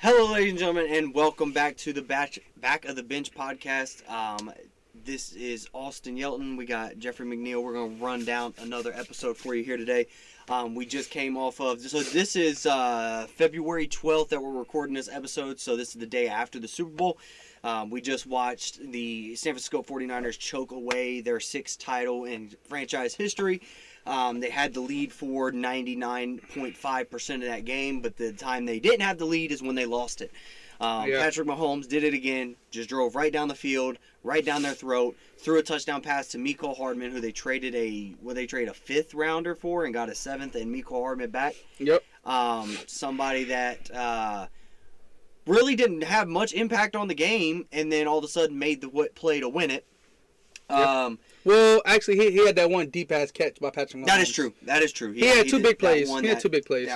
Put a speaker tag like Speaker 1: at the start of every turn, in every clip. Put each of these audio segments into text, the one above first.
Speaker 1: Hello, ladies and gentlemen, and welcome back to the Back of the Bench podcast. This is Austin Yelton. We got Jeffrey McNeil. We're going to run down another episode for you here today. We just came off of... So this is February 12th that we're recording this episode, so this is the day after the Super Bowl. We just watched the San Francisco 49ers choke away their sixth title in franchise history. They had the lead for 99.5% of that game, but the time they didn't have the lead is when they lost it. Patrick Mahomes did it again, just drove right down the field, right down their throat, threw a touchdown pass to Mecole Hardman, who they traded a fifth rounder for and got a seventh and Mecole Hardman back.
Speaker 2: Yep.
Speaker 1: Somebody that really didn't have much impact on the game, and then all of a sudden made the play to win it.
Speaker 2: Yep. Well, actually, he had that one deep-ass catch by Patrick Mahomes.
Speaker 1: That is true.
Speaker 2: He had two big plays.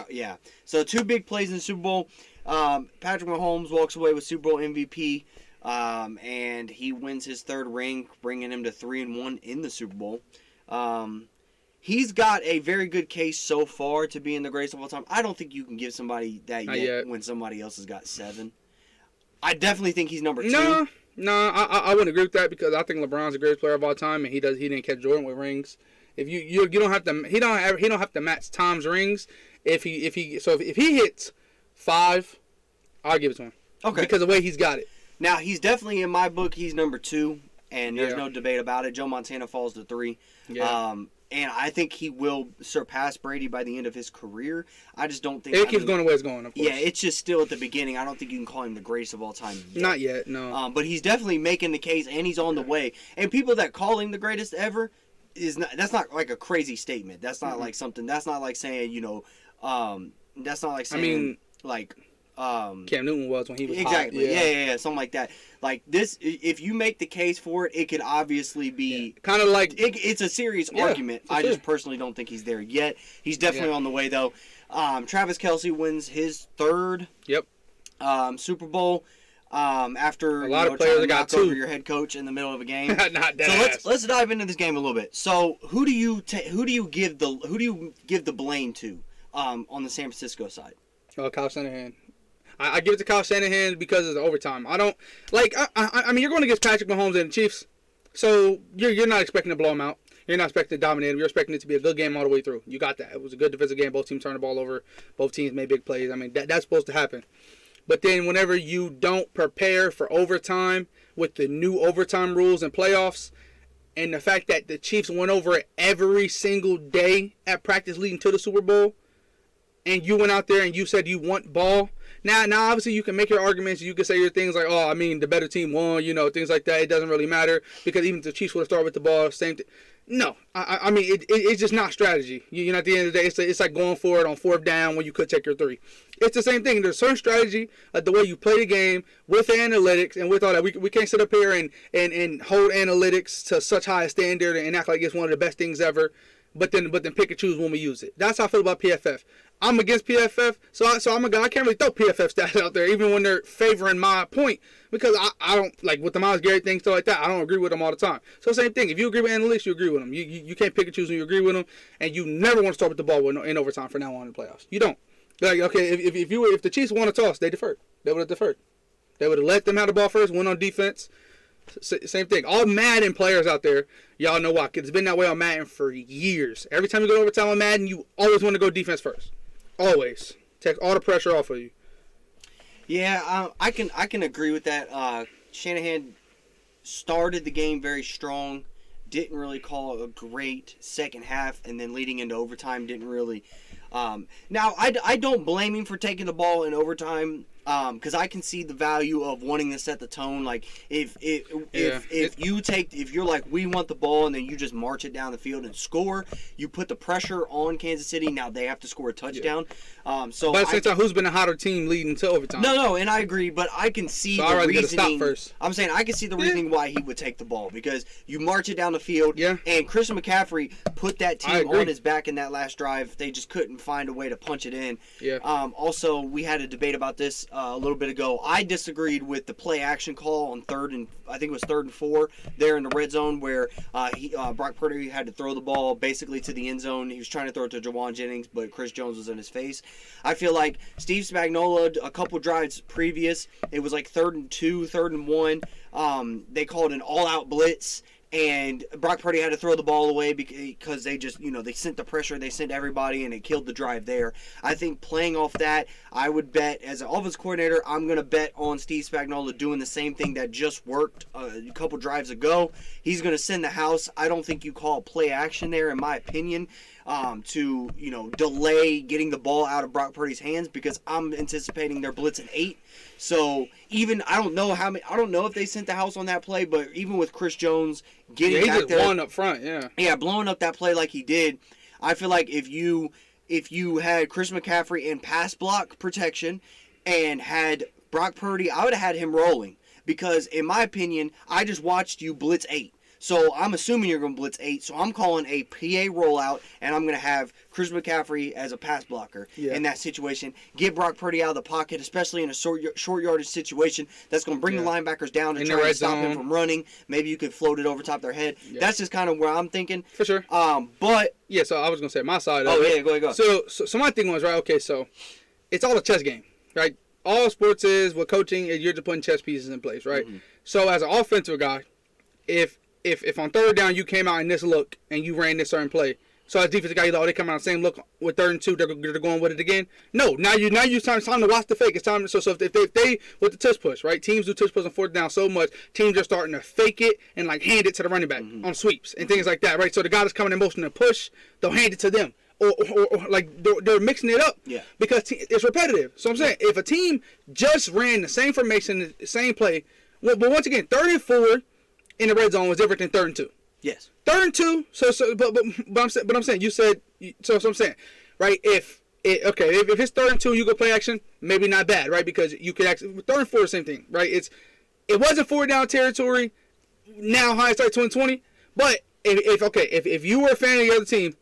Speaker 1: Yeah. So two big plays in the Super Bowl. Patrick Mahomes walks away with Super Bowl MVP, and he wins his third ring, bringing him to 3-1 in the Super Bowl. He's got a very good case so far to be in the greatest of all time. I don't think you can give somebody that yet when somebody else has got 7. I definitely think he's number 2.
Speaker 2: No, I wouldn't agree with that because I think LeBron's the greatest player of all time, and he didn't catch Jordan with rings. If you don't have to he don't have to match Tom's rings. If he hits 5, I'll give it to him.
Speaker 1: Okay.
Speaker 2: Because of the way he's got it.
Speaker 1: Now he's definitely in my book. He's number 2, and there's no debate about it. Joe Montana falls to 3.
Speaker 2: Yeah.
Speaker 1: And I think he will surpass Brady by the end of his career. I just don't think...
Speaker 2: It keeps going the way it's going, of course.
Speaker 1: Yeah, it's just still at the beginning. I don't think you can call him the greatest of all time yet.
Speaker 2: Not yet, no.
Speaker 1: But he's definitely making the case, and he's on the way. And people that call him the greatest ever, that's not like a crazy statement. That's not like something... That's not like saying, that's not like saying...
Speaker 2: Cam Newton was when he was
Speaker 1: exactly.
Speaker 2: hot.
Speaker 1: Yeah, something like that. Like this, if you make the case for it, it could obviously be
Speaker 2: kind of like
Speaker 1: it's a serious argument. I just personally don't think he's there yet. He's definitely on the way though. Travis Kelce wins his 3rd Super Bowl. After
Speaker 2: a lot of players
Speaker 1: that
Speaker 2: got
Speaker 1: 2 over your head coach in the middle of a game. Let's dive into this game a little bit. So who do you give the blame to on the San Francisco side?
Speaker 2: Kyle Shanahan. I give it to Kyle Shanahan because of the overtime. I don't like. I mean, you're going against Patrick Mahomes and the Chiefs, so you're not expecting to blow them out. You're not expecting to dominate them. You're expecting it to be a good game all the way through. You got that. It was a good defensive game. Both teams turned the ball over. Both teams made big plays. I mean, that's supposed to happen. But then whenever you don't prepare for overtime with the new overtime rules and playoffs, and the fact that the Chiefs went over it every single day at practice leading to the Super Bowl, and you went out there and you said you want ball. Now, obviously, you can make your arguments. You can say your things like, oh, I mean, the better team won, things like that. It doesn't really matter because even if the Chiefs would have started with the ball, same thing. No, I mean, it's just not strategy. At the end of the day, it's like going for it on 4th down when you could take your 3. It's the same thing. There's certain strategy, the way you play the game with analytics and with all that. We can't sit up here and hold analytics to such high standard and act like it's one of the best things ever. But then pick and choose when we use it. That's how I feel about PFF. I'm against PFF, so I'm a guy. I can't really throw PFF stats out there, even when they're favoring my point, because I don't like with the Myles Garrett thing, stuff like that. I don't agree with them all the time. So same thing. If you agree with analytics, you agree with them. You can't pick and choose when you agree with them, and you never want to start with the ball in overtime from now on in the playoffs. You don't. Like okay, if the Chiefs won a toss, they deferred. They would have deferred. They would have let them have the ball first, went on defense. Same thing. All Madden players out there, y'all know why. It's been that way on Madden for years. Every time you go to overtime on Madden, you always want to go defense first. Always. Take all the pressure off of you.
Speaker 1: Yeah, I can agree with that. Shanahan started the game very strong. Didn't really call a great second half, and then leading into overtime didn't really. Now, I don't blame him for taking the ball in overtime. Because I can see the value of wanting to set the tone. Like if you're like we want the ball and then you just march it down the field and score, you put the pressure on Kansas City. Now they have to score a touchdown.
Speaker 2: But at the same time, who's been a hotter team leading to overtime?
Speaker 1: No, and I agree. But I can see the reasoning. I'm saying I can see the reasoning why he would take the ball because you march it down the field.
Speaker 2: Yeah.
Speaker 1: And Christian McCaffrey put that team on his back in that last drive. They just couldn't and find a way to punch it in.
Speaker 2: Yeah.
Speaker 1: Also, we had a debate about this a little bit ago. I disagreed with the play action call on I think it was 3rd and 4 there in the red zone where Brock Purdy had to throw the ball basically to the end zone. He was trying to throw it to Jawan Jennings, but Chris Jones was in his face. I feel like Steve Spagnuolo, a couple drives previous, it was like 3rd and 2, 3rd and 1. They called an all-out blitz. And Brock Purdy had to throw the ball away because they just, they sent the pressure, they sent everybody, and it killed the drive there. I think playing off that, I would bet, as an offense coordinator, I'm going to bet on Steve Spagnuolo doing the same thing that just worked a couple drives ago. He's going to send the house. I don't think you call play action there, in my opinion, to, delay getting the ball out of Brock Purdy's hands because I'm anticipating they're blitzing 8. So even I don't know if they sent the house on that play, but even with Chris Jones getting back there,
Speaker 2: blowing up front,
Speaker 1: blowing up that play like he did, I feel like if you had Chris McCaffrey in pass block protection and had Brock Purdy, I would have had him rolling because in my opinion, I just watched you blitz 8. So I'm assuming you're going to blitz 8. So I'm calling a PA rollout, and I'm going to have Chris McCaffrey as a pass blocker in that situation. Get Brock Purdy out of the pocket, especially in a short yardage situation. That's going to bring the linebackers down and try to stop him from running. Maybe you could float it over top of their head. Yeah. That's just kind of where I'm thinking.
Speaker 2: For sure.
Speaker 1: But
Speaker 2: yeah, so I was going to say my side of
Speaker 1: it.
Speaker 2: Oh, yeah,
Speaker 1: go.
Speaker 2: So my thing was, right, okay, so it's all a chess game, right? All sports is, with coaching, you're just putting chess pieces in place, right? Mm-hmm. So as an offensive guy, if on 3rd down you came out in this look and you ran this certain play, so as defensive guy, you thought they come out the same look with 3rd and 2, they're going with it again. No, now it's time to watch the fake. It's time. So if they with the touch push, right? Teams do touch push on 4th down so much, teams are starting to fake it and like hand it to the running back on sweeps and things like that, right? So the guy that's coming in motion to push, they'll hand it to them. Or like they're mixing it up because it's repetitive. So I'm saying if a team just ran the same formation, the same play, but once again, 3rd and 4. In the red zone was different than 3rd and 2.
Speaker 1: Yes.
Speaker 2: 3rd and 2. But I'm saying you said so I'm saying, right? If it's 3rd and 2, you go play action, maybe not bad, right? Because you could actually 3rd and 4 the same thing, right? It wasn't 4th down territory. Now hindsight 2020. But if you were a fan of the other team,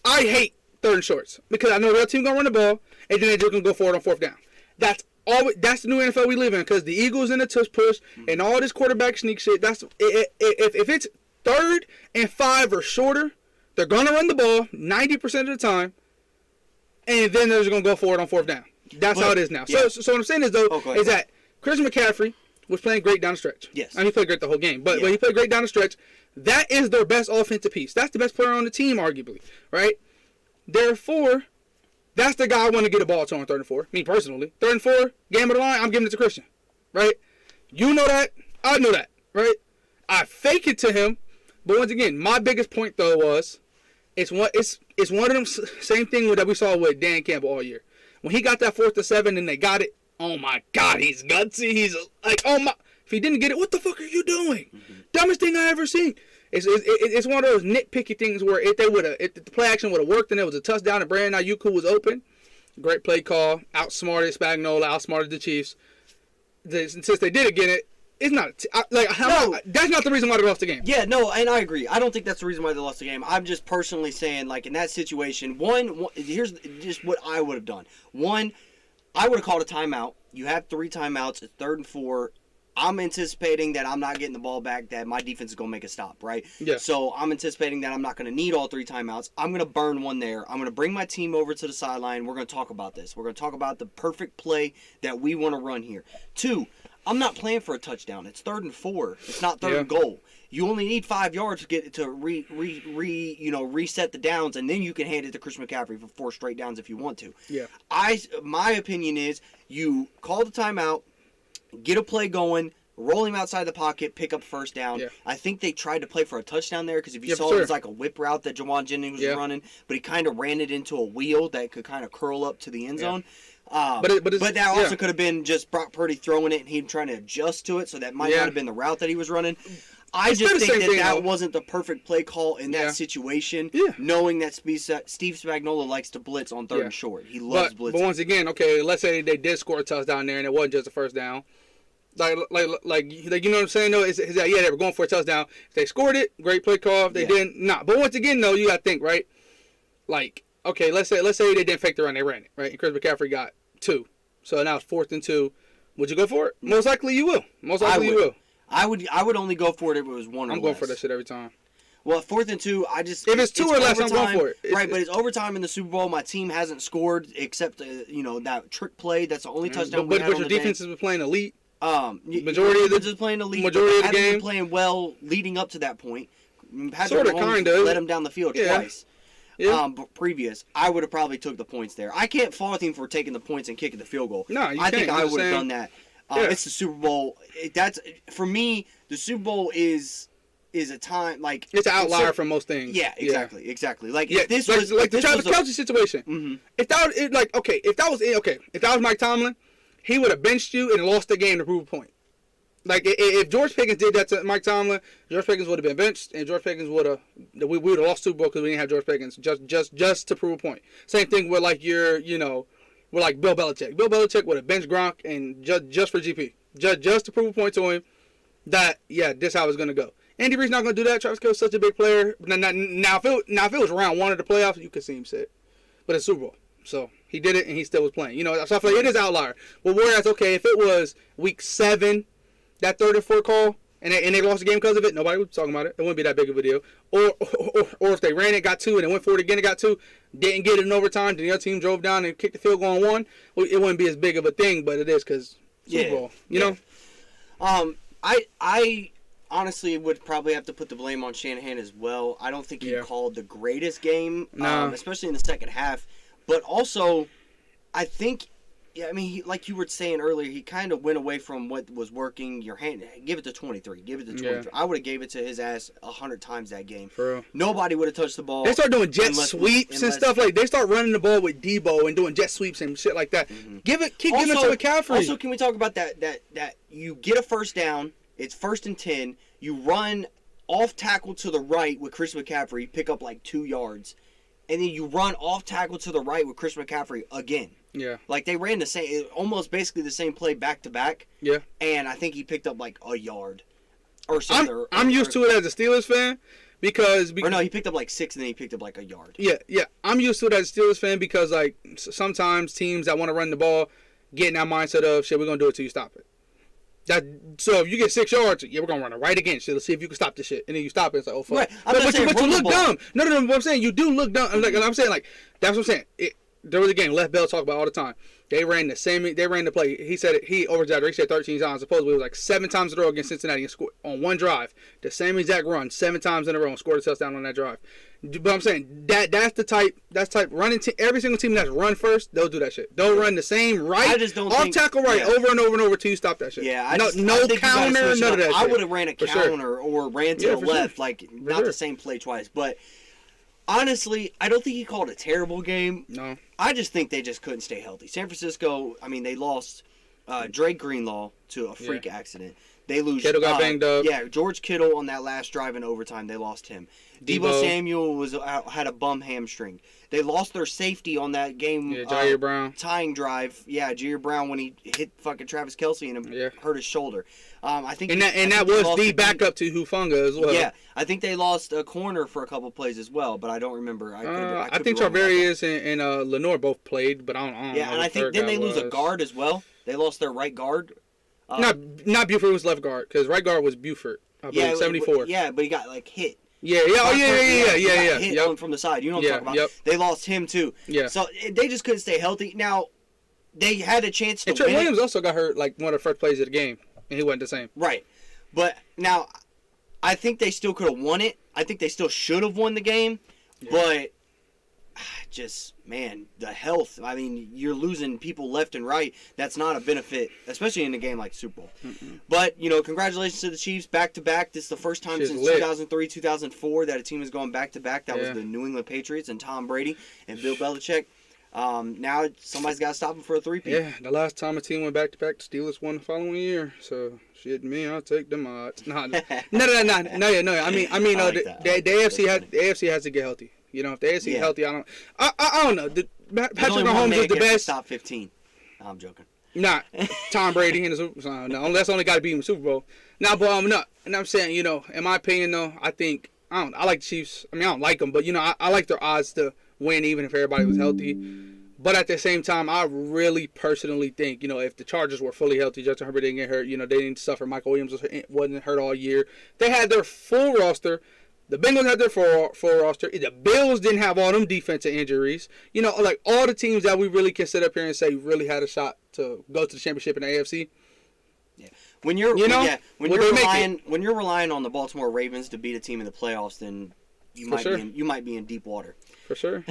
Speaker 2: I hate 3rd and shorts because I know the other team gonna run the ball and then they're just gonna go forward on 4th down. That's the new NFL we live in because the Eagles in the tush push and all this quarterback sneak shit. If it's 3rd and 5 or shorter, they're gonna run the ball 90% of the time, and then they're just gonna go forward on 4th down. That's how it is now. Yeah. So what I'm saying is is that Chris McCaffrey was playing great down the stretch.
Speaker 1: Yes,
Speaker 2: and he played great the whole game, but he played great down the stretch. That is their best offensive piece. That's the best player on the team, arguably, right? Therefore, that's the guy I want to get a ball to on 3rd and 4. Me personally. 3rd and 4, game of the line, I'm giving it to Christian. Right? You know that. I know that. Right? I fake it to him. But once again, my biggest point, though, was it's one of them same thing that we saw with Dan Campbell all year. When he got that 4th and 7 and they got it, oh, my God, he's gutsy. He's like, oh, my. If he didn't get it, what the fuck are you doing? Mm-hmm. Dumbest thing I ever seen. It's one of those nitpicky things where if the play action would have worked and it was a touchdown and Brandon Ayuk was open, great play call, outsmarted Spagnuolo, outsmarted the Chiefs. Since they didn't get it, it's not that's not the reason why they lost the game.
Speaker 1: Yeah, no, and I agree. I don't think that's the reason why they lost the game. I'm just personally saying, like in that situation, here's just what I would have done. One, I would have called a timeout. You have 3 timeouts. It's 3rd and 4. I'm anticipating that I'm not getting the ball back, that my defense is going to make a stop, right?
Speaker 2: Yeah.
Speaker 1: So I'm anticipating that I'm not going to need all 3 timeouts. I'm going to burn one there. I'm going to bring my team over to the sideline. We're going to talk about this. We're going to talk about the perfect play that we want to run here. 2, I'm not playing for a touchdown. It's 3rd and 4. It's not 3rd and goal. You only need 5 yards to get to reset the downs, and then you can hand it to Chris McCaffrey for 4 straight downs if you want to.
Speaker 2: Yeah.
Speaker 1: My opinion is you call the timeout, get a play going, roll him outside the pocket, pick up 1st down. Yeah. I think they tried to play for a touchdown there because if you saw it was like a whip route that Jawan Jennings was running, but he kind of ran it into a wheel that could kind of curl up to the end zone. But that also could have been just Brock Purdy throwing it and him trying to adjust to it, so that might not have been the route that he was running. I just think that wasn't the perfect play call in that situation, knowing that Steve Spagnuolo likes to blitz on 3rd and short. He loves blitzing.
Speaker 2: But once again, okay, let's say they did score a touchdown there and it wasn't just a 1st down. Like you know what I'm saying? though? They were going for a touchdown. If they scored it, great play call. If they didn't, not. But once again, though, you got to think, right? Like, okay, let's say they didn't fake the run, they ran it, right? And Chris McCaffrey got 2. So now it's 4th and 2. Would you go for it? Most likely you will. Most likely you will.
Speaker 1: I would only go for it if it was 1 or less.
Speaker 2: I'm going for that shit every time.
Speaker 1: Well, 4th and 2, if
Speaker 2: it's 2 or less, I'm going for it.
Speaker 1: Right, but it's overtime in the Super Bowl. My team hasn't scored except that trick play. That's the only touchdown we had on the day.
Speaker 2: But your defense has been playing elite.
Speaker 1: Majority of the playing elite.
Speaker 2: Majority of the game
Speaker 1: been playing well leading up to that point.
Speaker 2: Sort of, kind of.
Speaker 1: Let him down the field twice.
Speaker 2: Yeah.
Speaker 1: But previous, I would have probably took the points there. I can't fault him for taking the points and kicking the field goal.
Speaker 2: No, you
Speaker 1: I think
Speaker 2: can't.
Speaker 1: I would have done that. It's the Super Bowl. That's for me. The Super Bowl is a time like
Speaker 2: it's an outlier from most things.
Speaker 1: Yeah, exactly. Like
Speaker 2: if
Speaker 1: this
Speaker 2: was
Speaker 1: like
Speaker 2: the Travis Kelce situation.
Speaker 1: Mm-hmm.
Speaker 2: If that was Mike Tomlin, he would have benched you and lost the game to prove a point. Like if George Pickens did that to Mike Tomlin, George Pickens would have been benched, and George Pickens would have we would have lost Super Bowl because we didn't have George Pickens just to prove a point. Same thing with like with like Bill Belichick. Bill Belichick would have benched Gronk and just for GP, just to prove a point to him that this how it's gonna go. Andy Reid's not gonna do that. Travis Kelce's such a big player. Now if it was round 1 of the playoffs, you could see him sit, but it's Super Bowl, so he did it and he still was playing. So I feel like it is outlier. But whereas if it was week 7. That 3rd or 4th call, and they lost the game because of it, nobody was talking about it. It wouldn't be that big of a deal. Or if they ran it, got 2, and then went for it again and got 2, didn't get it in overtime, then the other team drove down and kicked the field goal and won, well, it wouldn't be as big of a thing, but it is because Super Bowl, you know?
Speaker 1: I honestly would probably have to put the blame on Shanahan as well. I don't think he called the greatest game, especially in the second half. But also, I think... Yeah, I mean, like you were saying earlier, he kind of went away from what was working. Give it to 23. Give it to 23. I would have gave it to his ass 100 times that game.
Speaker 2: For real.
Speaker 1: Nobody would have touched the ball.
Speaker 2: They start doing jet sweeps and stuff like. They start running the ball with Debo and doing jet sweeps and shit like that. Mm-hmm. Keep giving it to McCaffrey.
Speaker 1: Also, can we talk about that you get a first down? It's 1st and 10. You run off tackle to the right with Chris McCaffrey, pick up like 2 yards, and then you run off tackle to the right with Chris McCaffrey again.
Speaker 2: Yeah.
Speaker 1: Like, they ran almost basically the same play back to back.
Speaker 2: Yeah.
Speaker 1: And I think he picked up, like, a yard or something.
Speaker 2: I'm used to it as a Steelers fan because...
Speaker 1: Or no, he picked up, like, 6 and then he picked up, like, a yard.
Speaker 2: Yeah. I'm used to it as a Steelers fan because, like, sometimes teams that want to run the ball get in that mindset of, shit, we're going to do it till you stop it. So if you get 6 yards, we're going to run it right again. So let's see if you can stop this shit. And then you stop it. It's like, oh, fuck.
Speaker 1: Right.
Speaker 2: But you look dumb. No, what I'm saying, you do look dumb. I'm saying, like, that's what I'm saying. There was a game Left Bell talk about all the time. They ran the play. He said it. He over-exaggerated. He said 13 times. Supposedly it was like 7 times in a row against Cincinnati and scored on one drive. The same exact run 7 times in a row and scored a touchdown on that drive. But I'm saying that's the type running every single team that's run first, they'll do that shit. They'll run the same right, tackle right over and over and over till you stop that shit.
Speaker 1: Yeah,
Speaker 2: no counter, none of that.
Speaker 1: I would have ran a counter or ran to the left, like not the same play twice. But honestly, I don't think he called a terrible game.
Speaker 2: No.
Speaker 1: I just think they just couldn't stay healthy. San Francisco, I mean, they lost Drake Greenlaw to a freak accident. They lose.
Speaker 2: Kittle got banged up.
Speaker 1: Yeah, George Kittle on that last drive in overtime, they lost him. Debo Samuel had a bum hamstring. They lost their safety on that game.
Speaker 2: Yeah, Jair Brown.
Speaker 1: Tying drive. Yeah, Jair Brown when he hit fucking Travis Kelce and hurt his shoulder. I think.
Speaker 2: And that was the backup to Hufanga as well.
Speaker 1: Yeah, I think they lost a corner for a couple plays as well, but I don't remember.
Speaker 2: I think Charvarius and Lenore both played, but I don't know.
Speaker 1: Yeah, and I think then they lose a guard as well. They lost their right guard.
Speaker 2: Not Buford was left guard because right guard was Buford. I believe 74.
Speaker 1: Yeah, but he got like hit.
Speaker 2: Yeah.
Speaker 1: Hit from the side. You know what I'm talking about.
Speaker 2: Yep.
Speaker 1: They lost him too.
Speaker 2: Yeah.
Speaker 1: So they just couldn't stay healthy. Now, they had a chance to
Speaker 2: win. Trey Williams also got hurt like one of the first plays of the game, and he wasn't the same.
Speaker 1: Right. But now, I think they still could have won it. I think they still should have won the game. Yeah. But just, man, the health. I mean, you're losing people left and right. That's not a benefit, especially in a game like Super Bowl. Mm-mm. But, congratulations to the Chiefs back-to-back. This is the first time since 2003, 2004 that a team has gone back-to-back. That was the New England Patriots and Tom Brady and Bill Belichick. Now somebody's got to stop him for a three-peat.
Speaker 2: Yeah, the last time a team went back-to-back, the Steelers won the following year. So, shit, I'll take the odds. No. I mean, the AFC has to get healthy. If the AFC is healthy, I don't know. Patrick Mahomes is the best.
Speaker 1: Top 15. No, I'm joking.
Speaker 2: Nah, Tom Brady in the Super Bowl. No, that's only got to be in the Super Bowl. Nah, but no. And I'm saying, in my opinion, though, I like the Chiefs. I mean, I don't like them, but I like their odds to win even if everybody was healthy. But at the same time, I really personally think, if the Chargers were fully healthy, Justin Herbert didn't get hurt, they didn't suffer. Michael Williams wasn't hurt all year. They had their full roster. The Bengals had their full roster. The Bills didn't have all them defensive injuries. Like all the teams that we really can sit up here and say really had a shot to go to the championship in the AFC.
Speaker 1: Yeah. When you're relying on the Baltimore Ravens to beat a team in the playoffs, then you might be in deep water.
Speaker 2: For sure.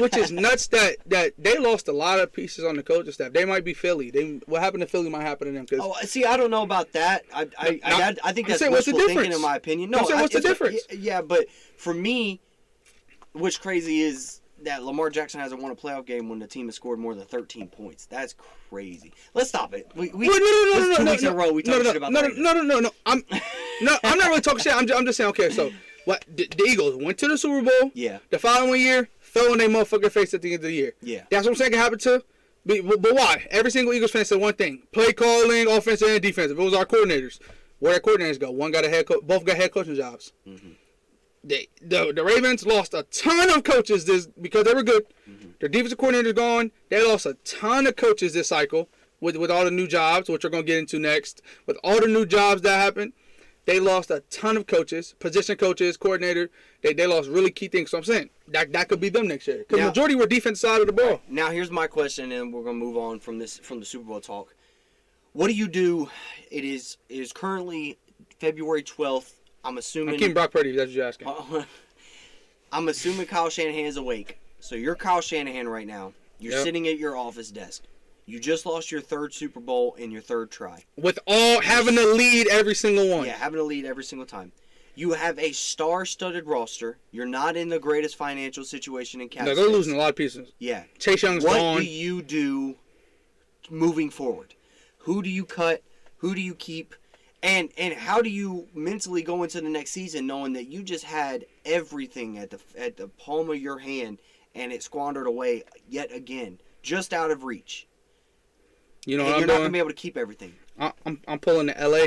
Speaker 2: which is nuts that they lost a lot of pieces on the coaching staff. They might be Philly. What happened to Philly might happen to them.
Speaker 1: I don't know about that. I think that's wishful thinking, in my opinion. No,
Speaker 2: what's the difference?
Speaker 1: Yeah, but for me, what's crazy is that Lamar Jackson hasn't won a playoff game when the team has scored more than 13 points. That's crazy. Let's stop it. We 2 weeks in a row we talk shit about that.
Speaker 2: No. I'm not really talking shit. I'm just saying. Okay, so. What the Eagles went to the Super Bowl.
Speaker 1: Yeah.
Speaker 2: The following year, fell on their motherfucking face at the end of the year.
Speaker 1: Yeah.
Speaker 2: That's what I'm saying can happen to. But why? Every single Eagles fan said one thing: play calling, offensive and defensive. It was our coordinators. Where their coordinators go? One got a head coach. Both got head coaching jobs. Mm-hmm. The Ravens lost a ton of coaches because they were good. Mm-hmm. Their defensive coordinator's gone. They lost a ton of coaches this cycle with all the new jobs, which we're gonna get into next. With all the new jobs that happened. They lost a ton of coaches, position coaches, coordinator. They lost really key things. So I'm saying that could be them next year. Because the majority were defense side of the ball.
Speaker 1: Now here's my question, and we're gonna move on from the Super Bowl talk. What do you do? It is currently February 12th. I'm assuming.
Speaker 2: I'm keeping Brock Purdy. That's what you're asking.
Speaker 1: I'm assuming Kyle Shanahan is awake. So you're Kyle Shanahan right now. You're sitting at your office desk. You just lost your third Super Bowl in your third try.
Speaker 2: With all having to lead every single one.
Speaker 1: Yeah, having to lead every single time. You have a star-studded roster. You're not in the greatest financial situation in Kansas.
Speaker 2: No, they're losing a lot of pieces.
Speaker 1: Yeah.
Speaker 2: Chase Young's gone.
Speaker 1: What do you do moving forward? Who do you cut? Who do you keep? And how do you mentally go into the next season knowing that you just had everything at the palm of your hand and it squandered away yet again, just out of reach?
Speaker 2: You know
Speaker 1: and
Speaker 2: what
Speaker 1: you're not going to be able to keep everything.
Speaker 2: I'm pulling to LA,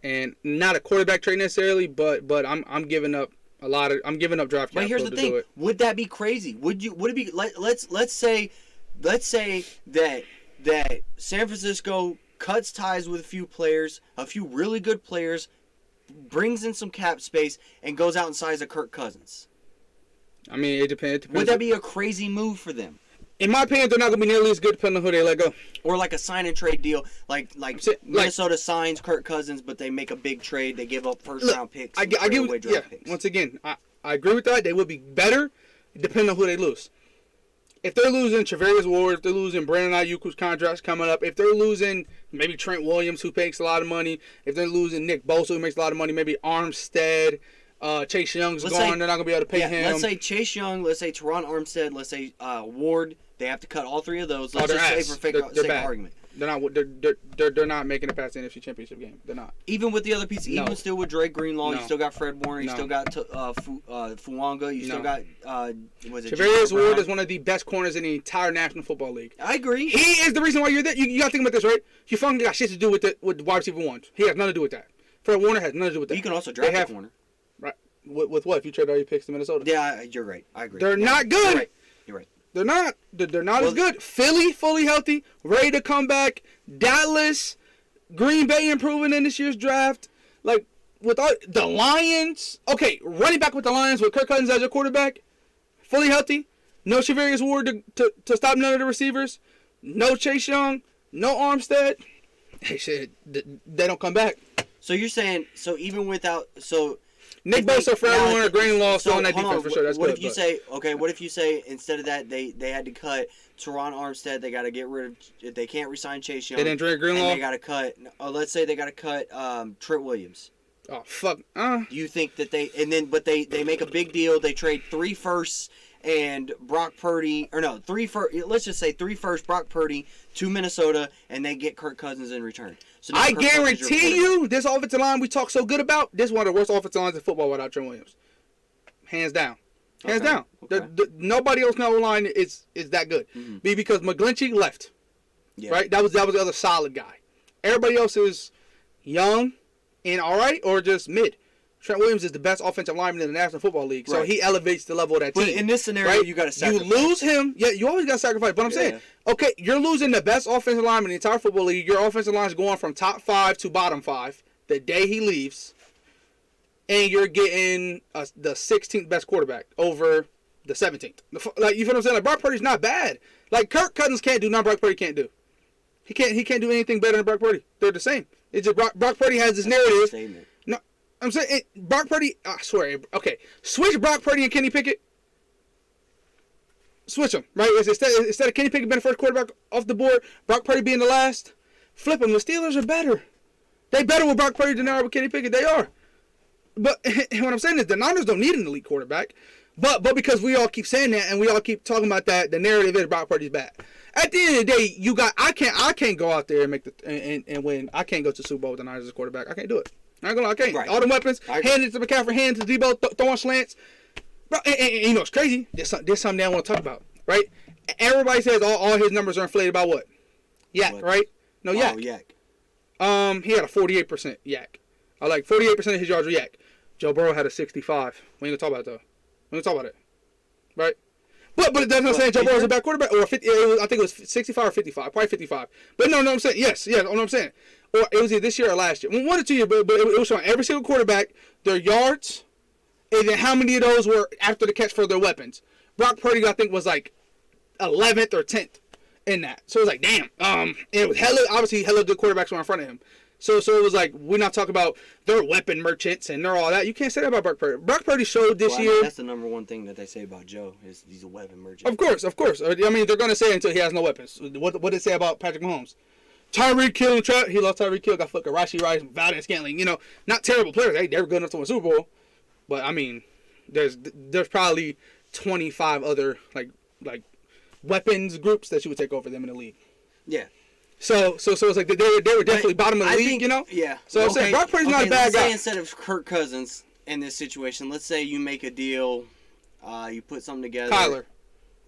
Speaker 2: and not a quarterback trade necessarily, but I'm giving up I'm giving up draft capital.
Speaker 1: But here's the thing: would that be crazy? Would it be? Let's say that San Francisco cuts ties with a few players, a few really good players, brings in some cap space, and goes out and signs a Kirk Cousins.
Speaker 2: I mean, it depends.
Speaker 1: Would that be a crazy move for them?
Speaker 2: In my opinion, they're not going to be nearly as good depending on who they let go.
Speaker 1: Or like a sign and trade deal, like Minnesota signs Kirk Cousins, but they make a big trade. They give up first-round picks. I give picks.
Speaker 2: Once again, I agree with that. They would be better depending on who they lose. If they're losing Travarius Ward, if they're losing Brandon Ayuk, whose contract's coming up, if they're losing maybe Trent Williams, who makes a lot of money, if they're losing Nick Bosa, who makes a lot of money, maybe Armstead, Chase Young's gone, they're not going to be able to pay him.
Speaker 1: Let's say Chase Young, let's say Teron Armstead, let's say Ward. They have to cut all three of those. Let's just say for sake of argument.
Speaker 2: They're not making it past the NFC Championship game. They're not.
Speaker 1: Even with the other pieces, even still with Drake Greenlaw, you still got Fred Warner, you still got Fuanga, you still got
Speaker 2: Travarius Ward is one of the best corners in the entire National Football League.
Speaker 1: I agree.
Speaker 2: He is the reason why you're there. You got to think about this, right? You fucking got shit to do with wide receiver ones. He has nothing to do with that. Fred Warner has nothing to do with that.
Speaker 1: You can also draft Warner.
Speaker 2: Right. With what? If you trade all your picks to Minnesota?
Speaker 1: Yeah, you're right. I agree.
Speaker 2: They're not good.
Speaker 1: You're right.
Speaker 2: They're not. They're not as good. Philly, fully healthy, ready to come back. Dallas, Green Bay improving in this year's draft. Like, with the Lions. Okay, running back with the Lions with Kirk Cousins as your quarterback. Fully healthy. No Travarius Ward to stop none of the receivers. No Chase Young. No Armstead. Hey, shit, they don't come back.
Speaker 1: So you're saying, so even without, so...
Speaker 2: Nick Bosa, Fred Warner, Greenlaw, still on that defense for sure. That's
Speaker 1: what
Speaker 2: good.
Speaker 1: What if you say instead of that they had to cut Teron Armstead, they got to get rid of, they can't re-sign Chase Young.
Speaker 2: And then Drake Greenlaw.
Speaker 1: And they got to cut. Let's say they got to cut Trent Williams.
Speaker 2: Oh fuck.
Speaker 1: Do you think that they make a big deal? They trade 3 firsts and Brock Purdy, or no, 3 first. Let's just say 3 firsts, Brock Purdy to Minnesota, and they get Kirk Cousins in return. So
Speaker 2: I guarantee you, this offensive line we talk so good about, this is one of the worst offensive lines in football without Trent Williams. Hands down. Hands down. Okay. Nobody else in our line is that good. Mm-hmm. Because McGlinchey left. Yeah. Right? That was the other solid guy. Everybody else is young and all right or just mid. Trent Williams is the best offensive lineman in the National Football League, so he elevates the level of that team.
Speaker 1: But in this scenario,
Speaker 2: right?
Speaker 1: you got to sacrifice.
Speaker 2: You lose him, you always got to sacrifice. But I'm saying, okay, you're losing the best offensive lineman in the entire football league. Your offensive line is going from top 5 to bottom 5 the day he leaves, and you're getting the 16th best quarterback over the 17th. Like, you feel what I'm saying? Like, Brock Purdy's not bad. Like, Kirk Cousins can't do nothing Brock Purdy can't do. He can't do anything better than Brock Purdy. They're the same. It's just Brock Purdy has this narrative. No, I'm saying Brock Purdy. I swear. Okay, switch Brock Purdy and Kenny Pickett. Switch them, right? Instead of Kenny Pickett being the first quarterback off the board, Brock Purdy being the last. Flip them. The Steelers are better. They better with Brock Purdy than they are with Kenny Pickett. They are. But what I'm saying is the Niners don't need an elite quarterback. But because we all keep saying that and we all keep talking about that, the narrative is Brock Purdy's bad. At the end of the day, I can't go out there and make and win. I can't go to the Super Bowl with the Niners as quarterback. I can't do it. I ain't gonna lie, I can't. Right. All the weapons, hand it to McCaffrey, hand it to Debo, throwing slants. Bro, and you know it's crazy. There's something they want to talk about, right? Everybody says all his numbers are inflated by what? Yak, right? No, Yak.
Speaker 1: Oh, Yak.
Speaker 2: He had a 48% Yak. I like 48% of his yards were Yak. Joe Burrow had a 65. We ain't gonna talk about it though. We ain't gonna talk about it, right? But that's not saying Joe Burrow's a bad quarterback. Or 50, I think it was 65 or 55, probably 55. But no, I'm saying yes. Know what I'm saying. Or it was either this year or last year. One or 2 years, but it was showing every single quarterback their yards, and then how many of those were after the catch for their weapons. Brock Purdy, I think, was like 11th or 10th in that. So it was like, damn. And it was obviously hella good quarterbacks were in front of him. So it was like, we're not talking about their weapon merchants and they're all that. You can't say that about Brock Purdy. Brock Purdy showed this year.
Speaker 1: That's the number one thing that they say about Joe is he's a weapon merchant.
Speaker 2: Of course. I mean, they're going to say it until he has no weapons. What did they say about Patrick Mahomes? Tyreek Hill and He lost Tyreek Hill, got fucking Rashee Rice, Valdez Scantling. You know, not terrible players. They were good enough to win a Super Bowl. But, I mean, there's probably 25 other, like weapons groups that you would take over them in the league.
Speaker 1: Yeah.
Speaker 2: So it's like they were definitely bottom of the league, you know?
Speaker 1: Yeah.
Speaker 2: So I'm saying Brock Purdy's not a bad guy.
Speaker 1: Let's say instead of Kirk Cousins in this situation, let's say you make a deal, you put something together.
Speaker 2: Kyler.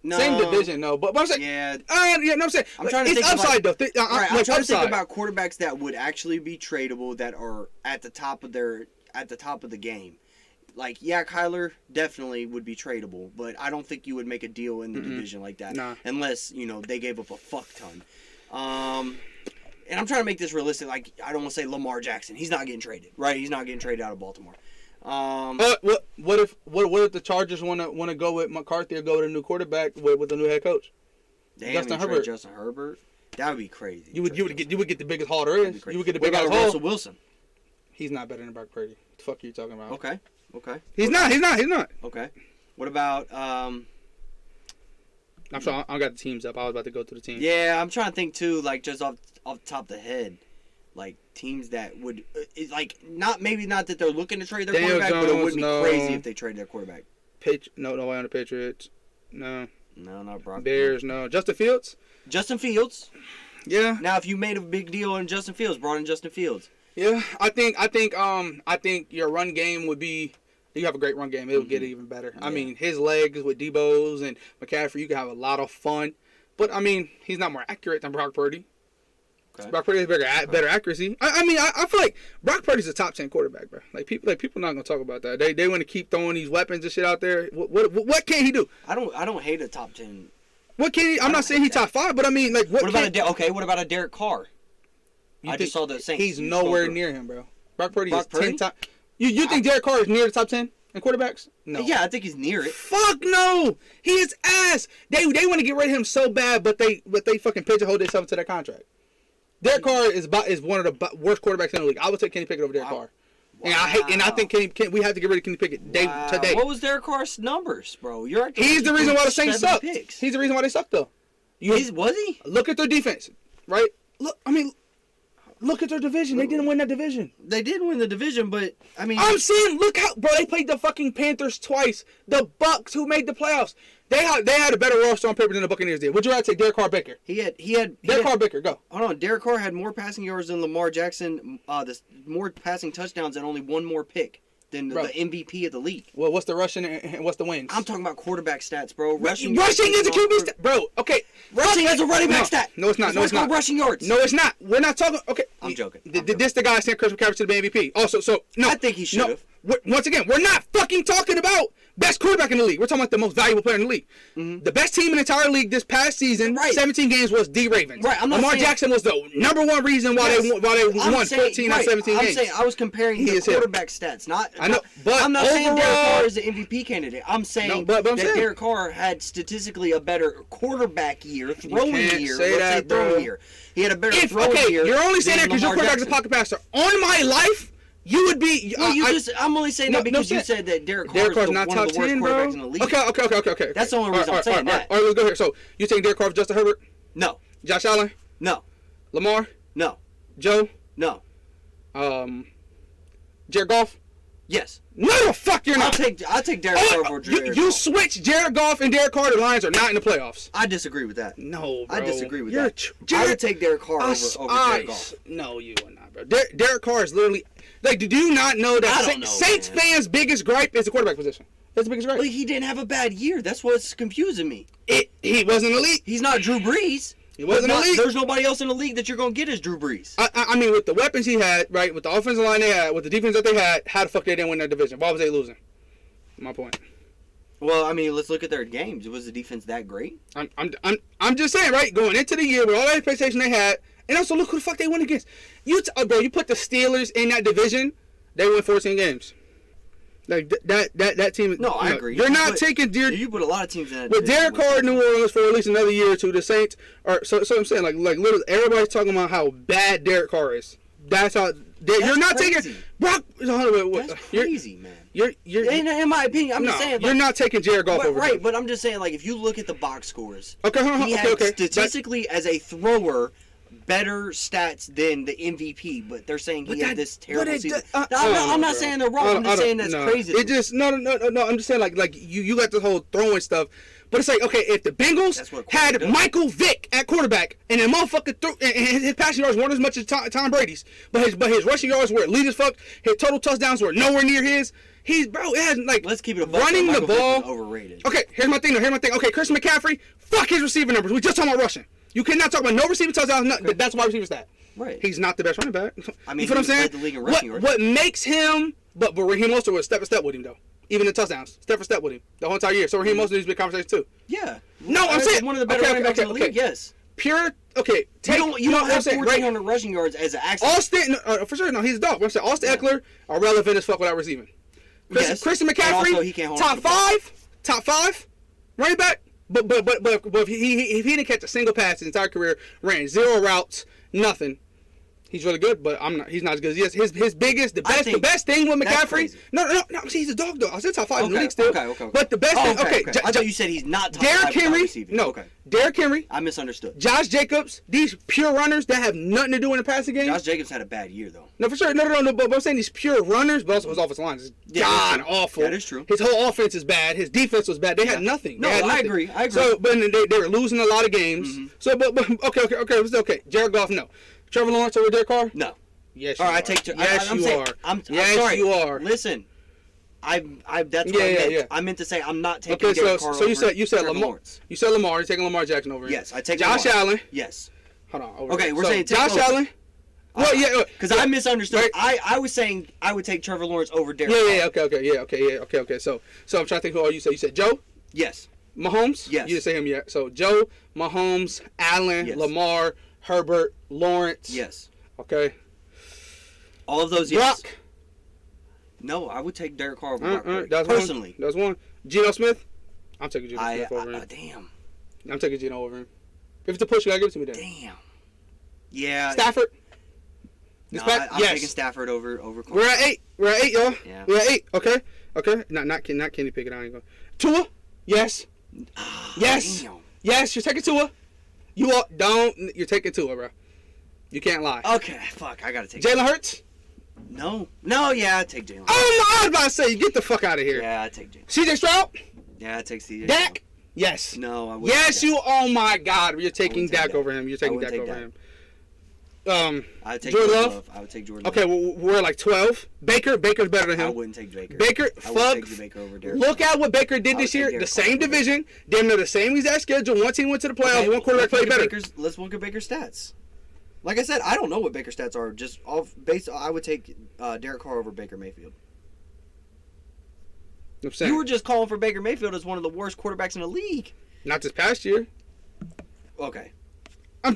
Speaker 2: No. Same division, no. But I'm saying,
Speaker 1: yeah.
Speaker 2: No, I'm saying,
Speaker 1: I'm trying to
Speaker 2: it's
Speaker 1: think
Speaker 2: upside, though.
Speaker 1: I'm trying to think about quarterbacks that would actually be tradable that are at the top of the game. Like, yeah, Kyler definitely would be tradable, but I don't think you would make a deal in the division like that unless, they gave up a fuck ton. And I'm trying to make this realistic. Like, I don't want to say Lamar Jackson. He's not getting traded, right? He's not getting traded out of Baltimore.
Speaker 2: What if the Chargers want to go with McCarthy or go with a new quarterback with a new head coach?
Speaker 1: Justin Herbert. That would be crazy.
Speaker 2: You would get the biggest haul there is. You would get the biggest haul.
Speaker 1: Russell Wilson.
Speaker 2: He's not better than Brock Purdy. What the fuck are you talking about?
Speaker 1: Okay.
Speaker 2: He's not.
Speaker 1: Okay. What about
Speaker 2: I'm sorry, I got the teams up. I was about to go through the teams.
Speaker 1: Yeah, I'm trying to think too, like just off the top of the head, like teams that would not that they're looking to trade their quarterback, but it wouldn't be crazy if they trade their quarterback.
Speaker 2: No way on the Patriots. No,
Speaker 1: not Brock.
Speaker 2: Bears. No, Justin Fields.
Speaker 1: Yeah. Now, if you made a big deal on Justin Fields, brought in Justin Fields.
Speaker 2: Yeah, I think your run game would be. You have a great run game. It'll get even better. Yeah. I mean, his legs with Debo's and McCaffrey, you can have a lot of fun. But, I mean, he's not more accurate than Brock Purdy. Okay. Brock Purdy has better accuracy. I feel like Brock Purdy's a top 10 quarterback, bro. People not going to talk about that. They want to keep throwing these weapons and shit out there. What can he do?
Speaker 1: I don't hate a top 10.
Speaker 2: What can he? I'm not saying he's top 5, but I mean, like, what
Speaker 1: about a Derek Carr? I just saw the Saints.
Speaker 2: He's nowhere near him, bro. Brock Purdy is 10 times. You think Derek Carr is near the top 10 in quarterbacks? No.
Speaker 1: Yeah, I think he's near it.
Speaker 2: Fuck no! He is ass. They want to get rid of him so bad, but they fucking pigeonhole themselves into their contract. Derek Carr is one of the worst quarterbacks in the league. I would take Kenny Pickett over Derek Carr. Wow. And I think we have to get rid of Kenny Pickett today.
Speaker 1: What was Derek Carr's numbers, bro?
Speaker 2: He's the reason why the Saints suck. He's the reason why they suck, though.
Speaker 1: Was he?
Speaker 2: Look at their defense, right? Look at their division. They didn't win that division.
Speaker 1: They did win the division, but I'm
Speaker 2: saying, look how, bro. They played the fucking Panthers twice. The Bucks, who made the playoffs, they had a better roster on paper than the Buccaneers did. Would you rather take Derek Carr, Baker? Carr, Baker, go.
Speaker 1: Hold on, Derek Carr had more passing yards than Lamar Jackson. More passing touchdowns and only one more pick than the MVP of the league.
Speaker 2: Well, what's the rushing and what's the wins?
Speaker 1: I'm talking about quarterback stats, bro.
Speaker 2: Rushing is a QB stat, bro. Okay,
Speaker 1: rushing is a running back stat.
Speaker 2: No, it's not. No, it's not.
Speaker 1: Rushing yards.
Speaker 2: No, it's not. We're not talking. Okay,
Speaker 1: I'm joking.
Speaker 2: This the guy sent Chris McCaffrey to the MVP. Also, so no,
Speaker 1: I think he should have.
Speaker 2: once again, we're not fucking talking about best quarterback in the league. We're talking about the most valuable player in the league.
Speaker 1: Mm-hmm.
Speaker 2: The best team in the entire league this past season, 17 games, was the Ravens.
Speaker 1: Right.
Speaker 2: Lamar Jackson was the #1 reason why they won 14 out of 17 games.
Speaker 1: I'm saying I was comparing the quarterback stats,
Speaker 2: I know, but
Speaker 1: I'm not
Speaker 2: overall,
Speaker 1: saying Derek Carr is the MVP candidate. I'm saying that Derek Carr had statistically a better quarterback year, throwing year. Throwing year. He had a better throwing year.
Speaker 2: You're only saying that because your quarterback's a pocket passer. On my life, you would be.
Speaker 1: I'm only saying that because you said that Derek Carr is one of the worst quarterbacks in the league.
Speaker 2: Okay.
Speaker 1: That's the only reason I'm saying that.
Speaker 2: All right, let's go here. So you think Derek Carr, Justin Herbert?
Speaker 1: No.
Speaker 2: Josh Allen?
Speaker 1: No.
Speaker 2: Lamar?
Speaker 1: No.
Speaker 2: Joe?
Speaker 1: No.
Speaker 2: Jared Goff?
Speaker 1: Yes.
Speaker 2: No, the fuck you're not.
Speaker 1: I'll take Derek Carr over Jared Goff.
Speaker 2: You switch Jared Goff and Derek Carr. The Lions are not in the playoffs.
Speaker 1: I disagree with that.
Speaker 2: No, bro.
Speaker 1: I disagree with that. I would take Derek Carr over Jared Goff.
Speaker 2: No, you would not, bro. Derek Carr is literally like. Do you not know that Saints fans' biggest gripe is the quarterback position? That's the biggest gripe.
Speaker 1: But he didn't have a bad year. That's what's confusing me.
Speaker 2: He wasn't elite.
Speaker 1: He's not Drew Brees.
Speaker 2: He wasn't elite.
Speaker 1: There's nobody else in the league that you're going to get as Drew Brees.
Speaker 2: I mean, with the weapons he had, right, with the offensive line they had, with the defense that they had, how the fuck they didn't win that division? Why was they losing? My point.
Speaker 1: Well, I mean, let's look at their games. Was the defense that great?
Speaker 2: I'm just saying, right, going into the year with all that expectation they had, and also look who the fuck they went against. Bro, you put the Steelers in that division, they win 14 games. Like that team.
Speaker 1: No, I agree.
Speaker 2: You're not taking
Speaker 1: You put a lot of teams in that.
Speaker 2: With Derek Carr in New Orleans for at least another year or two, the Saints are. So I'm saying, like literally, everybody's talking about how bad Derek Carr is. That's how. You're not taking Brock.
Speaker 1: That's crazy, man.
Speaker 2: You're
Speaker 1: in my opinion, I'm just saying.
Speaker 2: You're not taking Jared Goff over.
Speaker 1: Right, but I'm just saying, like, if you look at the box scores,
Speaker 2: he
Speaker 1: had statistically as a thrower better stats than the MVP, but they're saying he had this terrible season. I'm not saying they're wrong. I'm just saying that's crazy.
Speaker 2: It just no. I'm just saying like you got this whole throwing stuff, but it's like, okay, if the Bengals had Michael Vick at quarterback and the motherfucker threw and his passing yards weren't as much as Tom Brady's, but his rushing yards were elite as fuck. His total touchdowns were nowhere near his. It has like
Speaker 1: let's keep it
Speaker 2: running the ball.
Speaker 1: Overrated.
Speaker 2: Okay, here's my thing. Okay, Chris McCaffrey, fuck his receiving numbers. We just talking about rushing. You cannot talk about no receiving touchdowns. That's why receiver stat.
Speaker 1: Right.
Speaker 2: He's not the best running back.
Speaker 1: I mean,
Speaker 2: you feel what I'm saying?
Speaker 1: The league in rushing yards.
Speaker 2: What makes him? But Raheem Mostert was step for step with him though. Even the touchdowns, step for step with him the whole entire year. So Raheem Mostert needs to be a conversation too.
Speaker 1: Yeah.
Speaker 2: No, I'm saying
Speaker 1: one of the better running backs in the league. Yes.
Speaker 2: Pure. Okay.
Speaker 1: You don't have 1,400 rushing yards as an accident.
Speaker 2: Austin, for sure. No, he's a dog. I'm saying Austin Eckler are relevant as fuck without receiving. Christian McCaffrey, top five, running back. But if he didn't catch a single pass his entire career, ran 0 routes, nothing. He's really good, but he's not as good as he is. His biggest, the best thing with McCaffrey. No. See, he's a dog though. I said top 5 in the league still.
Speaker 1: Okay.
Speaker 2: But the best thing. Okay.
Speaker 1: I thought you said he's not top
Speaker 2: Derrick
Speaker 1: 5
Speaker 2: Henry.
Speaker 1: receiving.
Speaker 2: No. Okay. Derrick Henry.
Speaker 1: I misunderstood.
Speaker 2: Josh Jacobs. These pure runners that have nothing to do in the passing game.
Speaker 1: Josh Jacobs had a bad year though.
Speaker 2: No, for sure. No. But I'm saying these pure runners, but also his offensive line is god awful.
Speaker 1: That is true.
Speaker 2: His whole offense is bad. His defense was bad. They had nothing.
Speaker 1: No, I agree.
Speaker 2: So, but they were losing a lot of games. Mm-hmm. So, but okay. Jared Goff, no. Trevor Lawrence over Derek Carr?
Speaker 1: No.
Speaker 2: Yes, you are. Yes, you are.
Speaker 1: I'm sorry.
Speaker 2: You are.
Speaker 1: Listen, that's what I meant. I meant to say I'm not taking Derek Carr over.
Speaker 2: So you said Lamar.
Speaker 1: Lawrence.
Speaker 2: You said Lamar. You're taking Lamar Jackson over him.
Speaker 1: Yes, I take
Speaker 2: Josh Allen.
Speaker 1: Yes.
Speaker 2: Hold on.
Speaker 1: Okay, we're saying
Speaker 2: Josh Allen.
Speaker 1: Well, yeah, because I misunderstood. Right. I was saying I would take Trevor Lawrence over Derek Carr.
Speaker 2: Okay. So I'm trying to think who all you said. You said Joe.
Speaker 1: Yes.
Speaker 2: Mahomes.
Speaker 1: Yes.
Speaker 2: You didn't say him yet. So Joe, Mahomes, Allen, Lamar, Herbert, Lawrence.
Speaker 1: Yes.
Speaker 2: Okay.
Speaker 1: All of those, yes.
Speaker 2: Brock.
Speaker 1: No, I would take Derek Carr over Brock.
Speaker 2: That's
Speaker 1: personally.
Speaker 2: That's one. Geno Smith. I'm taking Geno Smith over him.
Speaker 1: Damn.
Speaker 2: I'm taking Geno over him. If it's a push, you gotta give it to me then.
Speaker 1: Damn. Yeah.
Speaker 2: Stafford.
Speaker 1: I'm taking Stafford over Carr.
Speaker 2: We're at 8, y'all.
Speaker 1: Yeah.
Speaker 2: We're at 8. Okay. Not Kenny Pickett. I ain't going. Tua. Yes. Yes.
Speaker 1: Damn.
Speaker 2: Yes. You're taking Tua. You're taking Tua, bro. You can't lie.
Speaker 1: Okay. Fuck. I gotta take
Speaker 2: Jalen Hurts.
Speaker 1: No. Yeah, I take Jalen.
Speaker 2: Oh, I was about to say, get the fuck out of here.
Speaker 1: Yeah, I take Jalen.
Speaker 2: CJ Stroud.
Speaker 1: Yeah, I take CJ.
Speaker 2: Dak. Yes.
Speaker 1: No, I wouldn't.
Speaker 2: Yes, you. Oh my God, you're taking Dak over him. You're taking Dak over him.
Speaker 1: I would take
Speaker 2: Jordan Love.
Speaker 1: I would take Jordan.
Speaker 2: Okay, we're like 12. Baker's better than him.
Speaker 1: I wouldn't take Baker.
Speaker 2: I would take
Speaker 1: Baker over Derek.
Speaker 2: Look at what Baker did this year. The same division. Damn near the same exact schedule. One team went to the playoffs. One quarterback played better.
Speaker 1: Let's look at Baker's stats. Like I said, I don't know what Baker's stats are. Just off base, I would take Derek Carr over Baker Mayfield.
Speaker 2: I'm saying.
Speaker 1: You were just calling for Baker Mayfield as one of the worst quarterbacks in the league.
Speaker 2: Not this past year.
Speaker 1: Okay.
Speaker 2: I'll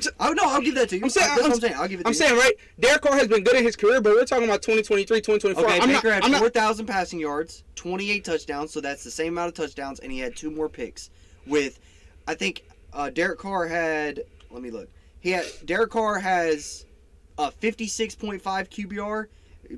Speaker 1: give that to you.
Speaker 2: I'm saying,
Speaker 1: That's what I'm saying. I'll give it to you.
Speaker 2: I'm saying, right? Derek Carr has been good in his career, but we're talking about 2023, 2024.
Speaker 1: Okay, Baker had 4,000 passing yards, 28 touchdowns, so that's the same amount of touchdowns, and he had 2 more picks. With, I think, Derek Carr had. Let me look. Derek Carr has a 56.5 QBR.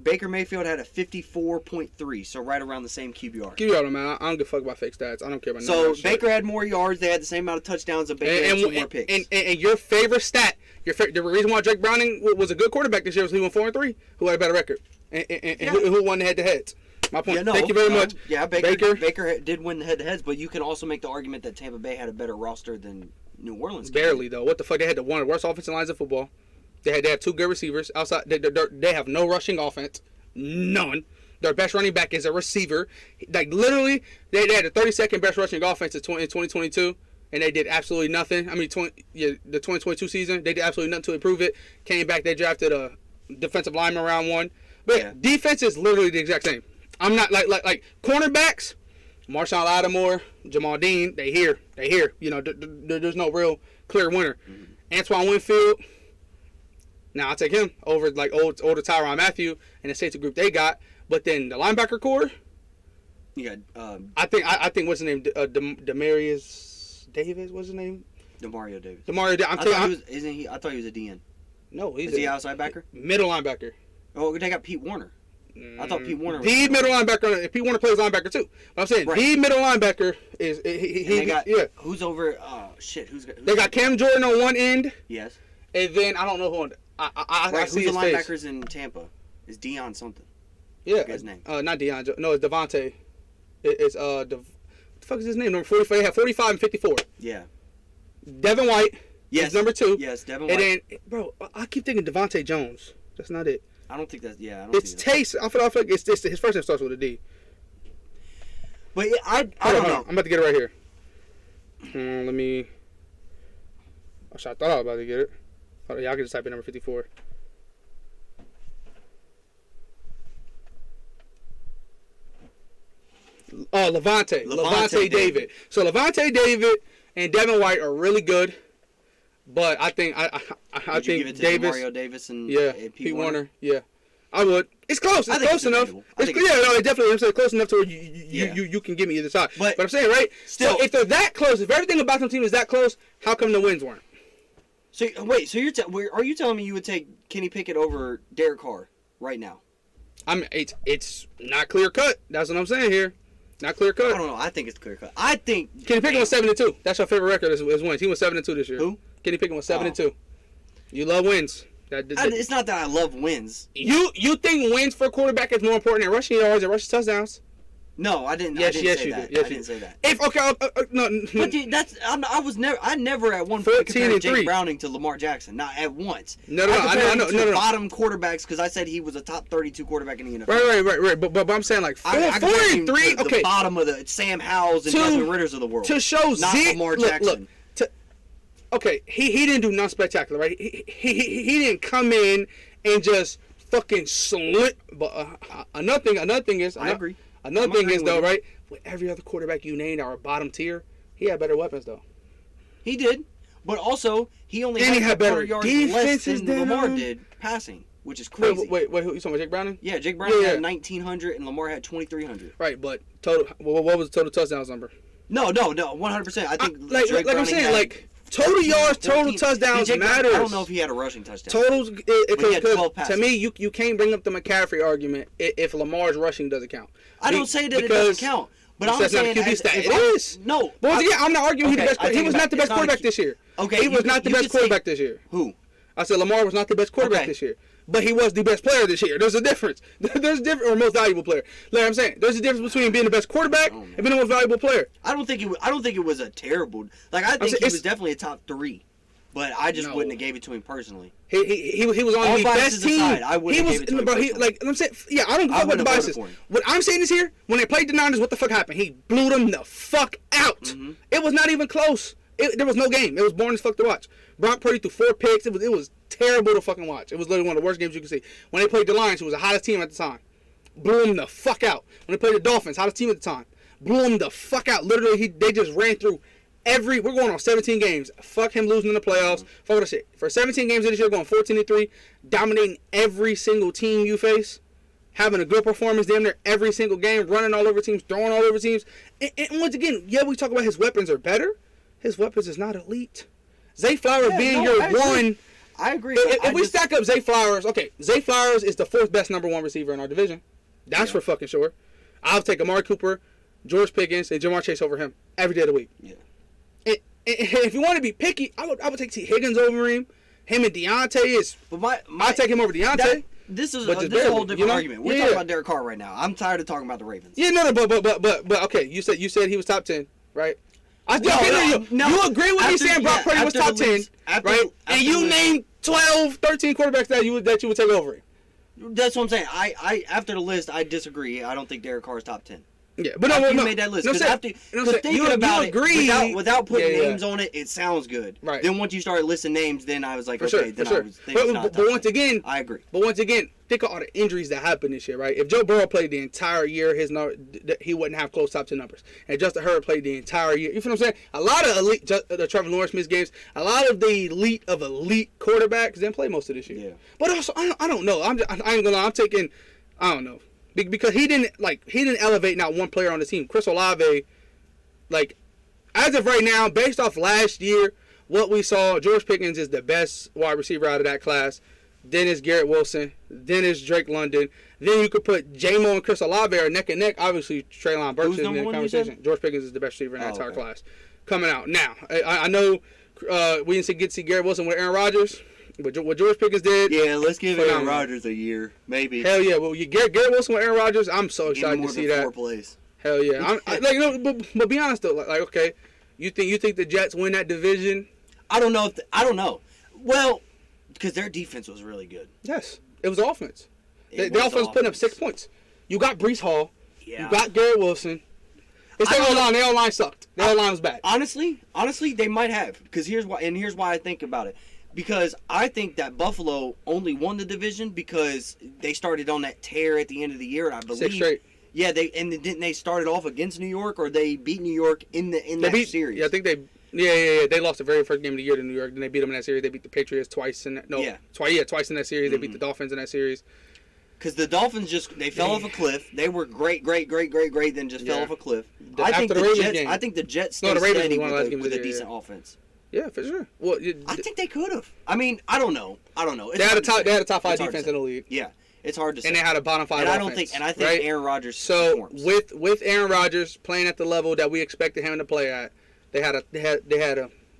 Speaker 1: Baker Mayfield had a 54.3, so right around the same QBR.
Speaker 2: QBR, man. I don't give a fuck about fake stats. I don't care about
Speaker 1: So Baker had more yards. They had the same amount of touchdowns. And Baker had 2 more picks.
Speaker 2: And your favorite stat, the reason why Drake Browning was a good quarterback this year was he went 4-3. Who had a better record? And who won the head-to-heads? My point.
Speaker 1: Yeah, no,
Speaker 2: Thank you very much.
Speaker 1: Yeah, Baker did win the head-to-heads, but you can also make the argument that Tampa Bay had a better roster than New Orleans.
Speaker 2: Barely, though. What the fuck? They had one of the worst offensive lines in football. They have 2 good receivers. Outside, they have no rushing offense. None. Their best running back is a receiver. Like, literally, they had the 32nd best rushing offense in 2022, and they did absolutely nothing. I mean, the 2022 season, they did absolutely nothing to improve it. Came back, they drafted a defensive lineman round 1. But defense is literally the exact same. I'm not like cornerbacks. Marshawn Lattimore, Jamal Dean, they here. You know, there's no real clear winner. Mm-hmm. Antoine Winfield. Now I'll take him over like older Tyrann Mathieu and the safety group they got. But then the linebacker core.
Speaker 1: You got.
Speaker 2: I think what's his name? Demarius Davis. What's his name?
Speaker 1: Demario Davis.
Speaker 2: Isn't
Speaker 1: he? I thought he was a DN.
Speaker 2: No,
Speaker 1: is he outside backer?
Speaker 2: Middle linebacker.
Speaker 1: Oh, they got Pete Warner. I thought Pete Warner.
Speaker 2: The middle linebacker. Pete Warner plays linebacker too. But I'm saying the middle linebacker is he got.
Speaker 1: Who's over? Shit.
Speaker 2: They got Cam Jordan on one end.
Speaker 1: Yes.
Speaker 2: And then I don't know who on. I see
Speaker 1: who's the
Speaker 2: his
Speaker 1: linebackers
Speaker 2: face.
Speaker 1: in Tampa? Is Deion something?
Speaker 2: Yeah.
Speaker 1: His name.
Speaker 2: Not Deion. No, it's Devontae. It's what the fuck is his name? Number 45. They have 45 and 54.
Speaker 1: Yeah.
Speaker 2: Devin White.
Speaker 1: Yes.
Speaker 2: Is number 2.
Speaker 1: Yes, Devin White.
Speaker 2: And then, bro, I keep thinking Devontae Jones. That's not it.
Speaker 1: I don't think that's. Yeah.
Speaker 2: It's Taste. I feel like it's his first name starts with a D.
Speaker 1: But I don't know.
Speaker 2: I'm about to get it right here. Let me. I thought I was about to get it. Oh, yeah, I can just type in number 54. Levante David. So Levante David and Devin White are really good, but I think I think
Speaker 1: give it to
Speaker 2: Davis,
Speaker 1: Mario Davis and
Speaker 2: Pete Warner. Yeah, I would. It's close. It's close enough.
Speaker 1: It
Speaker 2: Definitely. I'm saying close enough to where you can give me either side. But I'm saying still, if they're that close, if everything about some team is that close, how come the wins weren't?
Speaker 1: So wait, so are you telling me you would take Kenny Pickett over Derek Carr right now?
Speaker 2: It's not clear cut. That's what I'm saying here. Not clear cut.
Speaker 1: I don't know. I think it's clear cut. I think
Speaker 2: Kenny Pickett was 7-2. That's your favorite record is wins. He was 7-2 this year.
Speaker 1: Who?
Speaker 2: Kenny Pickett was 7-2. You love wins.
Speaker 1: It's not that I love wins.
Speaker 2: You think wins for a quarterback is more important than rushing yards and rushing touchdowns?
Speaker 1: No, I didn't.
Speaker 2: Yes,
Speaker 1: I
Speaker 2: you
Speaker 1: didn't
Speaker 2: did.
Speaker 1: I didn't say that.
Speaker 2: No.
Speaker 1: But I never at one point compared Jake Browning to Lamar Jackson. Not at once.
Speaker 2: No. I know.
Speaker 1: Bottom quarterbacks because I said he was a top 32 quarterback in the NFL.
Speaker 2: Right. But I'm saying like 4-3.
Speaker 1: The bottom of the Sam Howells and Desmond Ritters of the world.
Speaker 2: To show
Speaker 1: not Lamar Jackson.
Speaker 2: Okay, he didn't do nothing spectacular, right? He didn't come in and just fucking slit. But another thing is,
Speaker 1: I agree.
Speaker 2: Another thing is though, right? With every other quarterback you named are bottom tier, he had better weapons though.
Speaker 1: He did, but also he only
Speaker 2: had better
Speaker 1: yards less than Lamar did passing, which is crazy.
Speaker 2: Wait, who you talking about? Jake Browning?
Speaker 1: Yeah, Jake Browning had 1,900 and Lamar had 2,300.
Speaker 2: Right, but total. What was the total touchdowns number?
Speaker 1: No, 100%. I think
Speaker 2: like I'm saying, like. Total yards, total touchdowns matters.
Speaker 1: I don't know if he had a rushing touchdown.
Speaker 2: Totals,
Speaker 1: to
Speaker 2: me, you can't bring up the McCaffrey argument if Lamar's rushing doesn't count.
Speaker 1: I don't say that it doesn't count, but I'm saying
Speaker 2: not a QB stat. It is.
Speaker 1: No.
Speaker 2: I'm not arguing he's the best. He was not the best quarterback this year.
Speaker 1: Okay.
Speaker 2: He was not the best quarterback this year.
Speaker 1: Who?
Speaker 2: I said Lamar was not the best quarterback this year. But he was the best player this year. There's a difference. There's a difference, or most valuable player. Like I'm saying, there's a difference between being the best quarterback and being the most valuable player.
Speaker 1: I don't think it was a terrible. Like I think he was definitely a top 3. But I just wouldn't have gave it to him personally.
Speaker 2: He was on the best team.
Speaker 1: I wouldn't have gave it to him personally.
Speaker 2: Like I'm saying, I don't give a fuck what the bias is. What I'm saying is here, when they played the Niners, what the fuck happened? He blew them the fuck out. Mm-hmm. It was not even close. There was no game. It was boring as fuck to watch. Brock Purdy threw 4 picks. It was terrible to fucking watch. It was literally one of the worst games you could see. When they played the Lions, who was the hottest team at the time, blew them the fuck out. When they played the Dolphins, hottest team at the time. blew him the fuck out. Literally, they just ran through we're going on 17 games. Fuck him losing in the playoffs. Fuck that shit. For 17 games this year, going 14-3, dominating every single team you face, having a good performance damn near every single game, running all over teams, throwing all over teams. And once again, we talk about his weapons are better. His weapons is not elite. Zay Flowers being your one.
Speaker 1: I agree.
Speaker 2: If we stack up Zay Flowers, okay, Zay Flowers is the 4th best number 1 receiver in our division. That's for fucking sure. I'll take Amari Cooper, George Pickens, and Jamar Chase over him every day of the week.
Speaker 1: Yeah.
Speaker 2: If you want to be picky, I would take T. Higgins over him. Him and Deontay is. But I'd take him over Deontay.
Speaker 1: This is a whole different argument. We're talking about Derek Carr right now. I'm tired of talking about the Ravens.
Speaker 2: Yeah, but okay. You said he was top 10, right? You agree with me saying Brock Purdy was top 10, right? And you named 12, 13 quarterbacks that you would take over him.
Speaker 1: That's what I'm saying. I after the list, I disagree. I don't think Derek Carr is top 10.
Speaker 2: Yeah, but no,
Speaker 1: made that list. Thinking about it without putting names on it, it sounds good.
Speaker 2: Right.
Speaker 1: Then once you started listing names, then I was like,
Speaker 2: I was thinking but once again,
Speaker 1: I agree.
Speaker 2: But once again, think of all the injuries that happened this year, right? If Joe Burrow played the entire year, he wouldn't have close top 10 numbers. And Justin Herbert played the entire year. You feel what I'm saying? A lot of elite, the Trevor Lawrence missed games. A lot of the elite quarterbacks didn't play most of this year. Yeah. But also, I don't know. I ain't gonna lie. I don't know. Because he didn't elevate not one player on the team. Chris Olave, as of right now, based off last year, what we saw, George Pickens is the best wide receiver out of that class. Then it's Garrett Wilson. Then it's Drake London. Then you could put J-Mo and Chris Olave are neck and neck. Obviously, Treylon Burks is in the conversation. George Pickens is the best receiver in that entire class. Coming out. Now, I know we didn't get to see Garrett Wilson with Aaron Rodgers. What George Pickens did.
Speaker 1: Yeah, let's give Aaron Rodgers a year, maybe.
Speaker 2: Hell yeah! Well, you Garrett Wilson with Aaron Rodgers. I'm so excited to see that.
Speaker 1: 4 plays.
Speaker 2: Hell yeah! But be honest though, okay, you think the Jets win that division?
Speaker 1: I don't know. I don't know. Well, because their defense was really good.
Speaker 2: Yes, it was offense. The offense putting up 6 points. You got Breece Hall.
Speaker 1: Yeah.
Speaker 2: You got Garrett Wilson. It's their O-line. Their O-line sucked. Their O-line was bad.
Speaker 1: Honestly, they might have. Because here's why I think about it. Because I think that Buffalo only won the division because they started on that tear at the end of the year, and I believe
Speaker 2: 6 straight.
Speaker 1: Yeah, didn't they started off against New York, or they beat New York in that series?
Speaker 2: Yeah, I think they lost the very first game of the year to New York. Then they beat them in that series. They beat the Patriots twice in that. Twice in that series. They beat the Dolphins in that series.
Speaker 1: Because the Dolphins they fell off a cliff. They were great, then just fell off a cliff. I think the Jets stayed steady with a decent offense.
Speaker 2: Yeah, for sure. Well,
Speaker 1: I think they could have. I mean, I don't know.
Speaker 2: They had a top 5 defense in the league.
Speaker 1: Yeah, it's hard to say.
Speaker 2: And they had a bottom 5 offense.
Speaker 1: I think Aaron Rodgers.
Speaker 2: So with Aaron Rodgers playing at the level that we expected him to play at, they had a.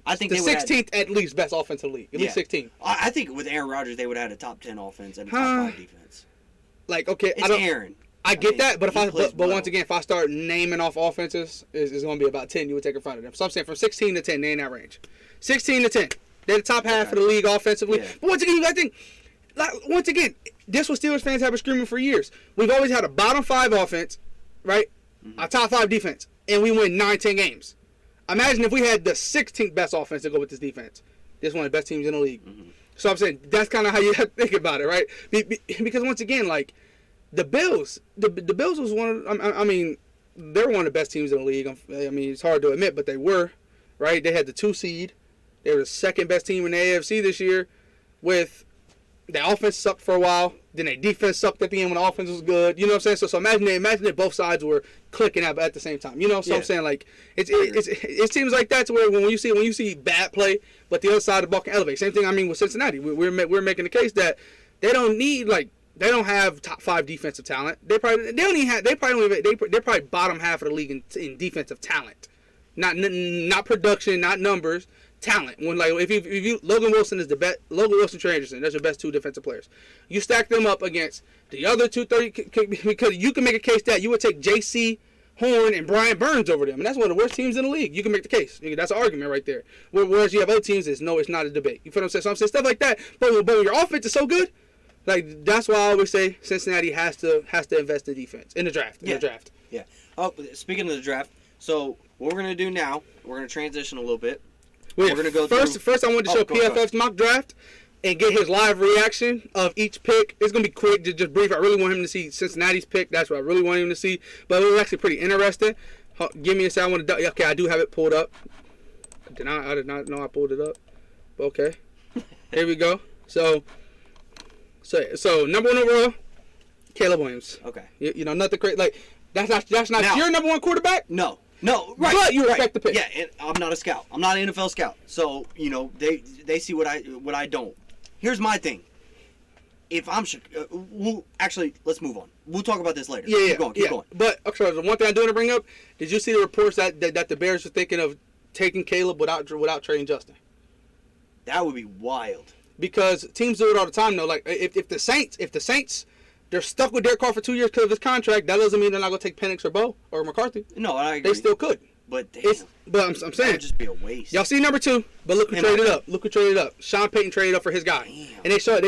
Speaker 2: I think the 16th at least best offense in the league. At least 16.
Speaker 1: I think with Aaron Rodgers they would have had a top 10 offense and a top 5 defense.
Speaker 2: It's
Speaker 1: Aaron.
Speaker 2: I get that, but once again, if I start naming off offenses, it's going to be about 10 you would take in front of them. So I'm saying from 16 to 10, they're in that range. 16 to 10. They're the top half of the league offensively. Yeah. But once again, you got to think, this was Steelers fans have been screaming for years. We've always had a bottom 5 offense, right? Mm-hmm. A top 5 defense, and we win 9-10 games. Imagine if we had the 16th best offense to go with this defense. This is one of the best teams in the league. Mm-hmm. So I'm saying that's kind of how you have to think about it, right? Because once again, the Bills, the Bills was one of, I mean, they're one of the best teams in the league. I mean, it's hard to admit, but they were, right? They had the 2 seed. They were the 2nd best team in the AFC this year. With the offense sucked for a while, then their defense sucked at the end when the offense was good. You know what I'm saying? So imagine that both sides were clicking at the same time. You know, so I'm saying it seems like that's where when you see bad play, but the other side of the ball can elevate. Same thing. I mean with Cincinnati, we're making the case that they don't need they don't have top 5 defensive talent. They're probably bottom half of the league in defensive talent, not production, not numbers. Talent. When if you Logan Wilson is the best. Logan Wilson, Trey Anderson, that's your best 2 defensive players. You stack them up against the other 230 because you can make a case that you would take J.C. Horn and Brian Burns over them, and that's one of the worst teams in the league. You can make the case. That's an argument right there. Whereas you have other teams, it's not a debate. You feel what I'm saying? So I'm saying stuff like that. But when your offense is so good, that's why I always say Cincinnati has to invest in defense in the draft.
Speaker 1: Yeah. Oh, speaking of the draft, so what we're gonna do now, we're gonna transition a little bit. We're gonna go first. I wanted to show PFF's mock draft and get his live reaction of each pick. It's gonna be quick, just brief. I really want him to see Cincinnati's pick. That's what I really want him to see. But it was actually pretty interesting.
Speaker 2: Give me a second. I want to. Okay, I do have it pulled up. I did not know I pulled it up. But okay, here we go. So number 1 overall, Caleb Williams.
Speaker 1: Okay.
Speaker 2: You know, nothing great. Like that's not
Speaker 1: Now,
Speaker 2: your number 1 quarterback.
Speaker 1: No, right.
Speaker 2: But you respect the pick.
Speaker 1: Yeah, and I'm not a scout. I'm not an NFL scout. So you know they see what I don't. Here's my thing. If I'm actually, let's move on. We'll talk about this later.
Speaker 2: Yeah,
Speaker 1: keep going.
Speaker 2: But okay, the one thing I do want to bring up, did you see the reports that the Bears are thinking of taking Caleb without trading Justin?
Speaker 1: That would be wild.
Speaker 2: Because teams do it all the time, though. Like if the Saints, they're stuck with Derek Carr for 2 years because of his contract. That doesn't mean they're not going to take Penix or Bo or McCarthy.
Speaker 1: No, I agree.
Speaker 2: They still could.
Speaker 1: But damn,
Speaker 2: I'm saying
Speaker 1: that would just be a waste.
Speaker 2: Y'all see number 2, but look who traded up. Look who traded up. Sean Payton traded up for his guy.
Speaker 1: Damn.
Speaker 2: And they show it,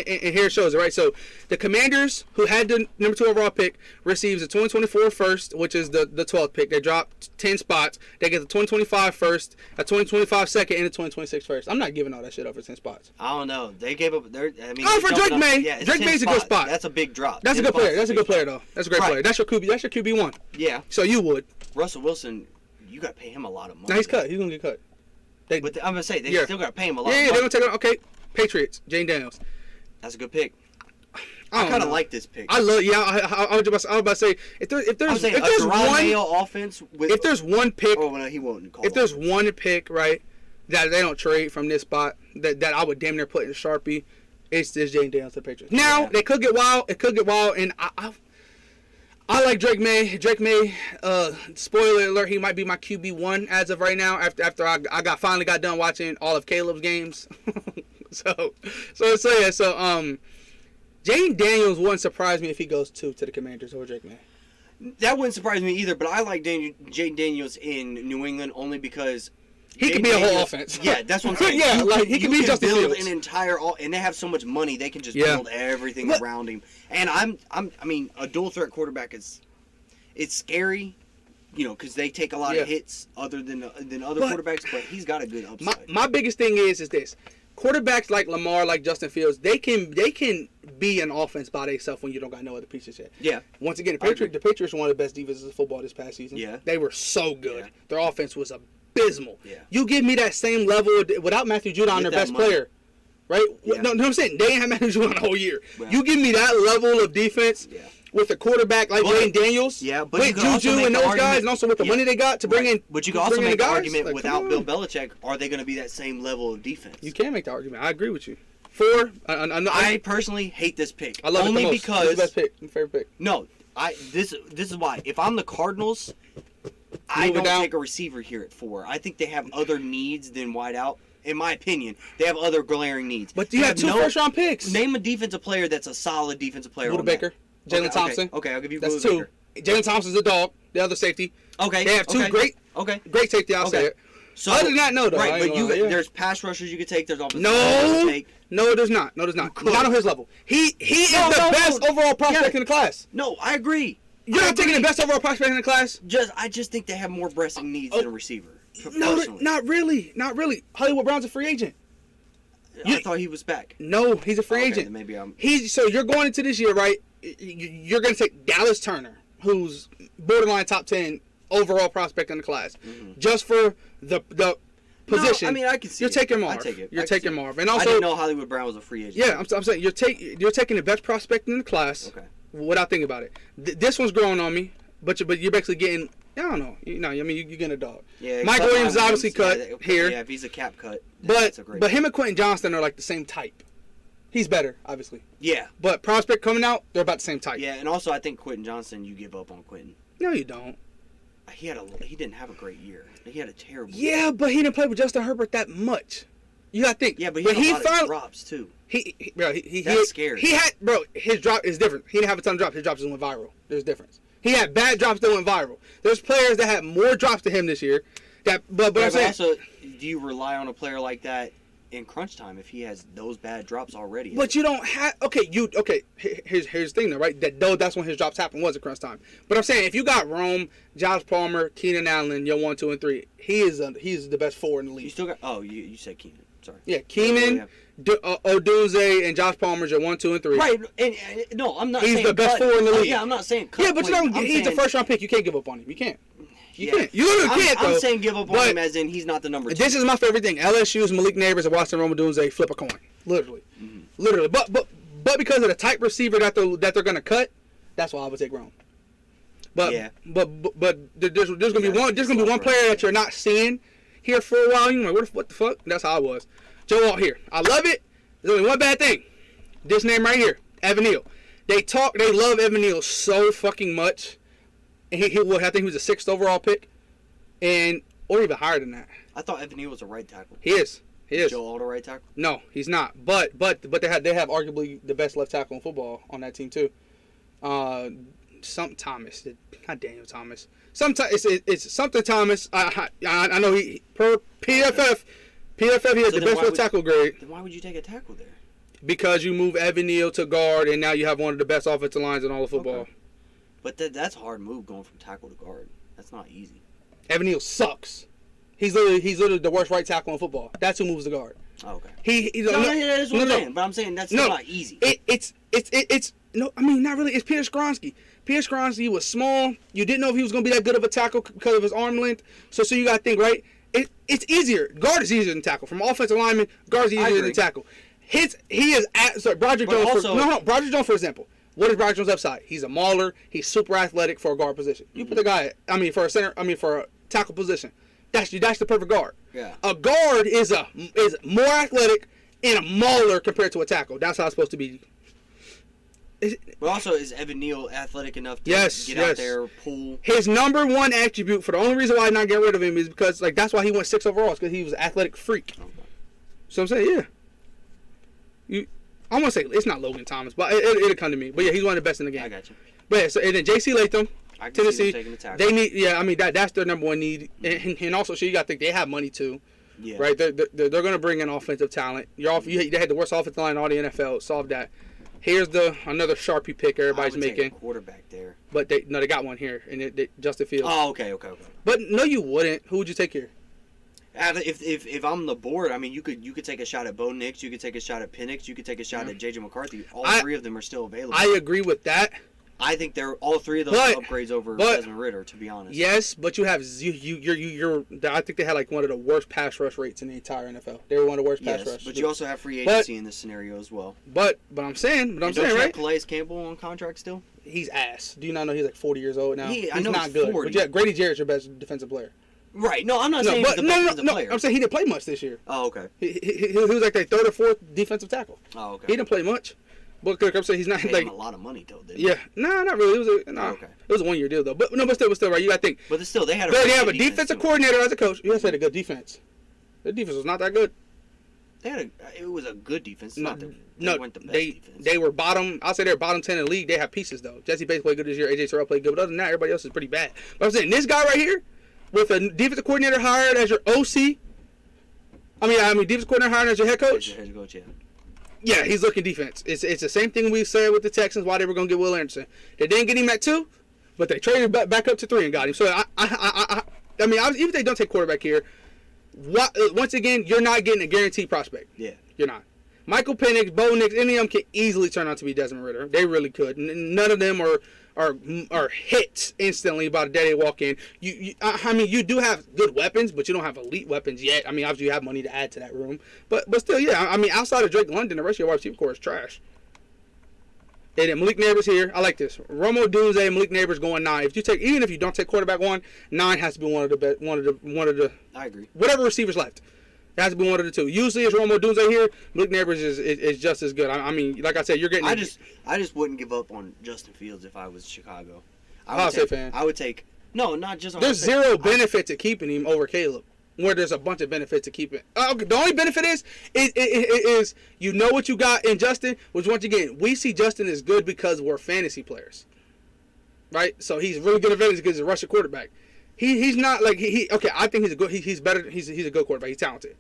Speaker 2: and here it shows it, right? So the Commanders, who had the number 2 overall pick, receives the 2024 first, which is the 12th pick. They dropped 10 spots. They get the 2025 first, a 2025 second, and a 2026 first. I'm not giving all that shit up for 10 spots.
Speaker 1: I don't know. They gave up. For
Speaker 2: Drake May.
Speaker 1: Yeah,
Speaker 2: Drake May's a good spot.
Speaker 1: That's a big drop.
Speaker 2: That's a good player. That's a good player, though. That's a great player. That's your QB1.
Speaker 1: Yeah.
Speaker 2: So you would.
Speaker 1: Russell Wilson, you got to pay him a lot of money.
Speaker 2: No, he's cut. He's going to get cut.
Speaker 1: But I'm going to say, they still got to pay him a lot of money.
Speaker 2: Yeah, they're going to take it. Okay, Patriots, Jane Daniels.
Speaker 1: That's a good pick. I kind of like this pick.
Speaker 2: I love. Yeah, I was about to say if there's one
Speaker 1: offense with,
Speaker 2: if there's one pick.
Speaker 1: Oh no, he won't call.
Speaker 2: If there's one pick, right, that they don't trade from this spot, that I would damn near put in Sharpie, it's Jane Daniels to the Patriots. Now they could get wild. It could get wild, and I like Drake May. Drake May. Spoiler alert: he might be my QB1 as of right now. After I finally got done watching all of Caleb's games. So Jane Daniels wouldn't surprise me if he goes to the Commanders over Drake May.
Speaker 1: That wouldn't surprise me either, but I like Jane Daniels in New England only because
Speaker 2: he could be a whole offense.
Speaker 1: Yeah, that's what I'm saying.
Speaker 2: Yeah, he can be Justin
Speaker 1: build
Speaker 2: Fields.
Speaker 1: an entire, and they have so much money they can just build everything around him. And I mean, a dual threat quarterback it's scary, you know, because they take a lot of hits other than other quarterbacks. But he's got a good upside.
Speaker 2: My biggest thing is this. Quarterbacks like Lamar, like Justin Fields, they can be an offense by themselves when you don't got no other pieces yet. Yeah. Once again, the Patriots were one of the best defenses of football this past season. Yeah. They were so good. Yeah. Their offense was abysmal. Yeah. You give me that same level without Matthew Judon, their best player, right? Yeah. No, I'm saying they ain't had Matthew Judon the whole year. Well, you give me that level of defense. Yeah. With a quarterback like Jane Daniels, with Juju and those guys, and also with the money they got to bring in.
Speaker 1: But you can also make the argument like, without Bill Belichick, are they going to be that same level of defense?
Speaker 2: You can make the argument. I agree with you.
Speaker 1: I personally hate this pick.
Speaker 2: I love
Speaker 1: only
Speaker 2: it the most.
Speaker 1: Because
Speaker 2: it's the best pick, my favorite pick.
Speaker 1: No, this is why. If I'm the Cardinals, I don't take a receiver here at 4. I think they have other needs than wideout. In my opinion, they have other glaring needs.
Speaker 2: But you have 2 first-round picks.
Speaker 1: Name a defensive player that's a solid defensive player.
Speaker 2: Buda Baker. Jalen Thompson.
Speaker 1: Okay, I'll give you
Speaker 2: that's
Speaker 1: Buda
Speaker 2: 2. Jalen Thompson's a dog. The other safety.
Speaker 1: Okay.
Speaker 2: They have 2 great safety. I'll say it.
Speaker 1: So
Speaker 2: other than that, no, though.
Speaker 1: Right, but there's pass rushers you could take. There's offensive
Speaker 2: you take. No, there's not. Not on his level. He is the best overall prospect in the class.
Speaker 1: No, I agree.
Speaker 2: You're not taking the best overall prospect in the class.
Speaker 1: I just think they have more pressing needs than a receiver.
Speaker 2: No, not really. Hollywood Brown's a free agent.
Speaker 1: I thought he was back.
Speaker 2: No, he's a free agent.
Speaker 1: Maybe I'm.
Speaker 2: So you're going into this year, right? You're going to take Dallas Turner, who's borderline top 10 overall prospect in the class, just for the position.
Speaker 1: No, I mean, I can see.
Speaker 2: You're taking Marv.
Speaker 1: I take it.
Speaker 2: You're taking Marv, and also
Speaker 1: I didn't know Hollywood Brown was a free agent.
Speaker 2: Yeah, I'm saying you're taking the best prospect in the class. Okay. Without thinking about it, this one's growing on me, but you're basically getting. I don't know. I mean, you're getting a dog. Yeah. Mike Williams is obviously cut here.
Speaker 1: Yeah, if he's a cap cut.
Speaker 2: But him and Quentin Johnston are like the same type. He's better, obviously. Yeah. But prospect coming out, they're about the same type.
Speaker 1: Yeah, and also I think Quentin Johnston, you give up on Quentin.
Speaker 2: No, you don't.
Speaker 1: He didn't have a great year. He had a terrible.
Speaker 2: Yeah, but he didn't play with Justin Herbert that much. You gotta think.
Speaker 1: Yeah, but he had a lot of drops too.
Speaker 2: That's
Speaker 1: scary.
Speaker 2: His drop is different. He didn't have a ton of drops. His drops just went viral. There's a difference. He had bad drops that went viral. There's players that had more drops to him this year. But I'm saying.
Speaker 1: Also, do you rely on a player like that in crunch time if he has those bad drops already?
Speaker 2: But you don't have. Here's the thing though, right? That's when his drops happened was at crunch time. But I'm saying if you got Rome, Josh Palmer, Keenan Allen, your 1, 2, and 3, he's the best 4 in the league.
Speaker 1: You still got. Oh, you said Keenan. Sorry.
Speaker 2: Yeah, Keenan, Odunze, and Josh Palmer's your 1, 2, and 3.
Speaker 1: Right, and no, I'm not.
Speaker 2: He's the best 4 in the league.
Speaker 1: Yeah, I'm not saying.
Speaker 2: Yeah, but he's a first round pick. You can't give up on him. You can't. You can't. You literally can't, though.
Speaker 1: I'm saying give up on him as in he's not the number 2.
Speaker 2: This is my favorite thing. LSU's Malik Neighbors and Washington Rome Odunze flip a coin. Literally.
Speaker 1: Mm-hmm.
Speaker 2: Literally. But because of the type receiver that they're going to cut, that's why I would take Rome. But there's gonna be one player that you're not seeing here for a while. You're like, what the fuck? That's how I was. Joe Alt here. I love it. There's only one bad thing. This name right here, Evan Neal. They love Evan Neal so fucking much. And I think he was a 6th overall pick, or even higher than that.
Speaker 1: I thought Evan Neal was a right tackle.
Speaker 2: He is.
Speaker 1: Joe Alt a right tackle?
Speaker 2: No, he's not. But they have arguably the best left tackle in football on that team too. Something Thomas. Not Daniel Thomas. It's something Thomas. I know he per PFF. He has the best left tackle grade.
Speaker 1: Then why would you take a tackle there?
Speaker 2: Because you move Evan Neal to guard, and now you have one of the best offensive lines in all of football.
Speaker 1: Okay. But that's a hard move going from tackle to guard. That's not easy.
Speaker 2: Evan Neal sucks. He's literally the worst right tackle in football. That's who moves the guard.
Speaker 1: Oh, okay.
Speaker 2: That's
Speaker 1: what I'm saying. But I'm saying that's still not easy.
Speaker 2: It's no. I mean, not really. It's Peter Skronsky. Peter Skronsky was small. You didn't know if he was going to be that good of a tackle because of his arm length. So you got to think, right? It's easier. Guard is easier than tackle. From offensive lineman, guard is easier than tackle. Broderick Jones. Broderick Jones, for example. What is Broderick Jones' upside? He's a mauler. He's super athletic for a guard position. You put the guy. For a center. For a tackle position. That's the perfect guard.
Speaker 1: Yeah.
Speaker 2: A guard is more athletic and a mauler compared to a tackle. That's how it's supposed to be.
Speaker 1: But also, is Evan Neal athletic enough to get out there, pull? His
Speaker 2: number one attribute, for the only reason why I'm not getting rid of him, is because that's why he went 6 overall, because he was an athletic freak. Okay. So I'm saying, yeah. I want to say it's not Logan Thomas, but it'll come to me. But yeah, he's one of the best in the game.
Speaker 1: I got you.
Speaker 2: But yeah, so and then J.C. Latham, Tennessee,
Speaker 1: they
Speaker 2: need. That's their number one need, and also, you got to think they have money too.
Speaker 1: Yeah.
Speaker 2: Right. They're going to bring in offensive talent. They had the worst offensive line in all the NFL. Solve that. Here's another Sharpie pick everybody's making.
Speaker 1: Take a quarterback there.
Speaker 2: But they got one here, and Justin Fields.
Speaker 1: Oh, okay.
Speaker 2: But no, you wouldn't. Who would you take here?
Speaker 1: If I'm the board, I mean, you could take a shot at Bo Nix, you could take a shot at Penix, you could take a shot at J.J. McCarthy. All 3 of them are still available.
Speaker 2: I agree with that.
Speaker 1: I think they're all 3 of those upgrades over Desmond Ridder, to be honest.
Speaker 2: Yes, but you have you're. I think they had like one of the worst pass rush rates in the entire NFL. They were one of the worst pass rush.
Speaker 1: But you also have free agency in this scenario as well.
Speaker 2: But I'm saying,
Speaker 1: don't you have Calais Campbell on contract still?
Speaker 2: He's ass. Do you not know he's like 40 years old now?
Speaker 1: He's
Speaker 2: not good.
Speaker 1: 40.
Speaker 2: But yeah, Grady Jarrett's your best defensive player.
Speaker 1: Right. No, I'm not saying he's the best defensive player.
Speaker 2: I'm saying he didn't play much this year.
Speaker 1: Oh, okay.
Speaker 2: He was like their 3rd or 4th defensive tackle.
Speaker 1: Oh, okay.
Speaker 2: He didn't play much. But I'm saying he's not
Speaker 1: like him a lot of money though. Didn't
Speaker 2: yeah, no, not really. It was a 1-year deal though. But still, right? You got to think.
Speaker 1: But still, they have
Speaker 2: a defensive coordinator as a coach. You guys had a good defense. The defense was not that good.
Speaker 1: It was a good defense. They weren't the best defense.
Speaker 2: They were bottom. I'll say they're bottom 10 in the league. They have pieces though. Jesse Bates played good this year. AJ Terrell played good. But other than that, everybody else is pretty bad. But I'm saying this guy right here, with a defensive coordinator hired as your OC. Defensive coordinator hired as your head coach.
Speaker 1: Head coach, yeah.
Speaker 2: Yeah, he's looking defense. It's the same thing we said with the Texans why they were going to get Will Anderson. They didn't get him at 2, but they traded back up to 3 and got him. So even if they don't take quarterback here, once again, you're not getting a guaranteed prospect.
Speaker 1: Yeah,
Speaker 2: you're not. Michael Penix, Bo Nix, any of them can easily turn out to be Desmond Ridder. They really could. None of them are hits instantly by the day they walk in. You do have good weapons, but you don't have elite weapons yet. Obviously you have money to add to that room, but still, yeah. Outside of Drake London, the rest of your wide receiver core is trash. And then Malik Neighbors here. I like this. Rome Odunze, Malik Neighbors going 9. Even if you don't take quarterback 1, 9 has to be one of the.
Speaker 1: I agree.
Speaker 2: Whatever receivers left. It has to be one of the 2. Usually it's Rome Odunze here. Malik Neighbors is just as good. Like I said, you're getting.
Speaker 1: I just wouldn't give up on Justin Fields if I was Chicago.
Speaker 2: Fan.
Speaker 1: I would take not just.
Speaker 2: There's zero benefit to keeping him over Caleb. Where there's a bunch of benefit to keep it. The only benefit is you know what you got in Justin. Which once again, we see Justin as good because we're fantasy players, right? So he's really good at fantasy because he's a Russian quarterback. He's not like I think he's a good. He's better. He's a good quarterback. He's talented.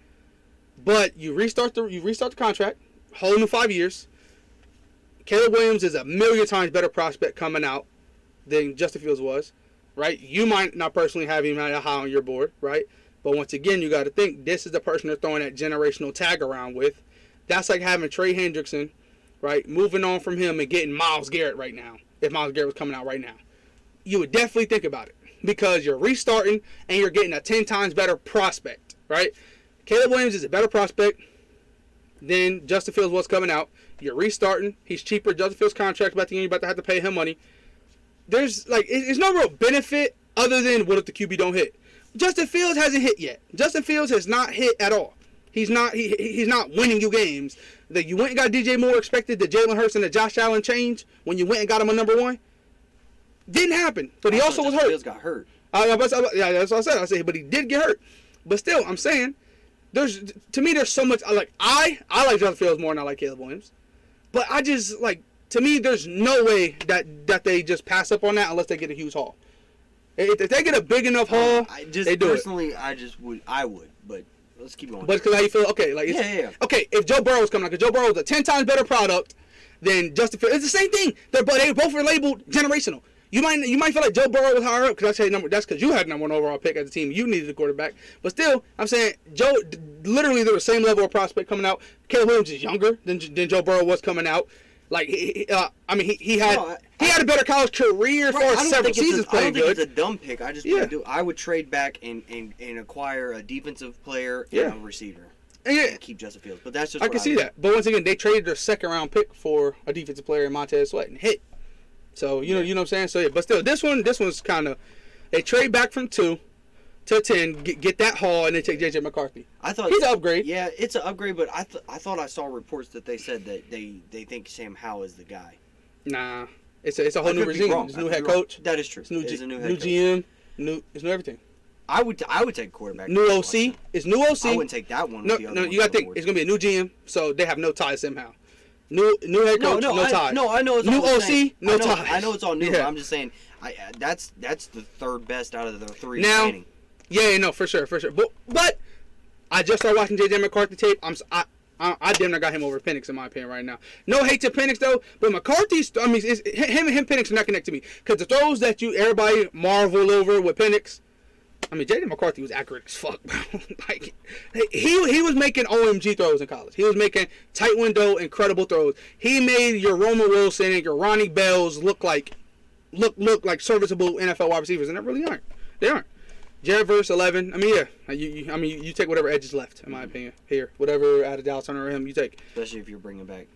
Speaker 2: But you restart the contract, whole new 5 years. Caleb Williams is a million times better prospect coming out than Justin Fields was, right? You might not personally have him high on your board, right? But once again, you got to think this is the person they're throwing that generational tag around with. That's like having Trey Hendrickson, right? Moving on from him and getting Myles Garrett right now. If Myles Garrett was coming out right now, you would definitely think about it. because you're restarting and you're getting a 10 times better prospect, right? Caleb Williams is a better prospect than Justin Fields was coming out. You're restarting. He's cheaper. Justin Fields' contract about the end. You're about to have to pay him money. There's no real benefit other than what if the QB don't hit. Justin Fields hasn't hit yet. Justin Fields has not hit at all. He's not winning you games. That you went and got DJ Moore, expected the Jalen Hurts and the Josh Allen change when you went and got him a number one. Didn't happen. But he also was hurt.
Speaker 1: Fields got hurt.
Speaker 2: Yeah, that's what I said. I said, but he did get hurt. But still, I'm saying, there's so much. I like Justin Fields more than I like Caleb Williams. But to me, there's no way that they just pass up on that unless they get a huge haul. If they get a big enough haul, they do
Speaker 1: personally, it. I would, but let's keep going.
Speaker 2: But because how you feel, okay,
Speaker 1: yeah.
Speaker 2: Okay, if Joe Burrow was coming out, because Joe Burrow is a 10 times better product than Justin Fields. It's the same thing. They both are labeled generational. You might feel like Joe Burrow was higher up because that's because you had number one overall pick as a team. You needed a quarterback, but still, I'm saying Joe. Literally, they're the same level of prospect coming out. Caleb Williams is younger than Joe Burrow was coming out. Like he had a better college career for several seasons playing good.
Speaker 1: I don't think it's a dumb pick. I would trade back and acquire a defensive player and a receiver. And keep Justin Fields. But that's just
Speaker 2: I can see that. But once again, they traded their second round pick for a defensive player in Montez Sweat and hit. So you know what I'm saying. So yeah, but still, this one's kind of they trade back from 2 to 10, get that haul, and they take JJ McCarthy.
Speaker 1: I thought
Speaker 2: he's an upgrade.
Speaker 1: Yeah, it's an upgrade, but I thought I saw reports that they said that they think Sam Howell is the guy.
Speaker 2: Nah, it's a whole new regime. It's a new head coach.
Speaker 1: That is true.
Speaker 2: It's a new
Speaker 1: head
Speaker 2: GM. It's new everything.
Speaker 1: I would take a quarterback.
Speaker 2: New OC. It's new OC.
Speaker 1: I wouldn't take that one.
Speaker 2: No, you gotta think. It's gonna be a new GM, so they have no ties somehow. New head coach, no ties.
Speaker 1: I know it's
Speaker 2: new
Speaker 1: all
Speaker 2: OC, no ties.
Speaker 1: I know it's all new.
Speaker 2: Yeah.
Speaker 1: But I'm just saying, that's the third best out of the three
Speaker 2: now.
Speaker 1: remaining.
Speaker 2: Yeah, no, for sure. But I just started watching JJ McCarthy tape. I damn near got him over Penix in my opinion right now. No hate to Penix though, but McCarthy's. I mean, him and Penix are not connected to me because the throws that everybody marvel over with Penix. I mean, JJ McCarthy was accurate as fuck, bro. Like he was making OMG throws in college. He was making tight window, incredible throws. He made your Roman Wilson and your Ronnie Bells look like serviceable NFL wide receivers, and they really aren't. They aren't. Jared verse 11. I mean, yeah. You take whatever edge is left, in my opinion. Here, whatever out of Dallas Hunter or him, you take.
Speaker 1: Especially if you're bringing back.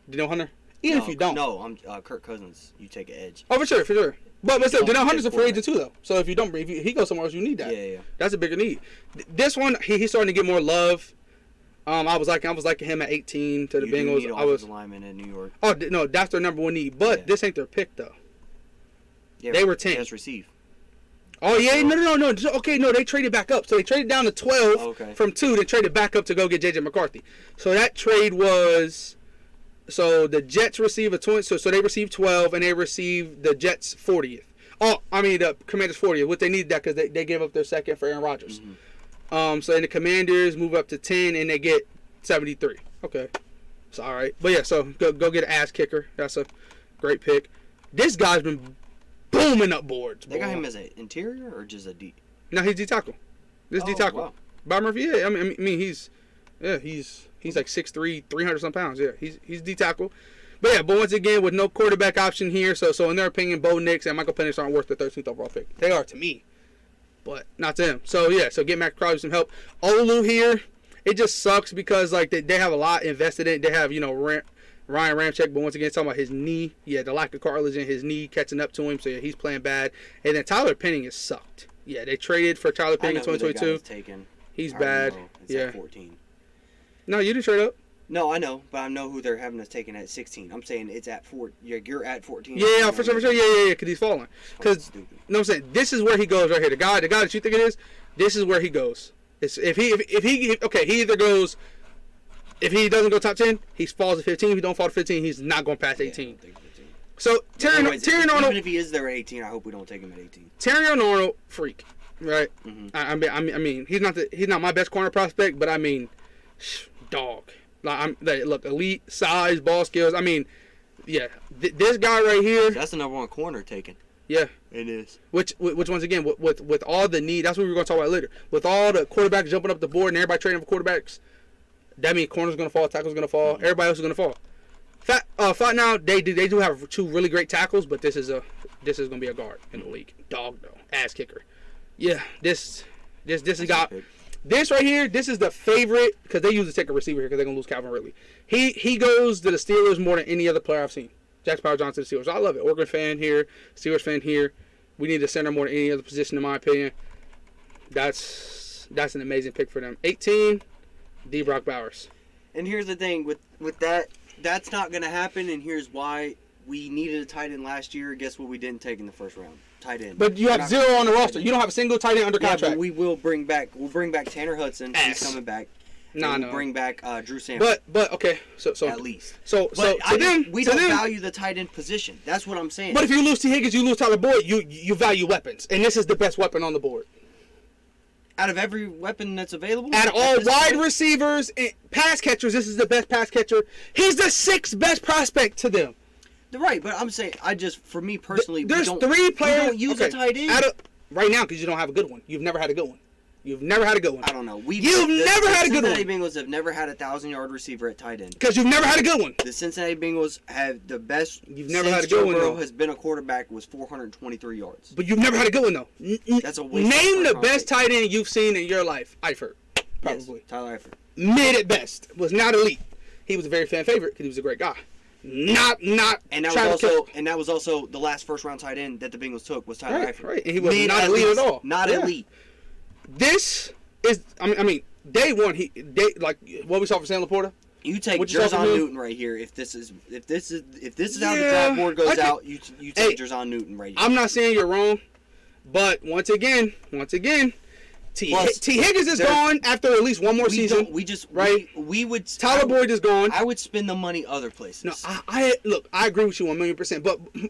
Speaker 2: Danielle Hunter. Even if you don't.
Speaker 1: No, I'm Kirk Cousins. You take an edge.
Speaker 2: Oh, for sure. But still, Danielle Hunter's a free agent too, though. So if he goes somewhere else, you need that.
Speaker 1: Yeah.
Speaker 2: That's a bigger need. This one, he's starting to get more love. I was liking him at 18 to the Bengals.
Speaker 1: I was lineman in New York.
Speaker 2: Oh no, that's their number one need. But this ain't their pick though.
Speaker 1: Yeah,
Speaker 2: they were 10.
Speaker 1: Just receive.
Speaker 2: Oh yeah, no. Okay, no, they traded back up. So they traded down to 12 from 2. They traded back up to go get JJ McCarthy. So that trade was, so the Jets received a 20. So they received 12 and they received the Jets 40th. Oh, I mean the Commanders 40th. What they needed that because they gave up their second for Aaron Rodgers. Mm-hmm. So then the Commanders move up to 10 and they get 73. Okay, it's all right. But yeah, so go get an ass kicker. That's a great pick. This guy's been booming up boards.
Speaker 1: They got him as an interior or just a D?
Speaker 2: No, he's D tackle. This D tackle. Wow. Bob Murphy, yeah. I mean, he's like 6'3", 300 some pounds. Yeah, he's D tackle. But once again, with no quarterback option here, so in their opinion, Bo Nix and Michael Penix aren't worth the 13th overall pick. They are to me, but not to them. So get Matt Crosby some help. Olu here, it just sucks because they have a lot invested in it. They have Ryan Ramczyk, but once again, talking about his knee. Yeah, the lack of cartilage in his knee catching up to him. So, he's playing bad. And then Tyler Penning has sucked. Yeah, they traded for Tyler Penning in 2022. He's bad.
Speaker 1: It's at 14.
Speaker 2: No, you didn't trade up.
Speaker 1: No, I know, but I know who they're having us taken at 16. I'm saying it's at 4. You're at 14.
Speaker 2: Yeah, for sure. Yeah, because he's falling. Because, I'm saying, this is where he goes right here. The guy that you think it is, this is where he goes. If he either goes. If he doesn't go top 10, he falls to 15. If he don't fall to 15, he's not going past 18. So, Terry Arnold.
Speaker 1: Even if he is there at 18, I hope we don't take him at 18.
Speaker 2: Terry Arnold, freak. Right? Mm-hmm. I mean, he's not my best corner prospect, but I mean, dog. Look, elite, size, ball skills. I mean, yeah. This guy right here.
Speaker 1: That's the number one corner taken.
Speaker 2: Yeah.
Speaker 1: It is.
Speaker 2: Which once again, with all the need, that's what we're going to talk about later. With all the quarterbacks jumping up the board and everybody trading for quarterbacks, that means corner's gonna fall, tackle's gonna fall, everybody else is gonna fall. Fact now, they do have 2 really great tackles, but this is this is gonna be a guard in the league. Dog though, ass kicker. Yeah, this has got this right here. This is the favorite because they usually take a receiver here because they're gonna lose Calvin Ridley. He goes to the Steelers more than any other player I've seen. Jack Power Johnson to the Steelers. I love it. Oregon fan here, Steelers fan here. We need a center more than any other position in my opinion. That's an amazing pick for them. 18, D. Brock Bowers.
Speaker 1: And here's the thing with that, that's not going to happen, and here's why. We needed a tight end last year. Guess what we didn't take in the first round? Tight end.
Speaker 2: But you have 0 on the roster. You don't have a single tight end under contract.
Speaker 1: But we will bring back. We'll bring back Tanner Hudson. He's coming back. We'll bring back Drew Sample.
Speaker 2: But okay. So
Speaker 1: at least.
Speaker 2: So
Speaker 1: we don't value the tight end position. That's what I'm saying.
Speaker 2: But if you lose T. Higgins, you lose Tyler Boyd. You value weapons, and this is the best weapon on the board.
Speaker 1: Out of every weapon that's available?
Speaker 2: Out of all wide receivers and pass catchers, this is the best pass catcher. He's the 6th best prospect to them.
Speaker 1: Right, but I'm saying, for me personally,
Speaker 2: there's 3 players.
Speaker 1: We don't use a tight end.
Speaker 2: Right now, because you don't have a good one. You've never had a good one.
Speaker 1: I don't know.
Speaker 2: You've never had a good one.
Speaker 1: The Cincinnati Bengals have never had a 1,000-yard receiver at tight end.
Speaker 2: Because you've never had a good one.
Speaker 1: The Cincinnati Bengals have the best.
Speaker 2: You've never had a good one.
Speaker 1: Joe Burrow has been a quarterback was 423 yards.
Speaker 2: But you've never had a good one though.
Speaker 1: That's a waste.
Speaker 2: Name the best tight end you've seen in your life. Eifert, probably.
Speaker 1: Yes, Tyler Eifert.
Speaker 2: Mid at best. Was not elite. He was a very fan favorite because he was a great guy. Not.
Speaker 1: And that was also the last first round tight end that the Bengals took was Tyler Eifert.
Speaker 2: Right. And he was not elite at all.
Speaker 1: Not elite.
Speaker 2: This is. I mean, day one. Like what we saw for Sam Laporta.
Speaker 1: You take Jerzon Newton right here. If this is how the draft board goes out, you take Jerzon Newton right here.
Speaker 2: I'm not saying you're wrong, but once again, T. Higgins is gone after at least one more season. We would. Tyler Boyd is gone.
Speaker 1: I would spend the money other places.
Speaker 2: No, I agree with you 1,000,000%.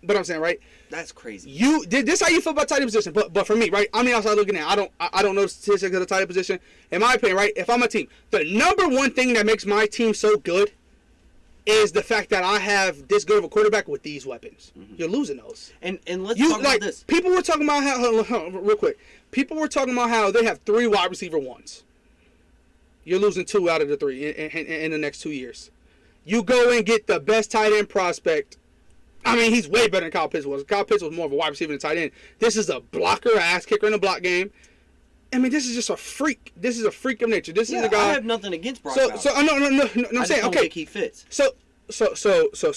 Speaker 2: But I'm saying, right?
Speaker 1: That's crazy.
Speaker 2: This how you feel about tight end position. But for me, right? I'm the outside looking in. I don't know the statistics of the tight end position. In my opinion, right? If I'm a team, the number one thing that makes my team so good is the fact that I have this good of a quarterback with these weapons. Mm-hmm. You're losing those.
Speaker 1: And let's talk about this.
Speaker 2: People were talking about how real quick. People were talking about how they have 3 wide receiver ones. You're losing 2 out of the 3 in the next 2 years. You go and get the best tight end prospect. I mean, he's way better than Kyle Pitts was. Kyle Pitts was more of a wide receiver than tight end. This is a blocker, ass kicker in the block game. I mean, this is just a freak. This is a freak of nature. This is a guy.
Speaker 1: I have nothing against Brock.
Speaker 2: No. I'm saying, okay.
Speaker 1: Think he fits.
Speaker 2: So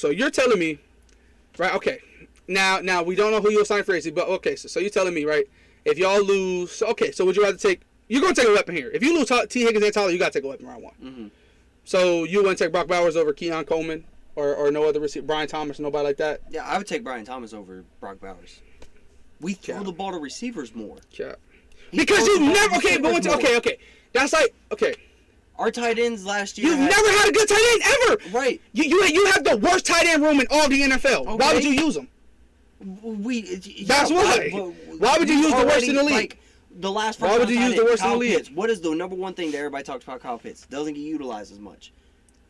Speaker 2: you're telling me, right? Okay. Now we don't know who you'll sign for AC, but okay. So you're telling me, right? If y'all lose, so would you rather take? You're gonna take a weapon here. If you lose T. Higgins and Tyler, you gotta take a weapon round 1.
Speaker 1: Mm-hmm.
Speaker 2: So you wouldn't take Brock Bowers over Keon Coleman or no other receiver, Brian Thomas, nobody like that.
Speaker 1: Yeah, I would take Brian Thomas over Brock Bowers. We throw the ball to receivers more.
Speaker 2: Yeah. Because you've never okay. That's like
Speaker 1: Our tight ends last year.
Speaker 2: You've never had a good tight end ever.
Speaker 1: Right.
Speaker 2: You have the worst tight end room in all the NFL. Okay. Why would you use them? That's why. Why would you use the worst in the league?
Speaker 1: Like the last.
Speaker 2: Why would you use the worst in the league?
Speaker 1: Pitts. What is the number one thing that everybody talks about? Kyle Pitts doesn't get utilized as much.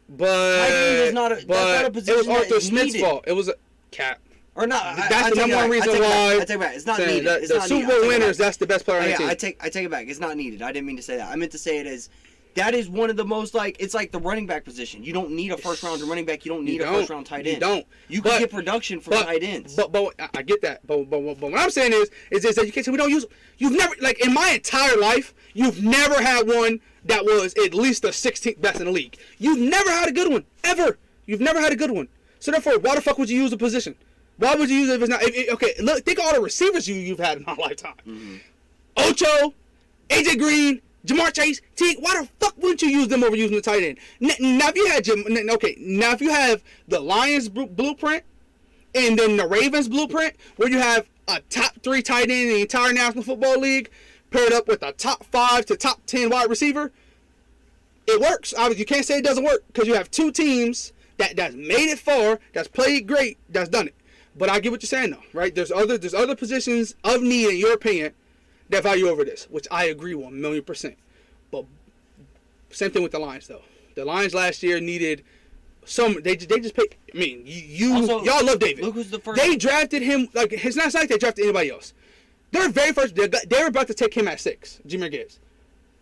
Speaker 2: But
Speaker 1: that's not a position.
Speaker 2: It was Arthur Smith's fault. It was a cap.
Speaker 1: Or not.
Speaker 2: That's the number one reason why.
Speaker 1: I take it back. It's not needed.
Speaker 2: The Super Bowl winners. That's the best player on the team.
Speaker 1: I take it back. It's not needed. I didn't mean to say that. I meant to say it as. That is one of the most it's like the running back position. You don't need a first round running back. You don't need a first round tight end.
Speaker 2: You don't.
Speaker 1: You can get production from tight ends.
Speaker 2: But I get that. But what I'm saying is that you can't say we don't use. You've never in my entire life you've never had one that was at least the 16th best in the league. You've never had a good one ever. You've never had a good one. So therefore, why the fuck would you use the position? Why would you use it if it's not? Okay, look, think of all the receivers you've had in my lifetime. Mm-hmm. Ocho, AJ Green. Jamar Chase, Teague, why the fuck wouldn't you use them over using the tight end? Now, if you have the Lions blueprint and then the Ravens blueprint, where you have a top 3 tight end in the entire National Football League paired up with a top 5 to top 10 wide receiver, it works. Obviously, you can't say it doesn't work because you have 2 teams that's made it far, that's played great, that's done it. But I get what you're saying, though, right? There's other positions of need, in your opinion, that value over this, which I agree 1,000,000%. But same thing with the Lions, though. The Lions last year needed some. They just picked. I mean, y'all love David.
Speaker 1: Look who's the first.
Speaker 2: They drafted him like it's not like they drafted anybody else. Their very first, they were about to take him at 6. Jahmyr Gibbs.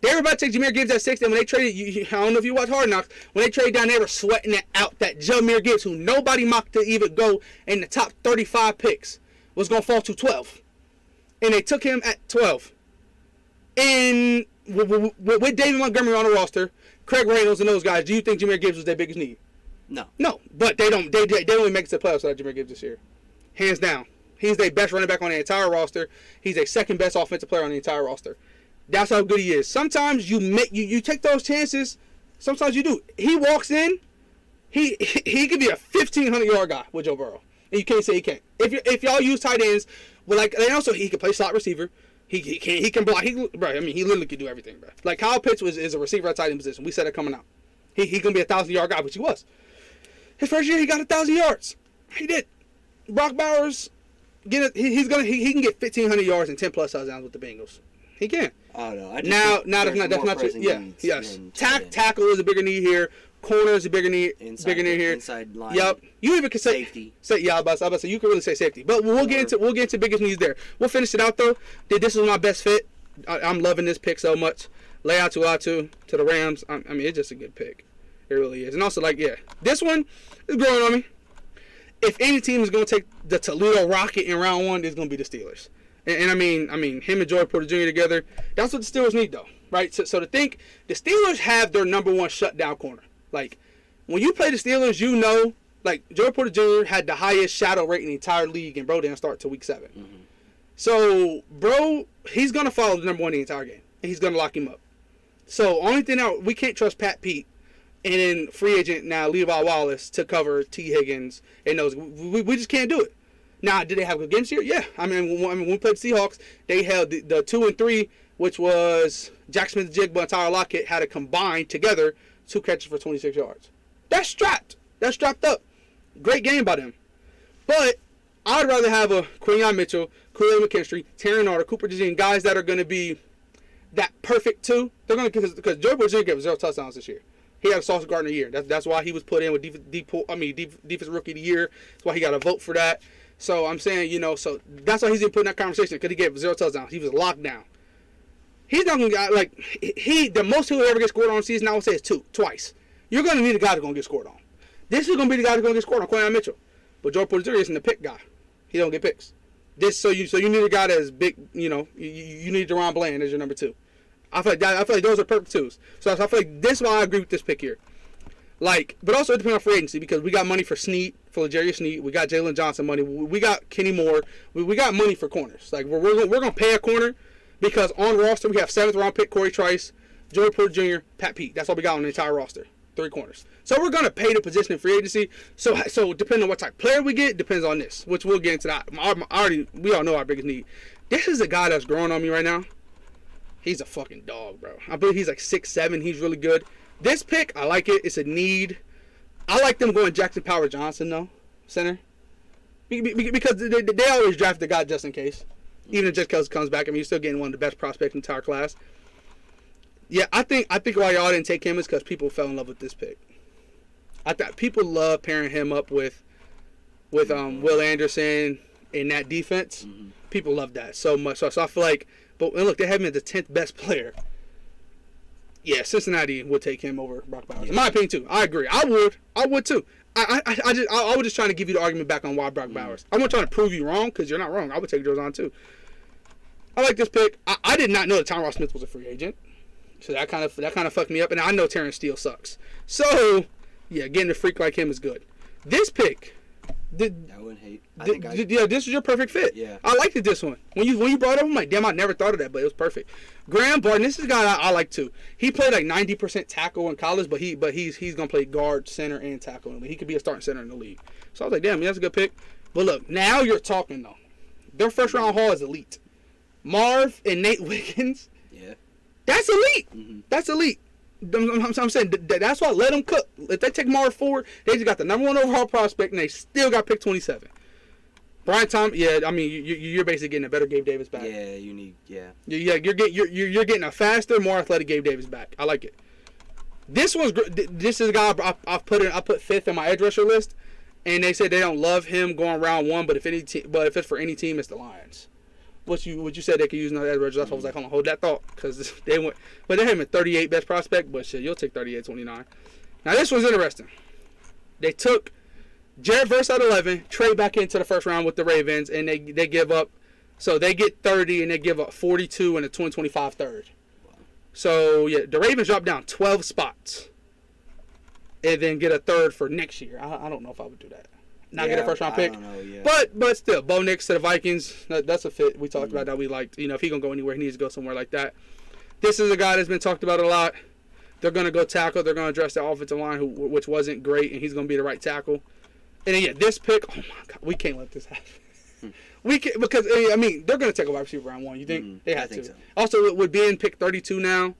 Speaker 2: They were about to take Jahmyr Gibbs at 6, and when they traded, I don't know if you watch Hard Knocks. When they traded down, they were sweating it out. That Jahmyr Gibbs, who nobody mocked to even go in the top 35 picks. was going to fall to 12. And they took him at 12. And with David Montgomery on the roster, Craig Reynolds and those guys, do you think Jahmyr Gibbs was their biggest need?
Speaker 1: No.
Speaker 2: No, but they don't even make it to the playoffs without Jahmyr Gibbs this year. Hands down. He's their best running back on the entire roster. He's their second best offensive player on the entire roster. That's how good he is. Sometimes you take those chances. Sometimes you do. He walks in, he could be a 1,500-yard guy with Joe Burrow. And you can't say he can't. If y'all use tight ends, well, like, and also he can play slot receiver. He can block. He literally can do everything, bro. Like, Kyle Pitts is a receiver at tight end position. We said it coming out. He gonna be a 1,000-yard guy, which he was. His first year, he got 1,000 yards. He did. Brock Bowers, he can get 1,500 yards and 10+ touchdowns with the Bengals. He can.
Speaker 1: Oh no.
Speaker 2: That's not true. Yeah. Yes. Tackle is a bigger need here. Corner is a bigger need here.
Speaker 1: Inside line.
Speaker 2: Yep. You even can say
Speaker 1: safety.
Speaker 2: I was about to say you can really say safety. But we'll get into biggest needs there. We'll finish it out though. This is my best fit. I'm loving this pick so much. Layout to the Rams. I mean, it's just a good pick. It really is. And also, like, yeah, this one is growing on me. If any team is going to take the Toledo Rocket in round 1, it's going to be the Steelers. And I mean, him and Joey Porter Jr. together, that's what the Steelers need, though, right? So to think, the Steelers have their number 1 shutdown corner. Like, when you play the Steelers, you know, like, Joey Porter Jr. had the highest shadow rate in the entire league, and bro didn't start till week 7. Mm-hmm. So, bro, he's going to follow the number 1 the entire game, and he's going to lock him up. So, only thing out, we can't trust Pat Pete. And then free agent now Levi Wallace to cover T. Higgins and those. We just can't do it. Now, did they have a good game this year? Yeah. I mean, when we played the Seahawks, they held the 2 and 3, which was Jack Smith-Jigba and Tyler Lockett had a combined together 2 catches for 26 yards. That's strapped. That's strapped up. Great game by them. But I'd rather have a Quinyon Mitchell, Kool-Aid McKinstry, Terran Arter, Cooper DeJean, guys that are going to be that perfect 2. They're going to because Joey Porter Jr. gave 0 touchdowns this year. He had a Sauce Gardner year. That's why he was put in with Defensive Rookie of the Year. That's why he got a vote for that. So I'm saying, so that's why he's even put in that conversation because he gave 0 touchdowns. He was locked down. He's not going to the most he'll ever get scored on season, I would say, is twice. You're going to need a guy that's going to get scored on. This is going to be the guy that's going to get scored on, Quinyon Mitchell. But Joey Porter Jr. isn't the pick guy. He don't get picks. So you need a guy that's big. You need Deron Bland as your number 2. I feel like those are perfect 2s. So I feel like this is why I agree with this pick here. Like, but also it depends on free agency because we got money for Snead, for L'Jarius Snead. We got Jalen Johnson money. We got Kenny Moore. We got money for corners. Like we're gonna pay a corner because on roster we have 7th round pick Corey Trice, Joey Porter Jr., Pat Pete. That's all we got on the entire roster. 3 corners. So we're gonna pay the position in free agency. So depending on what type of player we get, depends on this, which we'll get into that. We all know our biggest need. This is a guy that's growing on me right now. He's a fucking dog, bro. I believe he's like 6'7". He's really good. This pick, I like it. It's a need. I like them going Jackson Power Johnson, though, center. Because they always draft the guy just in case. Even if just because comes back. I mean, you're still getting one of the best prospects in the entire class. Yeah, I think why y'all didn't take him is because people fell in love with this pick. I thought people love pairing him up with Will Anderson in that defense. Mm-hmm. People love that so much. So I feel like, but look, they have him as the 10th best player. Yeah, Cincinnati would take him over Brock Bowers. In my opinion, too. I agree. I would too. I was just trying to give you the argument back on why Brock Bowers. I'm not trying to prove you wrong because you're not wrong. I would take Joe on too. I like this pick. I did not know that Tyron Smith was a free agent, so that kind of fucked me up. And I know Terrence Steele sucks. So yeah, getting a freak like him is good. This pick.
Speaker 1: I wouldn't hate.
Speaker 2: This is your perfect fit.
Speaker 1: Yeah.
Speaker 2: I liked this one. When you brought it up, I'm like, damn, I never thought of that, but it was perfect. Graham Barton, this is a guy I like too. He played like 90% tackle in college, but he's gonna play guard, center, and tackle. He could be a starting center in the league. So I was like, damn, that's a good pick. But look, now you're talking though. Their first round haul is elite. Marv and Nate Wiggins.
Speaker 1: Yeah.
Speaker 2: That's elite.
Speaker 1: Mm-hmm.
Speaker 2: That's elite. I'm saying that's why let them cook. If they take Marv forward, they just got the number 1 overall prospect, and they still got pick 27. Brian Thomas, yeah, I mean you're basically getting a better Gabe Davis back.
Speaker 1: Yeah, you need, yeah.
Speaker 2: Yeah, you're getting a faster, more athletic Gabe Davis back. I like it. This is a guy I put 5th in my edge rusher list, and they said they don't love him going round 1, but if it's for any team, it's the Lions. What you said they could use another edge rusher. That's why I was like, hold that thought, because they went, but they had him at 38 best prospect, but shit, you'll take 38-29. Now this one's interesting. They took Jared Verse at 11, trade back into the first round with the Ravens, and they give up. So they get 30, and they give up 42 and a 2025 third. Wow. So, yeah, the Ravens drop down 12 spots and then get a third for next year. I don't know if I would do that. Not get a first-round pick.
Speaker 1: I don't know, yeah.
Speaker 2: But still, Bo Nix to the Vikings, that's a fit. We talked about that. We liked, if he's going to go anywhere, he needs to go somewhere like that. This is a guy that's been talked about a lot. They're going to go tackle. They're going to address the offensive line, which wasn't great, and he's going to be the right tackle. And then, yeah, this pick, oh, my God, we can't let this happen. We can, because, I mean, they're going to take a wide receiver round 1. You think? They have to.
Speaker 1: So.
Speaker 2: Also, with being pick 32 now,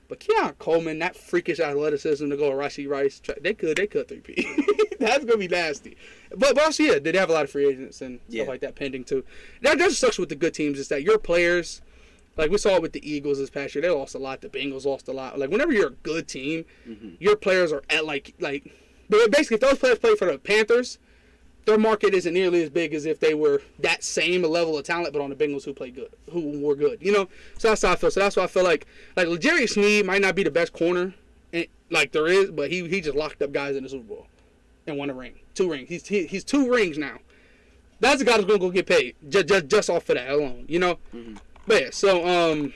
Speaker 2: but Keon Coleman, that freakish athleticism to go with Rashee Rice, they could 3P. That's going to be nasty. But also, yeah, they have a lot of free agents and stuff like that pending, too. That just sucks with the good teams is that your players, like we saw it with the Eagles this past year, they lost a lot. The Bengals lost a lot. Like, whenever you're a good team, your players are at, like, but basically, if those players play for the Panthers, their market isn't nearly as big as if they were that same level of talent, but on the Bengals who were good, So that's how I feel. So that's why I feel like L'Jarius Sneed might not be the best corner, like there is, but he just locked up guys in the Super Bowl and won a ring, 2 rings. He's 2 rings now. That's a guy that's gonna go get paid just off of that alone, But yeah, so I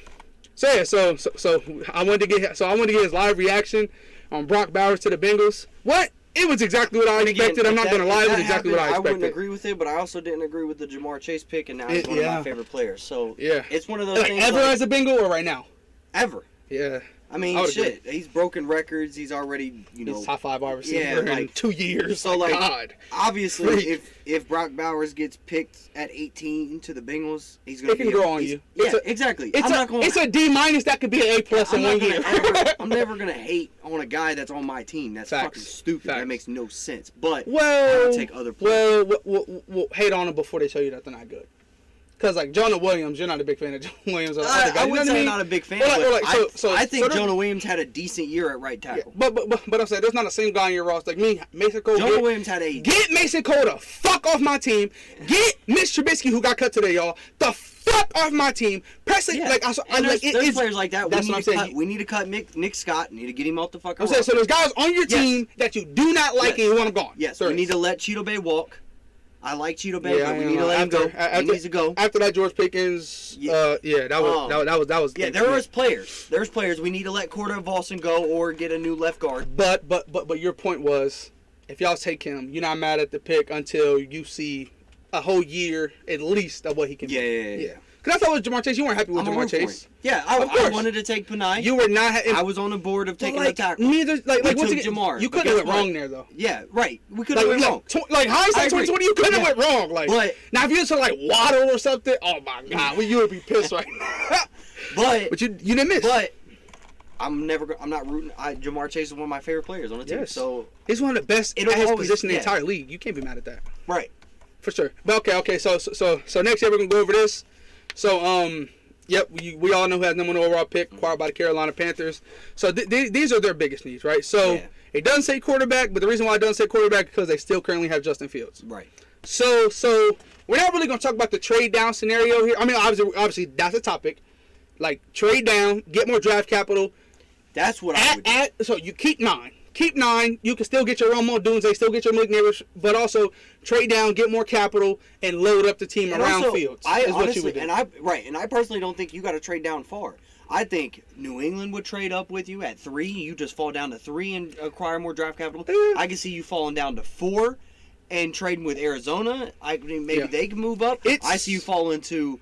Speaker 2: wanted to get his live reaction on Brock Bowers to the Bengals. What? It was exactly what I expected. I'm not going to lie. It was exactly what I expected.
Speaker 1: I wouldn't agree with it, but I also didn't agree with the Jamar Chase pick, and now he's one of my favorite players. So it's one of those things.
Speaker 2: Ever as a Bengal or right now?
Speaker 1: Ever.
Speaker 2: Yeah.
Speaker 1: I mean, shit. He's broken records. He's already,
Speaker 2: He's top 5 wide receiver in 2 years.
Speaker 1: So,
Speaker 2: God.
Speaker 1: Obviously, if Brock Bowers gets picked at 18 to the Bengals, he's going to be...
Speaker 2: It can grow on you.
Speaker 1: Exactly.
Speaker 2: It's a D- that could be an A+ in 1 year.
Speaker 1: I'm never going to hate on a guy that's on my team. That's fucking stupid. That makes no sense. But
Speaker 2: I'll
Speaker 1: take other players.
Speaker 2: We'll hate on them before they tell you that they're not good. Because, like, Jonah Williams, you're not a big fan of Jonah Williams.
Speaker 1: I wouldn't say I'm not a big fan, but I think Jonah Williams had a decent year at right tackle.
Speaker 2: Yeah, but I'm saying there's not a single guy on your roster. Like me, Mason Cole.
Speaker 1: Jonah Williams had
Speaker 2: Get Mason Cole the fuck off my team. Get Mitch Trubisky, who got cut today, y'all, the fuck off my team. Presley,
Speaker 1: there's players like that.
Speaker 2: That's what I'm saying.
Speaker 1: We need to cut Nick Scott. Need to get him off the fucking
Speaker 2: roster. I'm saying, so there's guys on your team that you do not like and you want them gone.
Speaker 1: Yes, we need to let Cheeto Bay walk. I like Cheeto Bay, but we need to let him go. He needs to go.
Speaker 2: After that, George Pickens, that was.
Speaker 1: Yeah, there was players. There's players. We need to let Cordell Volson go or get a new left guard.
Speaker 2: But your point was, if y'all take him, you're not mad at the pick until you see a whole year at least of what he can do.
Speaker 1: Yeah.
Speaker 2: Because I thought it was Jamar Chase. You weren't happy with Jamar Chase.
Speaker 1: Yeah, I wanted to take Panay.
Speaker 2: You were not.
Speaker 1: I was on the board of taking the tackle.
Speaker 2: Neither,
Speaker 1: we took Jamar.
Speaker 2: You couldn't have went wrong there, though.
Speaker 1: Yeah, right. We could have went wrong.
Speaker 2: Hindsight 2020, you couldn't have went wrong. Now if you had to Waddle or something, oh my God, you would be pissed right now. But you didn't miss.
Speaker 1: But I'm not rooting. Jamar Chase is one of my favorite players on the team.
Speaker 2: Yes.
Speaker 1: So
Speaker 2: he's one of the best at his position in the entire league. You can't be mad at that.
Speaker 1: Right.
Speaker 2: For sure. But okay. So next year we're gonna go over this. So yep, we all know who has number 1 overall pick, acquired by the Carolina Panthers. So these are their biggest needs, right? So it doesn't say quarterback, but the reason why it doesn't say quarterback is because they still currently have Justin Fields.
Speaker 1: Right.
Speaker 2: So we're not really gonna talk about the trade down scenario here. I mean, obviously that's a topic. Like trade down, get more draft capital.
Speaker 1: That's what I would do.
Speaker 2: So you keep 9. Keep 9. You can still get your Romo Dunze, still get your McNair, but also trade down, get more capital, and load up the team around Fields.
Speaker 1: I personally don't think you got to trade down far. I think New England would trade up with you at 3. You just fall down to 3 and acquire more draft capital. I can see you falling down to 4 and trading with Arizona. I mean, maybe they can move up. I see you falling to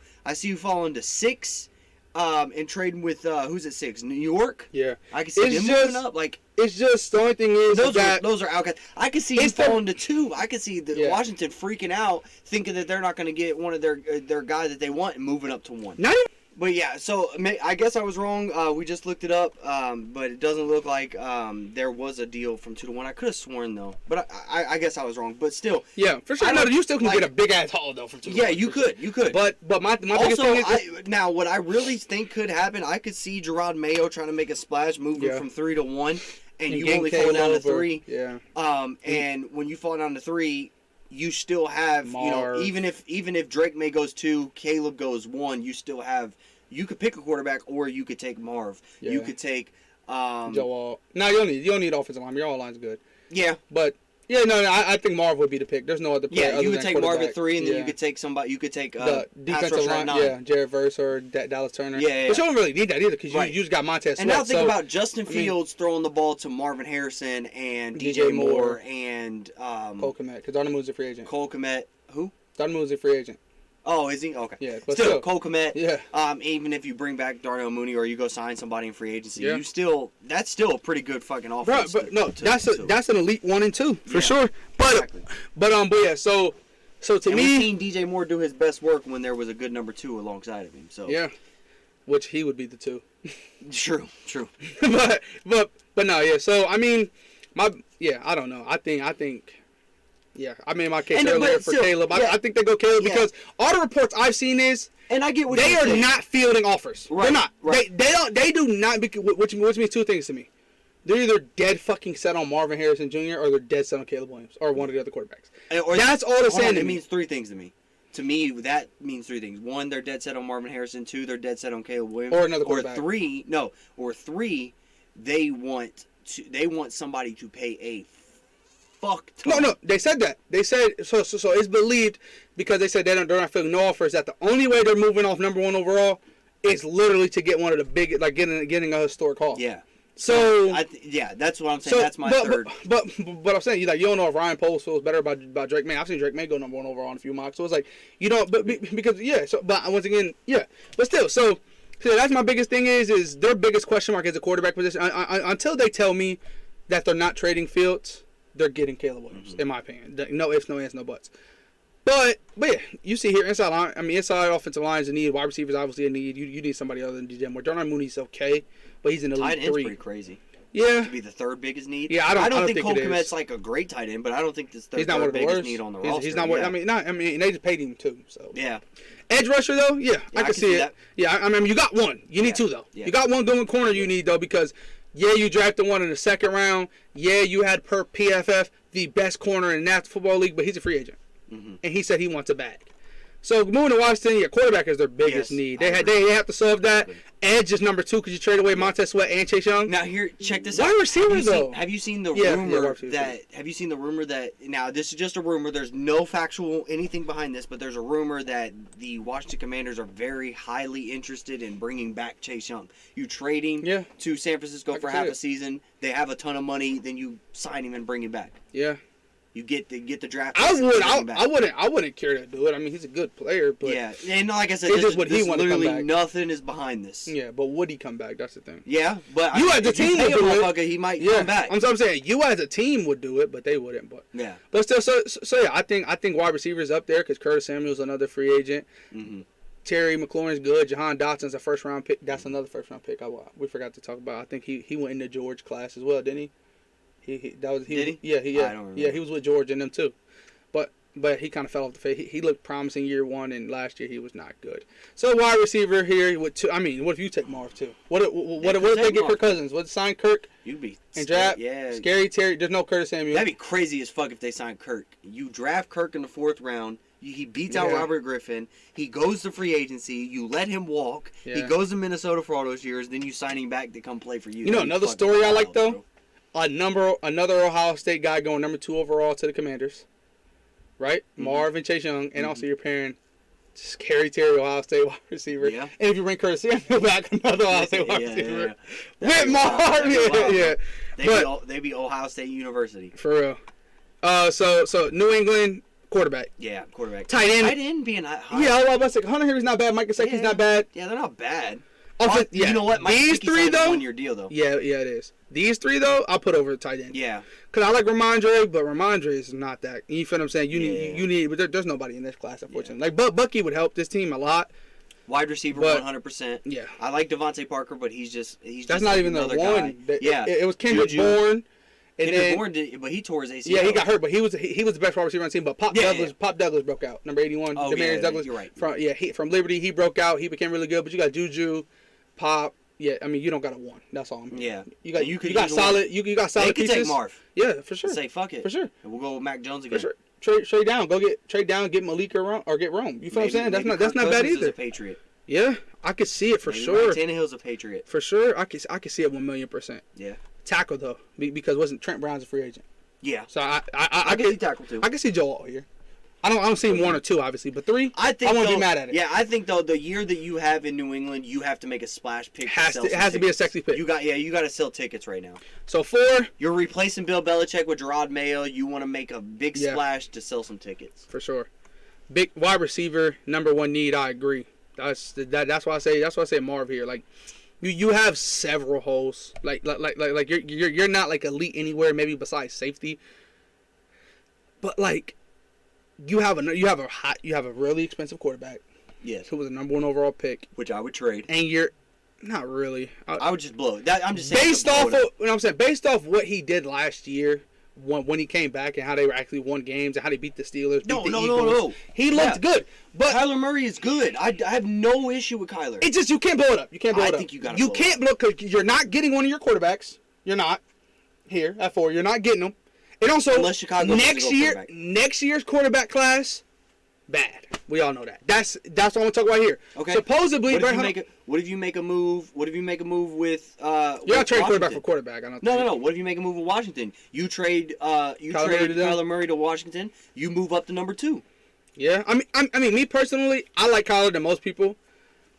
Speaker 1: 6. And trading with who's at 6? New York.
Speaker 2: Yeah,
Speaker 1: I can see them moving up.
Speaker 2: It's just the only thing is
Speaker 1: those are outcasts. I can see you falling to 2. I can see Washington freaking out, thinking that they're not going to get one of their guy that they want and moving up to 1. But yeah, so I guess I was wrong. We just looked it up, but it doesn't look like there was a deal from 2 to 1. I could have sworn though, but I guess I was wrong. But still,
Speaker 2: yeah, for sure. No, you still can get a big ass haul though from 2 to 1.
Speaker 1: Yeah, you could.
Speaker 2: But my biggest thing is
Speaker 1: now what I really think could happen. I could see Gerard Mayo trying to make a splash, moving from 3 to 1, and you only fall down to 3.
Speaker 2: Yeah.
Speaker 1: And when you fall down to 3. You still have,
Speaker 2: Marv.
Speaker 1: even if Drake May goes 2, Caleb goes 1, you still have. You could pick a quarterback, or you could take Marv. You could take
Speaker 2: Joe. No, you don't need offensive line. Your all line's good.
Speaker 1: Yeah,
Speaker 2: but Yeah, no, I think Marv would be the pick. There's no other player.
Speaker 1: Yeah, you would take Marv at 3, and then
Speaker 2: yeah.
Speaker 1: you could take somebody. You could take
Speaker 2: the
Speaker 1: pass
Speaker 2: defensive
Speaker 1: rusher at
Speaker 2: line.
Speaker 1: 9.
Speaker 2: Yeah, Jared Verse or Dallas Turner.
Speaker 1: Yeah.
Speaker 2: But you don't really need that either because
Speaker 1: Right.
Speaker 2: you just got Montez Sweat.
Speaker 1: And now think about Justin Fields throwing the ball to Marvin Harrison and DJ Moore and
Speaker 2: Cole Kmet, because Darnell Mooney's a free agent.
Speaker 1: Cole Kmet. Who?
Speaker 2: Darnell Mooney's a free agent.
Speaker 1: Oh, is he? Okay.
Speaker 2: Yeah, but
Speaker 1: still Cole Kmet.
Speaker 2: Yeah.
Speaker 1: Even if you bring back Darnell Mooney or you go sign somebody in free agency,
Speaker 2: yeah.
Speaker 1: that's still a pretty good fucking offense.
Speaker 2: Bro, but that's an elite 1 and 2 for sure. But
Speaker 1: exactly.
Speaker 2: but yeah. So to
Speaker 1: and
Speaker 2: me,
Speaker 1: we've seen DJ Moore do his best work when there was a good number 2 alongside of him. So
Speaker 2: yeah, which he would be the 2.
Speaker 1: True.
Speaker 2: but no, yeah. So I mean, I don't know. I think. Yeah, I made my case earlier for Caleb. Yeah. I think they go Caleb because all the reports I've seen is
Speaker 1: and I get what
Speaker 2: they are
Speaker 1: saying.
Speaker 2: not fielding offers.
Speaker 1: Right,
Speaker 2: They're not.
Speaker 1: Right.
Speaker 2: They do not. Which means 2 things to me. They're either dead fucking set on Marvin Harrison Jr. or they're dead set on Caleb Williams or one of the other quarterbacks. That's all they're saying.
Speaker 1: It means 3 things to me. To me, that means 3 things. 1, they're dead set on Marvin Harrison. 2, they're dead set on Caleb Williams.
Speaker 2: Or another quarterback.
Speaker 1: Or 3, they want somebody to pay a fuck ton.
Speaker 2: No, they said that. They said so it's believed because they said they're not filling no offers that the only way they're moving off number 1 overall is literally to get one of the big, like getting a historic haul.
Speaker 1: Yeah.
Speaker 2: So
Speaker 1: that's what I'm saying. That's my third.
Speaker 2: But I'm saying you don't know if Ryan Poles feels better about Drake May. I've seen Drake May go number 1 overall in a few mocks. So it's like because So but once again, but still so that's my biggest thing is their biggest question mark is the quarterback position. Until they tell me that they're not trading Fields, they're getting Caleb Williams, in my opinion. No ifs, no ands, no buts. But yeah, you see here inside offensive line is a need. Wide receivers obviously a need. You need somebody other than DJ Moore. Darnell Mooney's okay, but he's an elite
Speaker 1: tight end's
Speaker 2: 3.
Speaker 1: pretty crazy.
Speaker 2: Yeah,
Speaker 1: to be the 3rd biggest need.
Speaker 2: Yeah, I don't think
Speaker 1: Cole
Speaker 2: it
Speaker 1: Kmet's
Speaker 2: is.
Speaker 1: like a great tight end, but I don't think this the
Speaker 2: he's not
Speaker 1: third
Speaker 2: one of the
Speaker 1: biggest
Speaker 2: worst.
Speaker 1: need on the roster.
Speaker 2: He's not.
Speaker 1: Yeah.
Speaker 2: I mean, they just paid him too. So
Speaker 1: yeah.
Speaker 2: Edge rusher though, I can see it.
Speaker 1: That.
Speaker 2: Yeah, I mean, you got one. You need 2 though.
Speaker 1: Yeah.
Speaker 2: You got one going corner. You need though because you drafted one in the 2nd round. Yeah, you had per PFF the best corner in the National Football League, but he's a free agent, and he said he wants a bag. So moving to Washington, quarterback is their biggest need. They have to solve that. Edge is number 2 because you trade away Montez Sweat and Chase Young.
Speaker 1: Now here, check this out.
Speaker 2: Wide receiver though.
Speaker 1: Have you seen the rumor that? Now this is just a rumor. There's no factual anything behind this, but there's a rumor that the Washington Commanders are very highly interested in bringing back Chase Young. You trade him to San Francisco for half a season. They have a ton of money. Then you sign him and bring him back.
Speaker 2: Yeah.
Speaker 1: You get the draft.
Speaker 2: I wouldn't care to do it. I mean, he's a good player, but
Speaker 1: and like I said, literally nothing is behind this.
Speaker 2: Yeah, but would he come back? That's the thing.
Speaker 1: Yeah, but
Speaker 2: you as a team would do it.
Speaker 1: He might come back.
Speaker 2: I'm saying you as a team would do it, but they wouldn't. But still, so yeah, I think wide receivers up there because Curtis Samuel's another free agent. Mm-hmm. Terry McLaurin's good. Jahan Dotson's a 1st round pick. That's another 1st round pick. We forgot to talk about. I think he went in the George class as well, didn't he? Did he? Yeah, I don't remember. Yeah, he was with George and them too, but he kind of fell off the face. He looked promising year 1, and last year he was not good. So wide receiver here with 2. I mean, what if you take Marv too? What if they get Kirk Cousins? What sign Kirk?
Speaker 1: You'd be
Speaker 2: and draft Scary Terry. There's no Curtis Samuel.
Speaker 1: That'd be crazy as fuck if they signed Kirk. You draft Kirk in the 4th round. He beats out Robert Griffin. He goes to free agency. You let him walk. He goes to Minnesota for all those years. Then you sign him back to come play for you.
Speaker 2: You know another story I like though. Bro. Another Ohio State guy going number 2 overall to the Commanders, right? Mm-hmm. Marv and Chase Young, and also you're pairing Scary Terry, Ohio State wide receiver. Yeah. And if you bring Curtis Samuel back, another Ohio State wide receiver. With Marv,
Speaker 1: They be Ohio State University.
Speaker 2: For real. So New England quarterback.
Speaker 1: Yeah, quarterback.
Speaker 2: Tight end.
Speaker 1: Tight end being high.
Speaker 2: Yeah, I was about to say Hunter Henry's not bad. Mike Gesicki's not bad.
Speaker 1: Yeah, they're not bad.
Speaker 2: You
Speaker 1: know what?
Speaker 2: These 3 though.
Speaker 1: 1 year deal though.
Speaker 2: Yeah, it is. These 3 though, I'll put over the tight end.
Speaker 1: Yeah.
Speaker 2: Cause I like Ramondre, but Ramondre is not that. You feel what I'm saying? You need, but there's nobody in this class, unfortunately. Like Bucky would help this team a lot.
Speaker 1: Wide receiver, 100%.
Speaker 2: Yeah.
Speaker 1: I like Devontae Parker, but he's
Speaker 2: that's not even the one. It was Kendrick Bourne.
Speaker 1: Kendrick Bourne did, but he tore his ACL.
Speaker 2: Yeah, he got hurt, but he was the best wide receiver on the team. But Pop Douglas broke out. Number 81, Demarius Douglas.
Speaker 1: You're right.
Speaker 2: From Liberty, he broke out. He became really good. But you got Juju, Pop. Yeah, I mean you don't got a 1. That's all.
Speaker 1: Yeah,
Speaker 2: you got solid. You got solid pieces.
Speaker 1: They could take Marv.
Speaker 2: Yeah, for sure.
Speaker 1: Say fuck it
Speaker 2: for sure.
Speaker 1: And we'll go with Mac Jones again.
Speaker 2: For sure. Trade down. Trade down. Get Malik or get Rome. You feel what I'm saying? That's not bad either.
Speaker 1: Is a Patriot.
Speaker 2: Yeah, I could see it for sure.
Speaker 1: Tannehill's a Patriot.
Speaker 2: For sure, I could see it 1,000,000%.
Speaker 1: Yeah.
Speaker 2: Tackle though, because wasn't Trent Brown's a free agent?
Speaker 1: Yeah.
Speaker 2: So I
Speaker 1: can see tackle 2.
Speaker 2: I can see Joel here. I don't see 1 or 2 obviously, but 3. I won't be mad at it.
Speaker 1: Yeah, I think though the year that you have in New England, you have to make a splash pick.
Speaker 2: It has to be a sexy pick.
Speaker 1: You got to sell tickets right now.
Speaker 2: So 4.
Speaker 1: You're replacing Bill Belichick with Gerard Mayo. You want to make a big splash to sell some tickets.
Speaker 2: For sure. Big wide receiver, number 1 need. I agree. That's why I say Marv here. Like you have several holes. Like you're not like elite anywhere, maybe besides safety. But like you have a really expensive quarterback.
Speaker 1: Yes.
Speaker 2: Who was the number 1 overall pick,
Speaker 1: which I would trade.
Speaker 2: And you're not really.
Speaker 1: I would just blow it. I'm just saying
Speaker 2: based off what he did last year. When he came back and how they actually won games and how they beat the Steelers,
Speaker 1: No.
Speaker 2: He looked good, but
Speaker 1: Kyler Murray is good. I have no issue with Kyler.
Speaker 2: It's just you can't blow it up.
Speaker 1: I think you got to.
Speaker 2: You can't blow because you're not getting one of your quarterbacks. You're not here at 4. You're not getting them. And also,
Speaker 1: unless Chicago
Speaker 2: next year's quarterback class, bad. We all know that. That's what I want to talk about here.
Speaker 1: Okay.
Speaker 2: Supposedly,
Speaker 1: what if you make a move? What if you make a move with?
Speaker 2: You're not trading quarterback for quarterback. I don't.
Speaker 1: No. What if you make a move with Washington? You trade Kyler Murray to Washington. You move up to number 2.
Speaker 2: Yeah, I mean, me personally, I like Kyler than most people,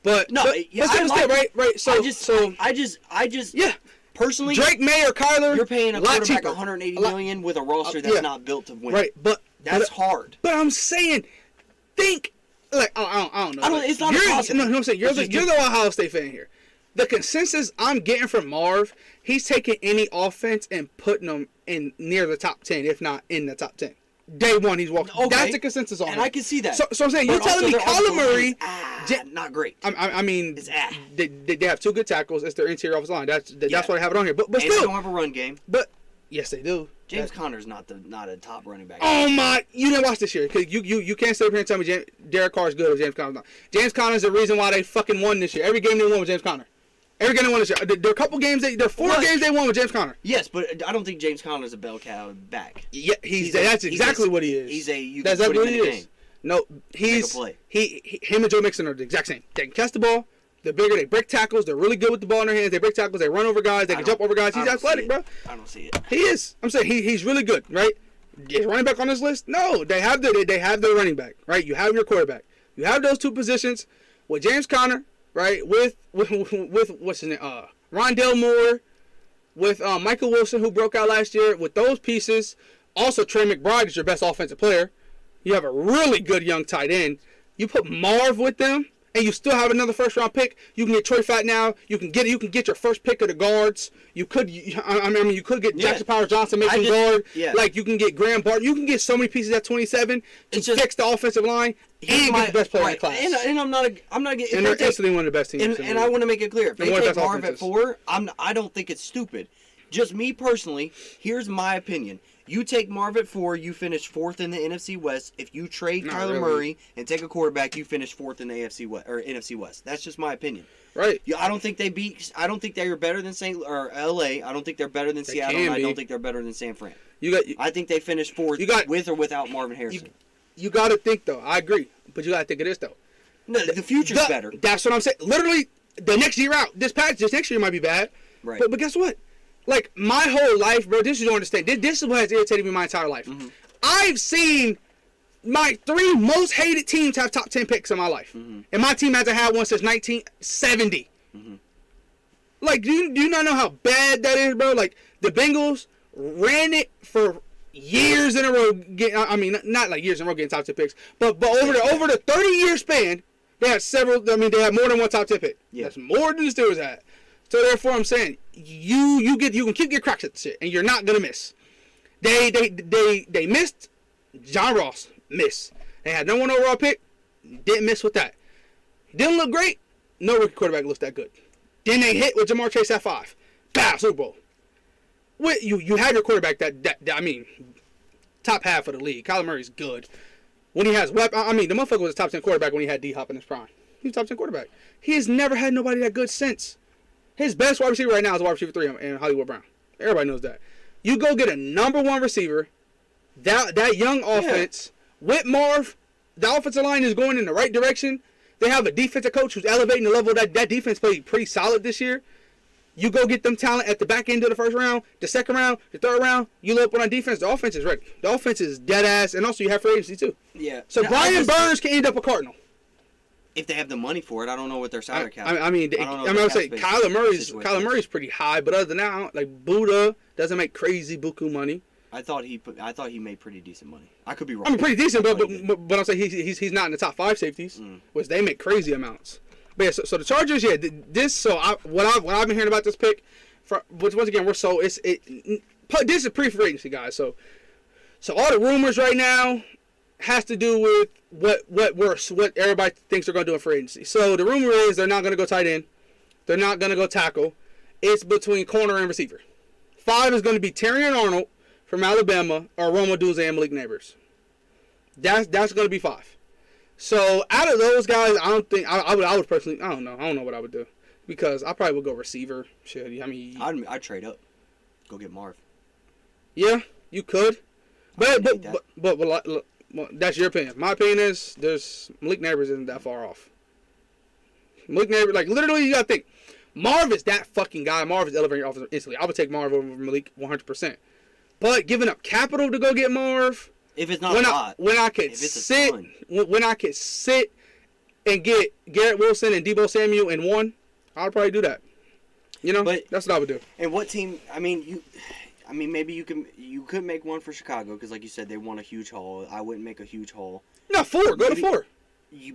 Speaker 2: but right. So
Speaker 1: I just
Speaker 2: yeah.
Speaker 1: Personally,
Speaker 2: Drake May or Kyler,
Speaker 1: you're paying a quarterback $180 million with a roster that's not built to win.
Speaker 2: Right, but
Speaker 1: that's hard.
Speaker 2: But I'm saying, think like I don't know.
Speaker 1: It's not impossible.
Speaker 2: No, I'm saying you're the Ohio State fan here. The consensus I'm getting from Marv, he's taking any offense and putting them in near the top 10, if not in the top 10. Day 1, he's walking. Okay. That's the consensus on
Speaker 1: and I can see that.
Speaker 2: So I'm saying, you're telling me Kyler Murray...
Speaker 1: not great.
Speaker 2: I mean,
Speaker 1: it's
Speaker 2: they have 2 good tackles. It's their interior offensive line. That's why I have it on here. But still...
Speaker 1: they don't have a run game.
Speaker 2: But, yes, they do.
Speaker 1: James Conner's not a top running back.
Speaker 2: Oh, my... You didn't watch this year. Cause you can't sit up here and tell me Derek Carr's good or James Conner's not. James Conner's the reason why they fucking won this year. Every game they won with James Conner. Every game they won this year. There are a couple games. There are 4 games they won with James Conner.
Speaker 1: Yes, but I don't think James Conner's a bell cow back.
Speaker 2: Yeah, that's exactly what he is.
Speaker 1: That's exactly what he is.
Speaker 2: No, him and Joe Mixon are the exact same. They can catch the ball. They're bigger. They break tackles. They're really good with the ball in their hands. They break tackles. They run over guys. They can jump over guys. He's athletic, bro.
Speaker 1: I don't see it.
Speaker 2: He is. I'm saying he's really good, right? Is running back on this list? No, they have their running back, right? You have your quarterback. You have those 2 positions with James Conner, right? With what's his name? Rondale Moore, with Michael Wilson, who broke out last year. With those pieces, also Trey McBride is your best offensive player. You have a really good young tight end. You put Marv with them, and you still have another first-round pick. You can get Troy Fat now. You can get your first pick of the guards. You could get Jackson Powers Johnson making guard. Yeah. Like you can get Graham Barton. You can get so many pieces at 27 to fix the offensive line and get the best player in the class.
Speaker 1: And I'm not getting.
Speaker 2: And they're instantly one of the best teams.
Speaker 1: And I want to make it clear: if they take Marv at 4, I don't think it's stupid. Just me personally. Here's my opinion. You take Marv at 4, you finish 4th in the NFC West. If you trade Kyler Murray and take a quarterback, you finish 4th in the AFC West or NFC West. That's just my opinion.
Speaker 2: Right.
Speaker 1: I don't think they're better than LA. I don't think they're better than Seattle. And I don't think they're better than San Fran. I think they finished 4th with or without Marvin Harrison.
Speaker 2: You got to think though. I agree, but you got to think of this though.
Speaker 1: No, the future's better.
Speaker 2: That's what I'm saying. Literally, the next year out, this next year might be bad.
Speaker 1: Right.
Speaker 2: But guess what? Like, my whole life, bro, this is what you understand. This is what has irritated me my entire life. Mm-hmm. I've seen my 3 most hated teams have top 10 picks in my life. Mm-hmm. And my team hasn't had one since 1970. Mm-hmm. Like, do you not know how bad that is, bro? Like, the Bengals ran it for years in a row. Not like years in a row getting top 10 picks. But over the 30-year span, they had they had more than one top 10 pick. Yeah. That's more than the Steelers had. So therefore, I'm saying you can keep your cracks at the shit, and you're not gonna miss. They missed. John Ross missed. They had no 1 overall pick. Didn't miss with that. Didn't look great. No rookie quarterback looks that good. Then they hit with Jamar Chase at 5. Bow, Super Bowl. You have your quarterback that top half of the league. Kyler Murray's good. When he has the motherfucker was a top 10 quarterback when he had D-Hop in his prime. He was a top 10 quarterback. He has never had nobody that good since. His best wide receiver right now is wide receiver 3 and Hollywood Brown. Everybody knows that. You go get a number 1 receiver, that young offense, with Marv, the offensive line is going in the right direction. They have a defensive coach who's elevating the level. That defense played pretty solid this year. You go get them talent at the back end of the first round, the second round, the third round. You look up on defense. The offense is ready. The offense is dead ass, and also you have free agency too.
Speaker 1: Yeah.
Speaker 2: So Brian Burns can end up a Cardinal
Speaker 1: if they have the money for it. I don't know what their salary cap.
Speaker 2: I would say Kyler Murray's pretty high, but other than that, like Buddha doesn't make crazy buku money.
Speaker 1: I thought he made pretty decent money. I could be wrong.
Speaker 2: I mean, pretty decent, but I'm saying he's not in the top 5 safeties, which they make crazy amounts. But yeah, so the Chargers, yeah, what I've been hearing about this pick, which once again this is pre-free agency, guys. So all the rumors right now has to do with what everybody thinks they're going to do in free agency. So the rumor is they're not going to go tight end, they're not going to go tackle. It's between corner and receiver. 5 is going to be Terrion Arnold from Alabama or Rome Odunze and Malik Neighbors. That's going to be 5. So out of those guys, I don't think I would personally. I don't know what I would do, because I probably would go receiver. Shit, I mean,
Speaker 1: I'd trade up, go get Marv.
Speaker 2: Yeah, you could, but that's your opinion. My opinion is Malik Neighbors isn't that far off. Malik Neighbors, like literally, you gotta think. Marv is that fucking guy. Marv is elevating your offense instantly. I would take Marv over Malik 100%. But giving up capital to go get Marv.
Speaker 1: If it's not a lot.
Speaker 2: When I could sit and get Garrett Wilson and Deebo Samuel in one, I'd probably do that. You know, but that's what I would do.
Speaker 1: And what team? I mean, maybe you could make one for Chicago because, like you said, they want a huge haul. I wouldn't make a huge haul.
Speaker 2: No, 4. Go to 4.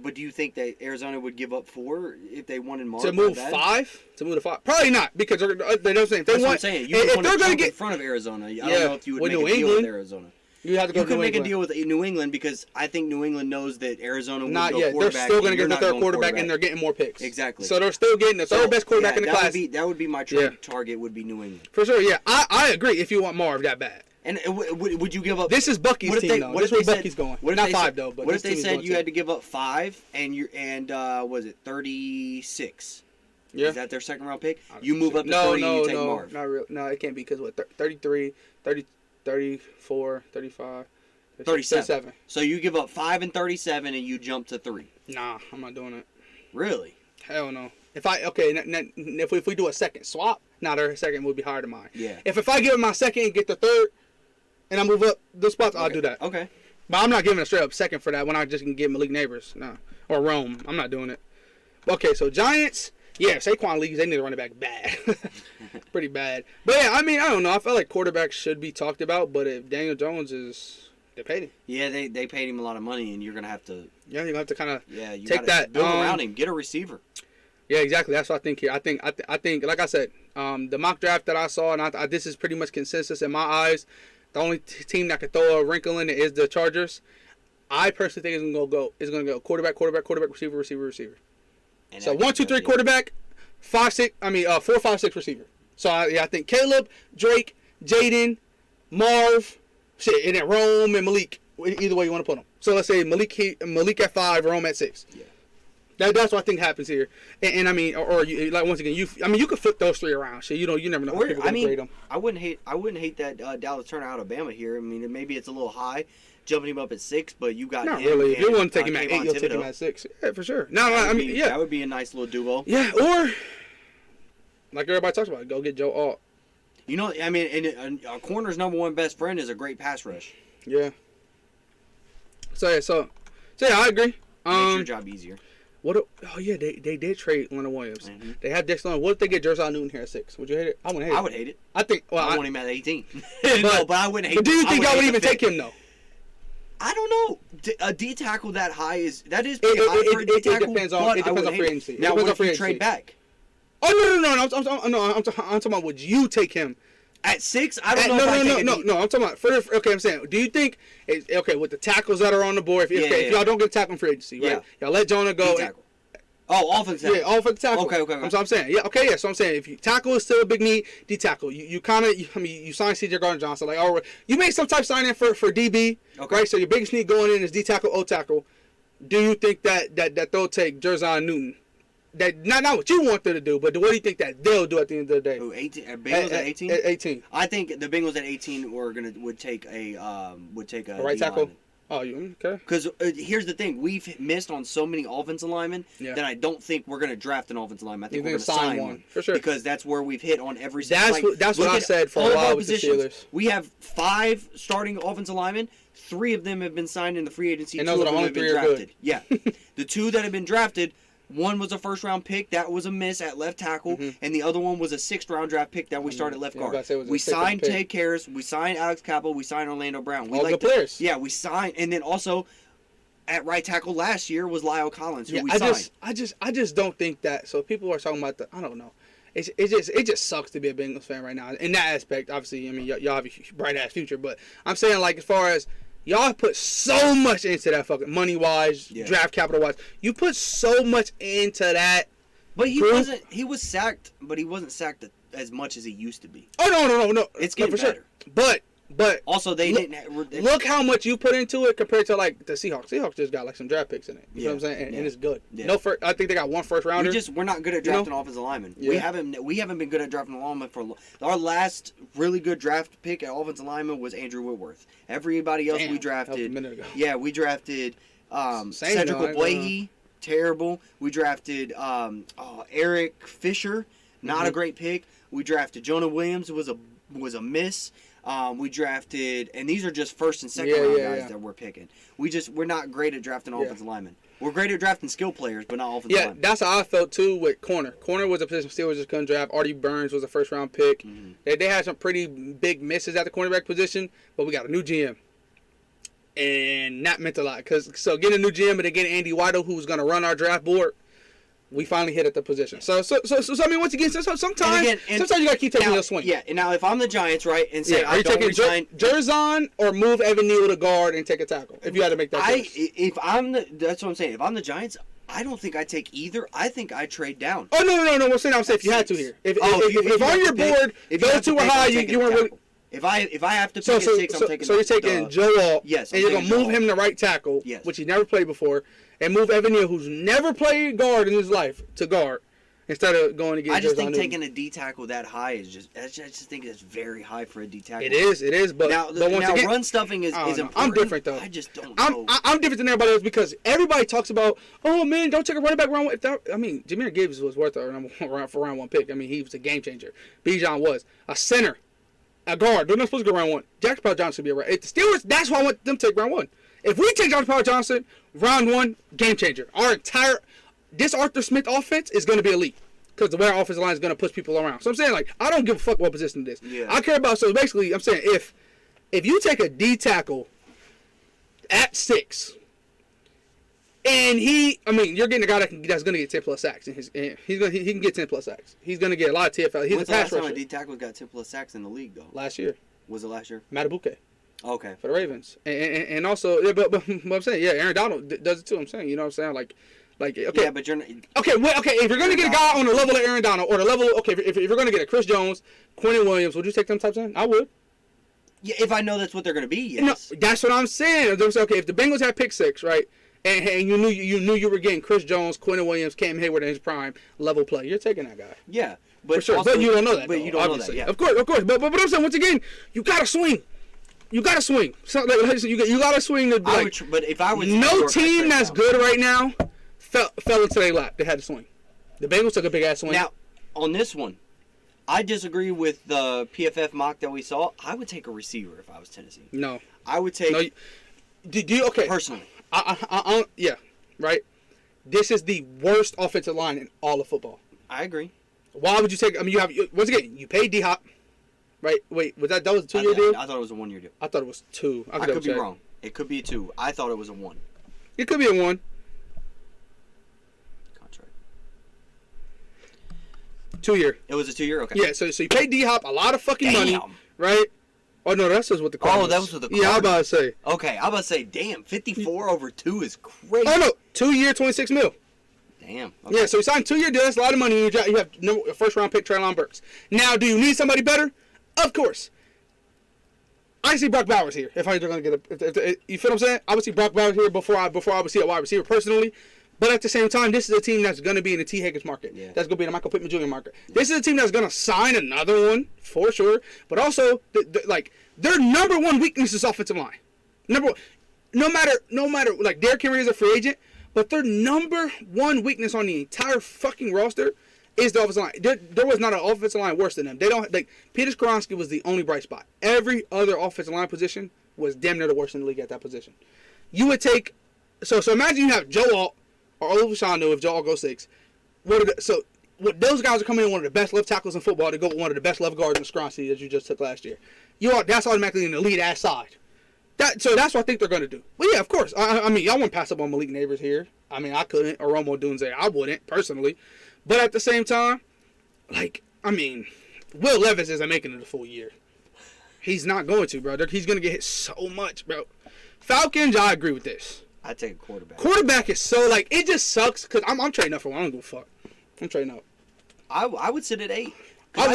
Speaker 1: But do you think that Arizona would give up 4 if they wanted Marv?
Speaker 2: To move 5? To move to 5? Probably not, because they're not saying.
Speaker 1: That's what I'm saying. If they're going to get in front of Arizona, I don't know if you would make a deal with Arizona.
Speaker 2: You have to go.
Speaker 1: You could make a deal with New England, because I think New England knows that Arizona will not go yet.
Speaker 2: They're still going to get the third quarterback, and they're getting more picks.
Speaker 1: Exactly.
Speaker 2: So they're still getting the third best quarterback in the class.
Speaker 1: That would be my target. Would be New England
Speaker 2: for sure. Yeah, I agree. If you want Marv that bad.
Speaker 1: And would you give up?
Speaker 2: This is Bucky's team, though. This is where Bucky's going. Not 5 though. But
Speaker 1: what if they said you had to give up 5 and was it 36?
Speaker 2: Yeah.
Speaker 1: Is that their second round pick? You move up to 30 and you take Marv.
Speaker 2: Not real. No, it can't be, because 33, 30, 34, 35.
Speaker 1: 37. So you give up 5 and 37 and you jump to 3.
Speaker 2: Nah, I'm not doing it.
Speaker 1: Really?
Speaker 2: Hell no. If we do a second swap, their second would be higher than mine.
Speaker 1: Yeah.
Speaker 2: If I give my second and get the third, and I move up the spots, I'll do that.
Speaker 1: Okay.
Speaker 2: But I'm not giving a straight up second for that when I just can get Malik Neighbors. No. Or Rome. I'm not doing it. Okay, so Giants, yeah, Saquon leaves, they need to run it back bad. Pretty bad. But yeah, I mean, I don't know. I feel like quarterbacks should be talked about, but if Daniel Jones is... They paid him.
Speaker 1: Yeah, they paid him a lot of money, and you're gonna have to.
Speaker 2: Yeah, you're gonna have to kind of
Speaker 1: take that. Build around him. Get a receiver.
Speaker 2: Yeah, exactly. That's what I think here. I think, like I said, the mock draft that I saw, and this is pretty much consensus in my eyes. The only team that could throw a wrinkle in it is the Chargers. I personally think it's gonna go quarterback, receiver. And so 1, 2, 3 quarterback, 5, 6. 4, 5, 6 receiver. So I think Caleb, Drake, Jaden, Marv. Shit, and then Rome and Malik, either way you want to put them. So let's say Malik at 5, Rome at 6. Yeah. That's what I think happens here. And I mean, or you, like once again, you could flip those 3 around. So you never know how people are gonna grade them.
Speaker 1: I wouldn't hate that Dallas Turner Alabama here. I mean, maybe it's a little high, jumping him up at 6, but you got
Speaker 2: not
Speaker 1: him.
Speaker 2: Really. If you want to take him at 8, you'll take him at 6. Yeah, for sure. No,
Speaker 1: that would be a nice little duo.
Speaker 2: Yeah, or like everybody talks about, go get Joe Alt.
Speaker 1: You know, I mean, and a corner's number 1 best friend is a great pass rush.
Speaker 2: Yeah. So yeah, I agree.
Speaker 1: Makes your job easier.
Speaker 2: They did trade Leonard Williams. Mm-hmm. They have Dexter. What if they get Josiah Newton here at 6? Would you hate it? I wouldn't hate it.
Speaker 1: I would hate it.
Speaker 2: I think. Well,
Speaker 1: I want him at 18. But I wouldn't hate it.
Speaker 2: But do you think y'all would even take him though?
Speaker 1: I don't know. A D tackle that high is pretty high for a D tackle.
Speaker 2: It depends on free agency.
Speaker 1: Now, what if you trade back?
Speaker 2: Oh no! I'm talking about, would you take him
Speaker 1: at 6? I don't know.
Speaker 2: No. I'm talking about okay. I'm saying, do you think with the tackles that are on the board? If y'all don't get a tackle in free agency, right? Y'all let Jonah go.
Speaker 1: Offensive tackle.
Speaker 2: Yeah, offensive tackle.
Speaker 1: Okay.
Speaker 2: That's what I'm saying. Yeah, okay, yeah. So I'm saying, if you tackle is still a big need, D tackle. You kind of, you sign C.J. Gardner-Johnson. Like, all right, you make some type sign in for DB, right? So your biggest need going in is D tackle, O tackle. Do you think that they'll take Josiah Newton? That not what you want them to do, but what do you think that they'll do at the end of the day?
Speaker 1: 18. Bengals at 18.
Speaker 2: 18.
Speaker 1: I think the Bengals at 18 would take a
Speaker 2: right tackle. Oh, you okay?
Speaker 1: Because here's the thing: we've missed on so many offensive linemen that I don't think we're going to draft an offensive lineman. I think we're going to sign one
Speaker 2: for sure.
Speaker 1: Because that's where we've hit on every.
Speaker 2: That's what I said for a while with the Steelers.
Speaker 1: We have 5 starting offensive linemen. 3 of them have been signed in the free agency.
Speaker 2: And
Speaker 1: 2
Speaker 2: those
Speaker 1: of
Speaker 2: are
Speaker 1: them
Speaker 2: the only
Speaker 1: have been
Speaker 2: 3 are
Speaker 1: drafted.
Speaker 2: good.
Speaker 1: Yeah, the 2 that have been drafted. One was a first-round pick. That was a miss at left tackle. And the other one was a 6th-round draft pick that we started at left guard. We signed Tate Karras. We signed Alex Capel. We signed Orlando Brown.
Speaker 2: All good players.
Speaker 1: Yeah, we signed. And then also, at right tackle last year was Lyle Collins, who we signed.
Speaker 2: I just don't think that. So people are talking about I don't know. It just sucks to be a Bengals fan right now. In that aspect, obviously, I mean, y'all have a bright-ass future. But I'm saying, like, as far as y'all put so much into that fucking money-wise, draft capital-wise. You put so much into that.
Speaker 1: But he was sacked, but he wasn't sacked as much as he used to be.
Speaker 2: Oh, no.
Speaker 1: It's getting better.
Speaker 2: Sure. But
Speaker 1: also,
Speaker 2: look how much you put into it compared to, like, the Seahawks. Seahawks just got, like, some draft picks in it. You know what I'm saying? And it's good. Yeah. I think they got 1 first-rounder.
Speaker 1: We're not good at drafting offensive linemen. Yeah. We haven't been good at drafting linemen for our last really good draft pick at offensive lineman was Andrew Whitworth. Everybody else we drafted.
Speaker 2: That was a minute ago.
Speaker 1: Yeah, we drafted Cedric Oblehi. Terrible. We drafted Eric Fisher. Not a great pick. We drafted Jonah Williams. Who was a miss. We drafted, and these are just first and second round guys that we're picking. We're not great at drafting offensive linemen. We're great at drafting skill players, but not offensive linemen.
Speaker 2: Yeah, that's how I felt too with corner. Corner was a position Steelers just couldn't draft. Artie Burns was a first round pick. They had some pretty big misses at the cornerback position, but we got a new GM. And that meant a lot. So getting a new GM and then getting Andy Weidel, who was going to run our draft board, we finally hit at the position. So I mean, once again, sometimes you got to keep taking your swing.
Speaker 1: Yeah, and now if I'm the Giants, right, and say,
Speaker 2: are you taking Jerzon or move Evan Neal to guard and take a tackle? If you had to make that choice.
Speaker 1: That's what I'm saying. If I'm the Giants, I don't think I take either. I think I trade down.
Speaker 2: Oh, no. I'm saying if you had to here. If on your board, those 2 were high, you weren't really...
Speaker 1: If I have to pick a 6, I'm taking.
Speaker 2: So you're taking Joe Alt,
Speaker 1: yes,
Speaker 2: and you're gonna move him to right tackle, which he never played before, and move Evan Neal, who's never played guard in his life, to guard instead of going to get.
Speaker 1: I just think taking a D tackle that high is just. I just think it's very high for a D tackle.
Speaker 2: It is, but once again,
Speaker 1: run stuffing is important.
Speaker 2: I'm different though.
Speaker 1: I just don't know.
Speaker 2: I'm different than everybody else because everybody talks about, oh man, don't take a running back round one. Jameer Gibbs was worth a round 1 pick. I mean, he was a game changer. Bijan was a center. A guard. They're not supposed to go round 1. Jack Powell Johnson should be a round. If the Steelers, that's why I want them to take round 1. If we take Jack Powell Johnson, round 1, game changer. This Arthur Smith offense is going to be elite. Because the way our offensive line is going to push people around. So I'm saying, like, I don't give a fuck what position it is.
Speaker 1: Yeah.
Speaker 2: I care about, so basically, I'm saying, if you take a D tackle at 6, and you're getting a guy that's going to get 10 plus sacks. And he can get 10 plus sacks. He's going to get a lot of TFL. He's a pass rusher. When's the last time a
Speaker 1: D tackle got 10 plus sacks in the league, though?
Speaker 2: Last year.
Speaker 1: Was it last year?
Speaker 2: Matabuke.
Speaker 1: Okay.
Speaker 2: For the Ravens. And also, but I'm saying, Aaron Donald does it too. I'm saying, you know what I'm saying? Like, okay.
Speaker 1: Yeah, but you're not.
Speaker 2: Okay, if you're going to get a guy on the level of Aaron Donald, or the level, if you're going to get a Chris Jones, Quentin Williams, would you take them types in? I would.
Speaker 1: Yeah, if I know that's what they're going to be, yes.
Speaker 2: No, that's what I'm saying. Okay, if the Bengals had pick 6, right? And you knew you were getting Chris Jones, Quentin Williams, Cam Hayward in his prime level play. You're taking that guy.
Speaker 1: Yeah,
Speaker 2: for sure. But you don't know that.
Speaker 1: But you don't obviously.
Speaker 2: Know that. Yeah. Of course. But I'm saying once again, you gotta swing. You gotta swing. So you gotta swing.
Speaker 1: But if I was
Speaker 2: no team that's good right now fell into their lap. They had to swing. The Bengals took a big ass swing.
Speaker 1: Now on this one, I disagree with the PFF mock that we saw. I would take a receiver if I was Tennessee.
Speaker 2: No,
Speaker 1: I would take.
Speaker 2: No, do you okay?
Speaker 1: Personally.
Speaker 2: Yeah, right. This is the worst offensive line in all of football.
Speaker 1: I agree.
Speaker 2: Why would you take? I mean, once again, you paid D Hop, right? Wait, was that was a 2-year deal?
Speaker 1: I thought it was a 1-year deal.
Speaker 2: I thought it was 2.
Speaker 1: I could be wrong. It could be a 2. I thought it was a 1.
Speaker 2: It could be a 1.
Speaker 1: Contract.
Speaker 2: 2-year.
Speaker 1: It was a 2-year. Okay.
Speaker 2: Yeah. So you paid D Hop a lot of fucking money, right? Oh no, that's just what the Cardinals.
Speaker 1: Oh, that was what the Cardinals.
Speaker 2: Yeah, I was about to say.
Speaker 1: Okay, I was about to say, damn, 54 over 2 is crazy.
Speaker 2: Oh no, 2-year, $26 million.
Speaker 1: Damn. Okay.
Speaker 2: Yeah, so you signed 2-year deal. That's a lot of money. You have a first-round pick, Treylon Burks. Now, do you need somebody better? Of course. I see Brock Bowers here. If I'm going to get you feel what I'm saying? I would see Brock Bowers here before I would see a wide receiver personally. But at the same time, this is a team that's going to be in the T. Higgins market. Yeah. That's going to be in the Michael Pittman Jr. market. Yeah. This is a team that's going to sign another one for sure. But also, their number one weakness is offensive line. Number one. no matter, like, Derrick Henry is a free agent, but their number one weakness on the entire fucking roster is the offensive line. There was not an offensive line worse than them. They don't, like, Peter Skoronski was the only bright spot. Every other offensive line position was damn near the worst in the league at that position. You would take, so imagine you have Joe Alt or Olufashanu if Joe Alt goes 6. Those guys are coming in one of the best left tackles in football to go with one of the best left guards in Skoronski that you just took last year. That's automatically an elite ass side. So that's what I think they're going to do. But yeah, of course. I mean, y'all wouldn't pass up on Malik Neighbors here. I mean, I couldn't. Or Romo Dunze. I wouldn't, personally. But at the same time, like, I mean, Will Levis isn't making it a full year. He's not going to, bro. He's going to get hit so much, bro. Falcons, I agree with this.
Speaker 1: I take a quarterback.
Speaker 2: Quarterback is so, like, it just sucks. Because I'm trading up for one. I don't give a fuck. I'm trading up.
Speaker 1: I would sit at 8.
Speaker 2: I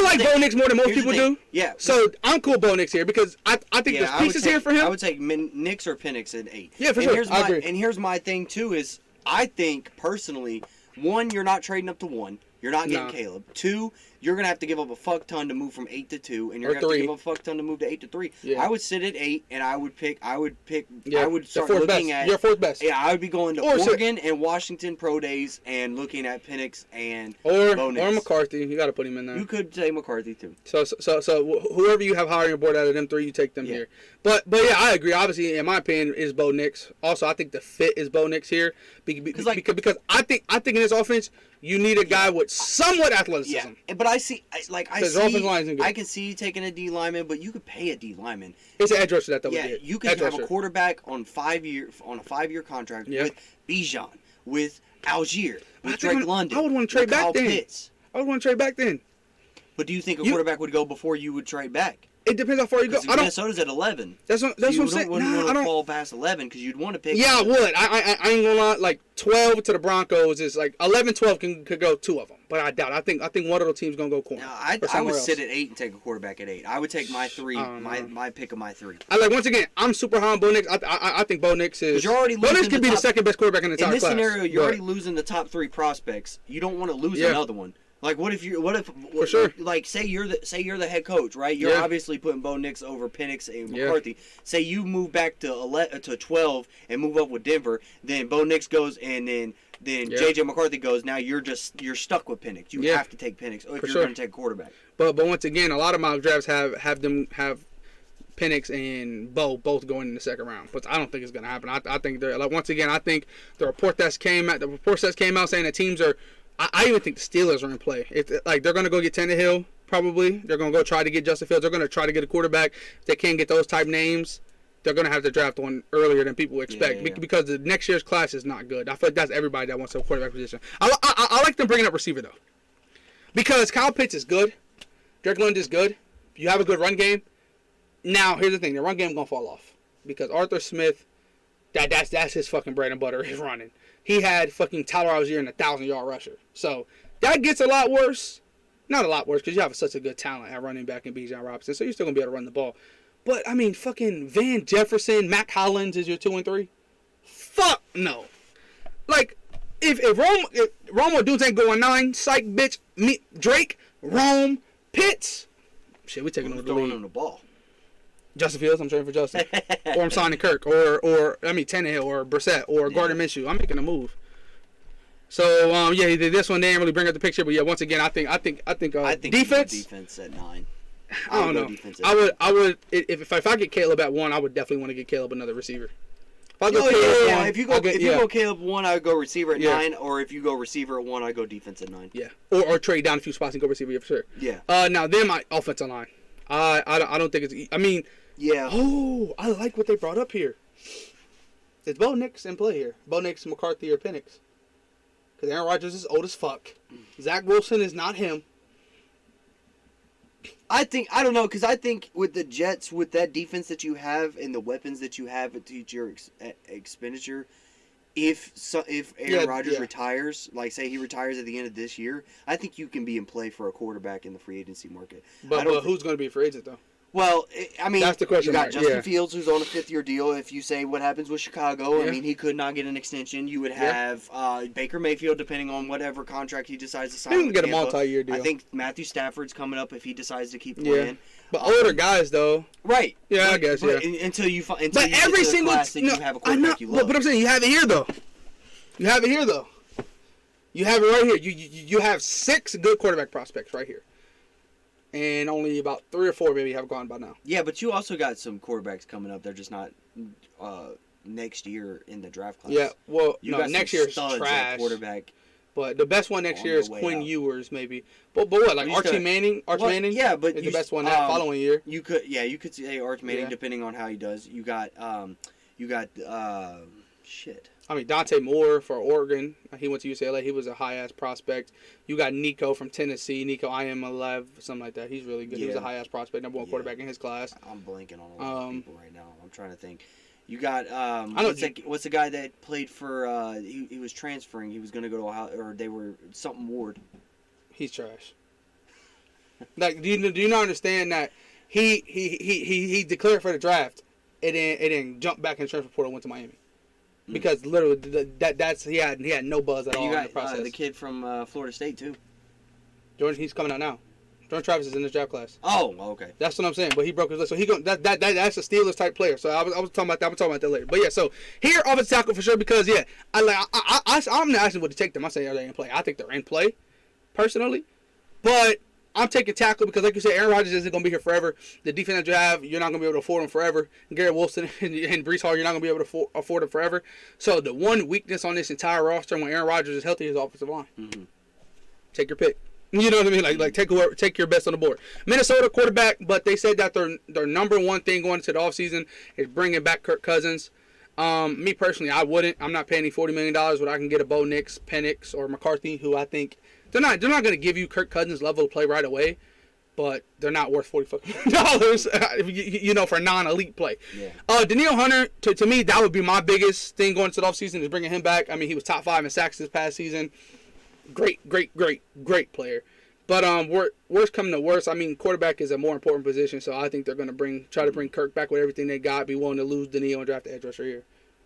Speaker 2: like Bo Nix more than most people do.
Speaker 1: Yeah.
Speaker 2: So I'm cool with Bo Nix here because I think there's pieces here for him.
Speaker 1: I would take Nix or Penix at 8.
Speaker 2: Yeah, for sure. I agree.
Speaker 1: And here's my thing too is I think personally, 1, you're not trading up to 1. You're not getting Caleb. 2, you're gonna have to give up a fuck ton to move from 8 to 2, and you're gonna have to give up a fuck ton to move to 8 to 3.
Speaker 2: Yeah.
Speaker 1: I would sit at 8, and I would start
Speaker 2: fourth
Speaker 1: looking
Speaker 2: best.
Speaker 1: at
Speaker 2: your fourth best.
Speaker 1: Yeah, I would be going to Oregon and Washington pro days and looking at Penix and Bo Nix.
Speaker 2: Or McCarthy. You got to put him in there.
Speaker 1: You could say McCarthy too.
Speaker 2: So whoever you have higher on your board out of them 3, you take them here. But yeah, I agree. Obviously, in my opinion, is Bo Nix. Also, I think the fit is Bo Nix here because I think in this offense you need a guy with somewhat athleticism.
Speaker 1: Yeah, but I
Speaker 2: I
Speaker 1: can see you taking a D lineman, but you could pay a D lineman.
Speaker 2: It's an edge rusher that
Speaker 1: Yeah, you could have a quarterback on a 5-year contract with Bijan, with Algier, with Drake London.
Speaker 2: I would want to trade back then.
Speaker 1: Pitts.
Speaker 2: I would want to trade back then.
Speaker 1: But do you think a quarterback would go before you would trade back?
Speaker 2: It depends how far you go.
Speaker 1: Minnesota's at 11.
Speaker 2: That's what I'm saying.
Speaker 1: You wouldn't want to fall past 11 because you'd want to pick.
Speaker 2: Yeah, I would. I ain't gonna lie. Like 12 to the Broncos is like 11, 12 could go 2 of them, but I doubt. I think one of those teams gonna go corner.
Speaker 1: No, I would sit at 8 and take a quarterback at 8. I would take my 3, my pick of my 3.
Speaker 2: Once again, I'm super high on Bo Nix. I think Bo Nix is.
Speaker 1: You're already
Speaker 2: Bo Nix could be the second best quarterback in the entire class.
Speaker 1: In this scenario, you're already losing the top 3 prospects. You don't want to lose another one. Like
Speaker 2: for sure.
Speaker 1: Like say you're the head coach, right? You're obviously putting Bo Nix over Penix and McCarthy. Say you move back to 12 and move up with Denver, then Bo Nix goes and then JJ McCarthy goes. Now you're stuck with Penix. You have to take Penix if you're going to take a quarterback.
Speaker 2: But once again, a lot of mock drafts have Penix and Bo both going in the second round, but I don't think it's going to happen. I think I think the reports that came out saying that teams are. I even think the Steelers are in play. They're going to go get Tannehill, probably. They're going to go try to get Justin Fields. They're going to try to get a quarterback. If they can't get those type names, they're going to have to draft one earlier than people expect because the next year's class is not good. I feel like that's everybody that wants a quarterback position. I like them bringing up receiver, though, because Kyle Pitts is good. Drake London is good. You have a good run game. Now, here's the thing. The run game is going to fall off because Arthur Smith, that's his fucking bread and butter is running. He had fucking Tyler Algier and 1,000-yard rusher. So that gets a lot worse. Not a lot worse because you have such a good talent at running back in Bijan Robinson. So you're still going to be able to run the ball. But, I mean, fucking Van Jefferson, Mac Hollins is your 2 and 3. Fuck no. Like, if Rome or dudes ain't going 9, psych, bitch, Drake, Rome, Pitts. Shit, we taking over the league.
Speaker 1: On the ball.
Speaker 2: Justin Fields, I'm trading for Justin. Or I'm signing Kirk. Or Tannehill or Brissett or Gardner Minshew. I'm making a move. So this one they didn't really bring up the picture, but once again, I think defense
Speaker 1: at 9.
Speaker 2: I don't know. I would if I get Caleb at 1, I would definitely want to get Caleb another receiver.
Speaker 1: If you go Caleb 1, I would go receiver at 9, or if you go receiver at 1, I go defense at 9.
Speaker 2: Yeah. Or trade down a few spots and go receiver for sure.
Speaker 1: Yeah.
Speaker 2: Now then my offensive line. I don't think it's. I mean.
Speaker 1: Yeah.
Speaker 2: Oh, I like what they brought up here. Is Bo Nix in play here? Bo Nix, McCarthy, or Penix? Because Aaron Rodgers is old as fuck. Zach Wilson is not him.
Speaker 1: I don't know, because I think with the Jets, with that defense that you have and the weapons that you have at your expenditure, if Aaron Rodgers retires, like say he retires at the end of this year, I think you can be in play for a quarterback in the free agency market.
Speaker 2: But who's going to be a free agent though?
Speaker 1: Well, I mean,
Speaker 2: That's the question
Speaker 1: you got
Speaker 2: mark,
Speaker 1: Justin
Speaker 2: yeah.
Speaker 1: Fields, who's on a 5th-year deal. If you say what happens with Chicago,
Speaker 2: Yeah.
Speaker 1: I mean, he could not get an extension. You would have Baker Mayfield, depending on whatever contract he decides to sign.
Speaker 2: He can
Speaker 1: with
Speaker 2: get a
Speaker 1: Tampa.
Speaker 2: multi-year deal.
Speaker 1: I think Matthew Stafford's coming up if he decides to keep
Speaker 2: Yeah.
Speaker 1: playing.
Speaker 2: But older guys, though.
Speaker 1: Right.
Speaker 2: Yeah,
Speaker 1: but,
Speaker 2: I guess,
Speaker 1: but
Speaker 2: yeah.
Speaker 1: Until you get
Speaker 2: every
Speaker 1: to the
Speaker 2: single
Speaker 1: class that you have a quarterback you love.
Speaker 2: But I'm saying you have it here, though. You have it here, though. You have it right here. You have 6 good quarterback prospects right here. And only about 3 or 4 maybe have gone by now.
Speaker 1: Yeah, but you also got some quarterbacks coming up. They're just not next year in the draft class.
Speaker 2: Yeah, well,
Speaker 1: you got
Speaker 2: next
Speaker 1: some
Speaker 2: year's
Speaker 1: studs at
Speaker 2: trash.
Speaker 1: quarterback.
Speaker 2: But the best one next
Speaker 1: On
Speaker 2: year
Speaker 1: their
Speaker 2: is
Speaker 1: way
Speaker 2: Quinn
Speaker 1: out.
Speaker 2: Ewers, maybe. But what, like
Speaker 1: Well, you
Speaker 2: Archie
Speaker 1: could-
Speaker 2: Manning? Archie
Speaker 1: Well,
Speaker 2: Manning?
Speaker 1: yeah, but
Speaker 2: is
Speaker 1: you
Speaker 2: the best one that following year.
Speaker 1: You could say Arch Manning
Speaker 2: Yeah.
Speaker 1: depending on how he does. You got shit.
Speaker 2: I mean, Dante Moore for Oregon. He went to UCLA. He was a high-ass prospect. You got Nico from Tennessee. Nico IM11, something like that. He's really good. He was a
Speaker 1: Yeah.
Speaker 2: high-ass prospect, number 1
Speaker 1: Yeah.
Speaker 2: quarterback in his class.
Speaker 1: I'm blanking on a lot of people right now. I'm trying to think. You got
Speaker 2: know
Speaker 1: what's the guy that played for? He was transferring. He was going to go to Ohio, or they were something Ward.
Speaker 2: He's trash. Like, do you not understand that he declared for the draft, and then jumped back in the transfer portal and went to Miami, because literally that's he had no buzz at all
Speaker 1: You
Speaker 2: in the
Speaker 1: got
Speaker 2: process.
Speaker 1: the kid from Florida State too.
Speaker 2: Jordan, he's coming out now. Jordan Travis is in this draft class.
Speaker 1: Oh, okay.
Speaker 2: That's what I'm saying. But he broke his leg, so he going that's a Steelers type player. So I was talking about that. I'm talking about that later. But yeah, so here offensive tackle for sure, because yeah, I'm not asking what to take them. I say are they in play? I think they're in play, personally, but I'm taking tackle because, like you said, Aaron Rodgers isn't going to be here forever. The defense that you have, you're not going to be able to afford them forever. Garrett Wilson and Breece Hall, you're not going to be able to afford them forever. So the one weakness on this entire roster when Aaron Rodgers is healthy is offensive line.
Speaker 1: Mm-hmm.
Speaker 2: Take your pick. You know what I mean? Like take your best on the board. Minnesota quarterback, but they said that their number one thing going into the offseason is bringing back Kirk Cousins. Me personally, I wouldn't. I'm not paying $40 million when I can get a Bo Nix, Penix, or McCarthy, who I think they're not going to give you Kirk Cousins level of play right away, but they're not worth $40 million, for a non-elite play.
Speaker 1: Yeah.
Speaker 2: Danielle Hunter, to me, that would be my biggest thing going into the offseason is bringing him back. I mean, he was top 5 in sacks this past season. Great player. But worst coming to worst, I mean, quarterback is a more important position, so I think they're going to try to bring Kirk back with everything they got, be willing to lose Danielle and draft the edge rusher here.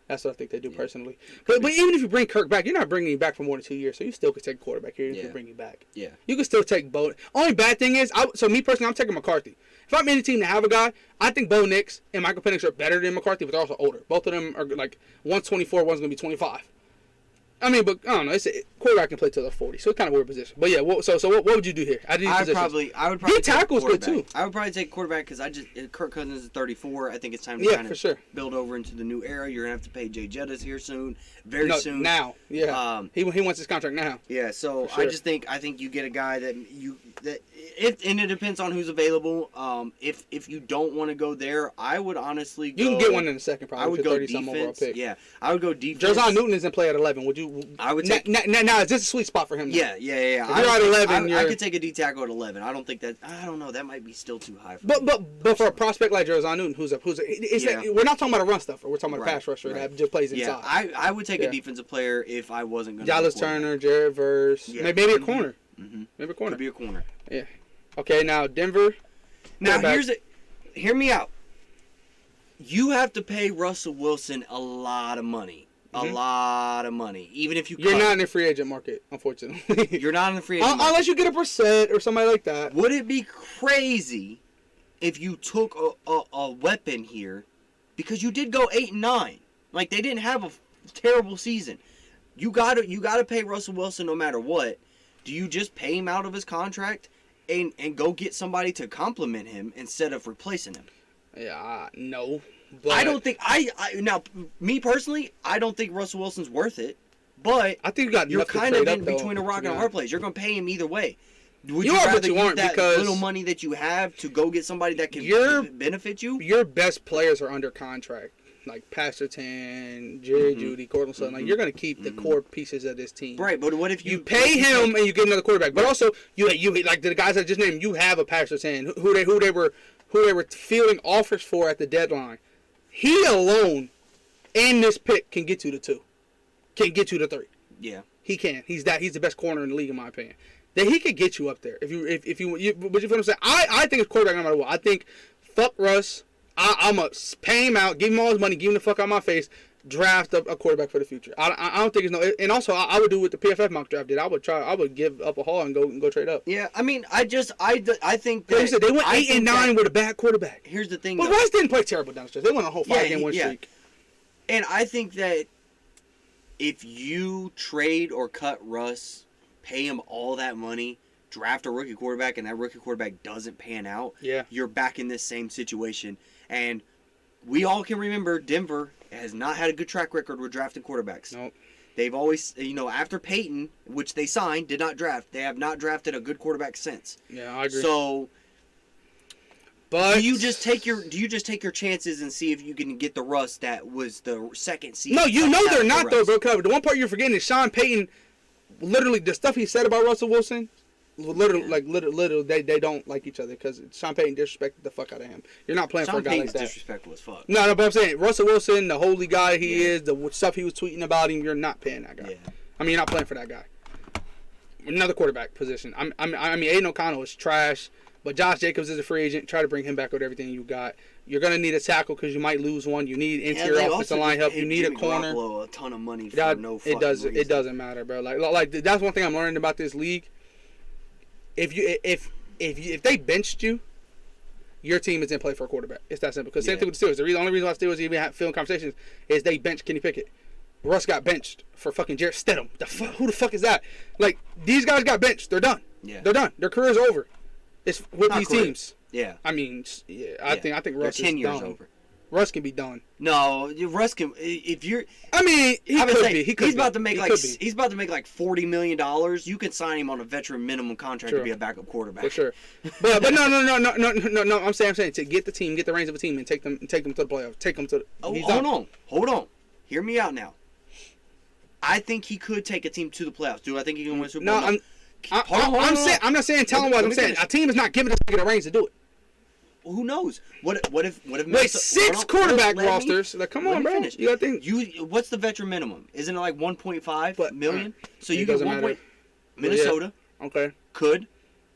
Speaker 2: That's what I think they do personally. But even if you bring Kirk back, you're not bringing him back for more than 2 years, so you still could take a quarterback here if you bring him back.
Speaker 1: Yeah.
Speaker 2: You can still take Bo. Only bad thing is, so me personally, I'm taking McCarthy. If I'm any team to have a guy, I think Bo Nix and Michael Penix are better than McCarthy, but they're also older. Both of them are like, one's 24, one's going to be 25. I mean, but I don't know. Quarterback can play till they're 40, so it's kind of a weird position. But yeah, so what would you do here?
Speaker 1: I would probably
Speaker 2: he tackles good too.
Speaker 1: I would probably take quarterback because Kirk Cousins is 34. I think it's time to kind of build over into the new era. You're gonna have to pay Jay Jettas here soon, soon.
Speaker 2: Now, yeah. He wants his contract now.
Speaker 1: Yeah, so
Speaker 2: sure.
Speaker 1: I think you get a guy and it depends on who's available. If you don't want to go there, I would honestly go.
Speaker 2: You can get one in the second, probably.
Speaker 1: I would go
Speaker 2: 30-some overall
Speaker 1: defense.
Speaker 2: pick.
Speaker 1: Yeah, I would go defense.
Speaker 2: Jer'Zhan Newton isn't play at 11. Would you?
Speaker 1: I would take.
Speaker 2: Now is this a sweet spot for him? Now?
Speaker 1: Yeah.
Speaker 2: If you're at 11,
Speaker 1: I could take a D tackle at 11. I don't think that. I don't know. That might be still too high for me.
Speaker 2: But for a prospect like Jer'Zhan Newton, we're not talking about a run stuffer. We're talking about a pass rusher that just plays inside.
Speaker 1: Yeah, I would take a defensive player if I wasn't going to.
Speaker 2: Dallas Turner, Jared Verse, maybe a corner.
Speaker 1: Mm-hmm.
Speaker 2: Maybe a corner.
Speaker 1: Could be a corner.
Speaker 2: Yeah. Okay, now Denver.
Speaker 1: Now hear me out. You have to pay Russell Wilson a lot of money. A lot of money. Even if
Speaker 2: you're not in the free agent market, unfortunately.
Speaker 1: You're not in the free agent market.
Speaker 2: Unless you get a Brissett or somebody like that.
Speaker 1: Would it be crazy if you took a weapon here? Because you did go 8-9. Like, they didn't have a terrible season. You gotta pay Russell Wilson no matter what. Do you just pay him out of his contract and go get somebody to complement him instead of replacing him?
Speaker 2: Yeah, no. But
Speaker 1: I don't think now me personally, I don't think Russell Wilson's worth it. But
Speaker 2: I think
Speaker 1: you're kind of in between a rock and a hard place. You're going to pay him either way. Would you rather use that little money that you have to go get somebody that can benefit you?
Speaker 2: Your best players are under contract, like Pasterton, Jerry Jeudy, Courtland Sutton. Like, you're going to keep the core pieces of this team.
Speaker 1: Right, but what if
Speaker 2: you pay him and you get another quarterback? But also, you like the guys I just named. You have a Pasterton who they were fielding offers for at the deadline. He alone, in this pick, can get you to 2. Can get you to 3.
Speaker 1: Yeah.
Speaker 2: He can. He's the best corner in the league, in my opinion. That he could get you up there. If you but you feel what I'm saying? I think it's quarterback no matter what. I think fuck Russ. I'm going to pay him out, give him all his money, give him the fuck out of my face, draft a quarterback for the future. I don't think it's no. And also, I would do what the PFF mock draft did. I would give up a haul and go trade up.
Speaker 1: Yeah, I mean, I think that...
Speaker 2: Like said, they went 8-9 with a bad quarterback.
Speaker 1: Here's the thing,
Speaker 2: But Russ didn't play terrible down the stretch. They went on a whole 5-game win streak.
Speaker 1: And I think that if you trade or cut Russ, pay him all that money, draft a rookie quarterback, and that rookie quarterback doesn't pan out, you're back in this same situation. And we all can remember Denver has not had a good track record with drafting quarterbacks.
Speaker 2: Nope.
Speaker 1: They've always, after Peyton, which they signed, did not draft. They have not drafted a good quarterback since.
Speaker 2: Yeah, I agree.
Speaker 1: So,
Speaker 2: but
Speaker 1: do you just take your chances and see if you can get the Russ that was the second seed?
Speaker 2: No, they're not though, bro. The one part you're forgetting is Sean Payton. Literally, the stuff he said about Russell Wilson. Literally, they don't like each other because Sean Payton disrespected the fuck out of him. You're not playing for a guy like that.
Speaker 1: Disrespectful as fuck.
Speaker 2: No, but I'm saying Russell Wilson, the holy guy he is, the stuff he was tweeting about him, you're not paying that guy.
Speaker 1: Yeah.
Speaker 2: I mean, you're not playing for that guy. Another quarterback position. I mean, Aiden O'Connell is trash, but Josh Jacobs is a free agent. Try to bring him back with everything you got. You're gonna need a tackle because you might lose one. You need interior offensive line help. You need a corner.
Speaker 1: A ton of money for no fucking reason.
Speaker 2: It doesn't matter, bro. Like that's one thing I'm learning about this league. If they benched you, your team is in play for a quarterback. It's that simple. Because same thing with the Steelers. The only reason why the Steelers even feeling conversations is they benched Kenny Pickett. Russ got benched for fucking Jarrett Stidham. Who the fuck is that? Like, these guys got benched. They're done.
Speaker 1: Yeah.
Speaker 2: They're done. Their career's over. It's with these teams.
Speaker 1: Yeah.
Speaker 2: I mean, I think Russ is
Speaker 1: 10 years
Speaker 2: done.
Speaker 1: over.
Speaker 2: Russ can be done.
Speaker 1: No, Russ can. If you're,
Speaker 2: I mean, he could be.
Speaker 1: He's about to make like $40 million. You can sign him on a veteran minimum contract to be a backup quarterback.
Speaker 2: For sure. But no. I'm saying to get the reins of a team and take them to the playoffs. Take them to.
Speaker 1: Hold on. Hear me out now. I think he could take a team to the playoffs. Do I think he can win Super Bowl?
Speaker 2: No, I'm not saying tell him what I'm saying. A team is not giving us the reins to do it.
Speaker 1: Who knows? What if
Speaker 2: wait, 6 quarterback rosters? Like, come on, bro.
Speaker 1: Finish.
Speaker 2: You gotta think.
Speaker 1: What's the veteran minimum? Isn't it like 1.5 million? So you get 1. Minnesota.
Speaker 2: Yeah. Okay.
Speaker 1: Could.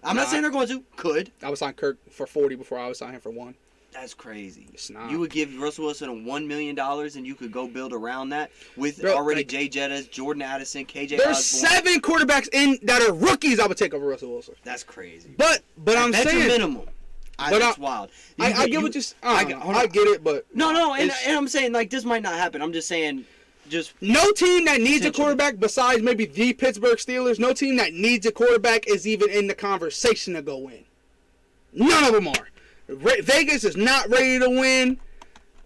Speaker 1: I'm not saying they're going to. Could.
Speaker 2: I would sign Kirk for 40 before I would sign him for 1.
Speaker 1: That's crazy.
Speaker 2: It's not.
Speaker 1: You would give Russell Wilson $1 million and you could go build around that with already Jay Jettas, Jordan Addison, KJ
Speaker 2: There's
Speaker 1: Osborne.
Speaker 2: 7 quarterbacks in that are rookies I would take over Russell Wilson.
Speaker 1: That's crazy.
Speaker 2: But I'm saying
Speaker 1: minimum. That's wild.
Speaker 2: I get what you're I get it, but
Speaker 1: no, and I'm saying like this might not happen. I'm just saying,
Speaker 2: no team that needs a quarterback besides maybe the Pittsburgh Steelers. No team that needs a quarterback is even in the conversation to go in. None of them are. Vegas is not ready to win.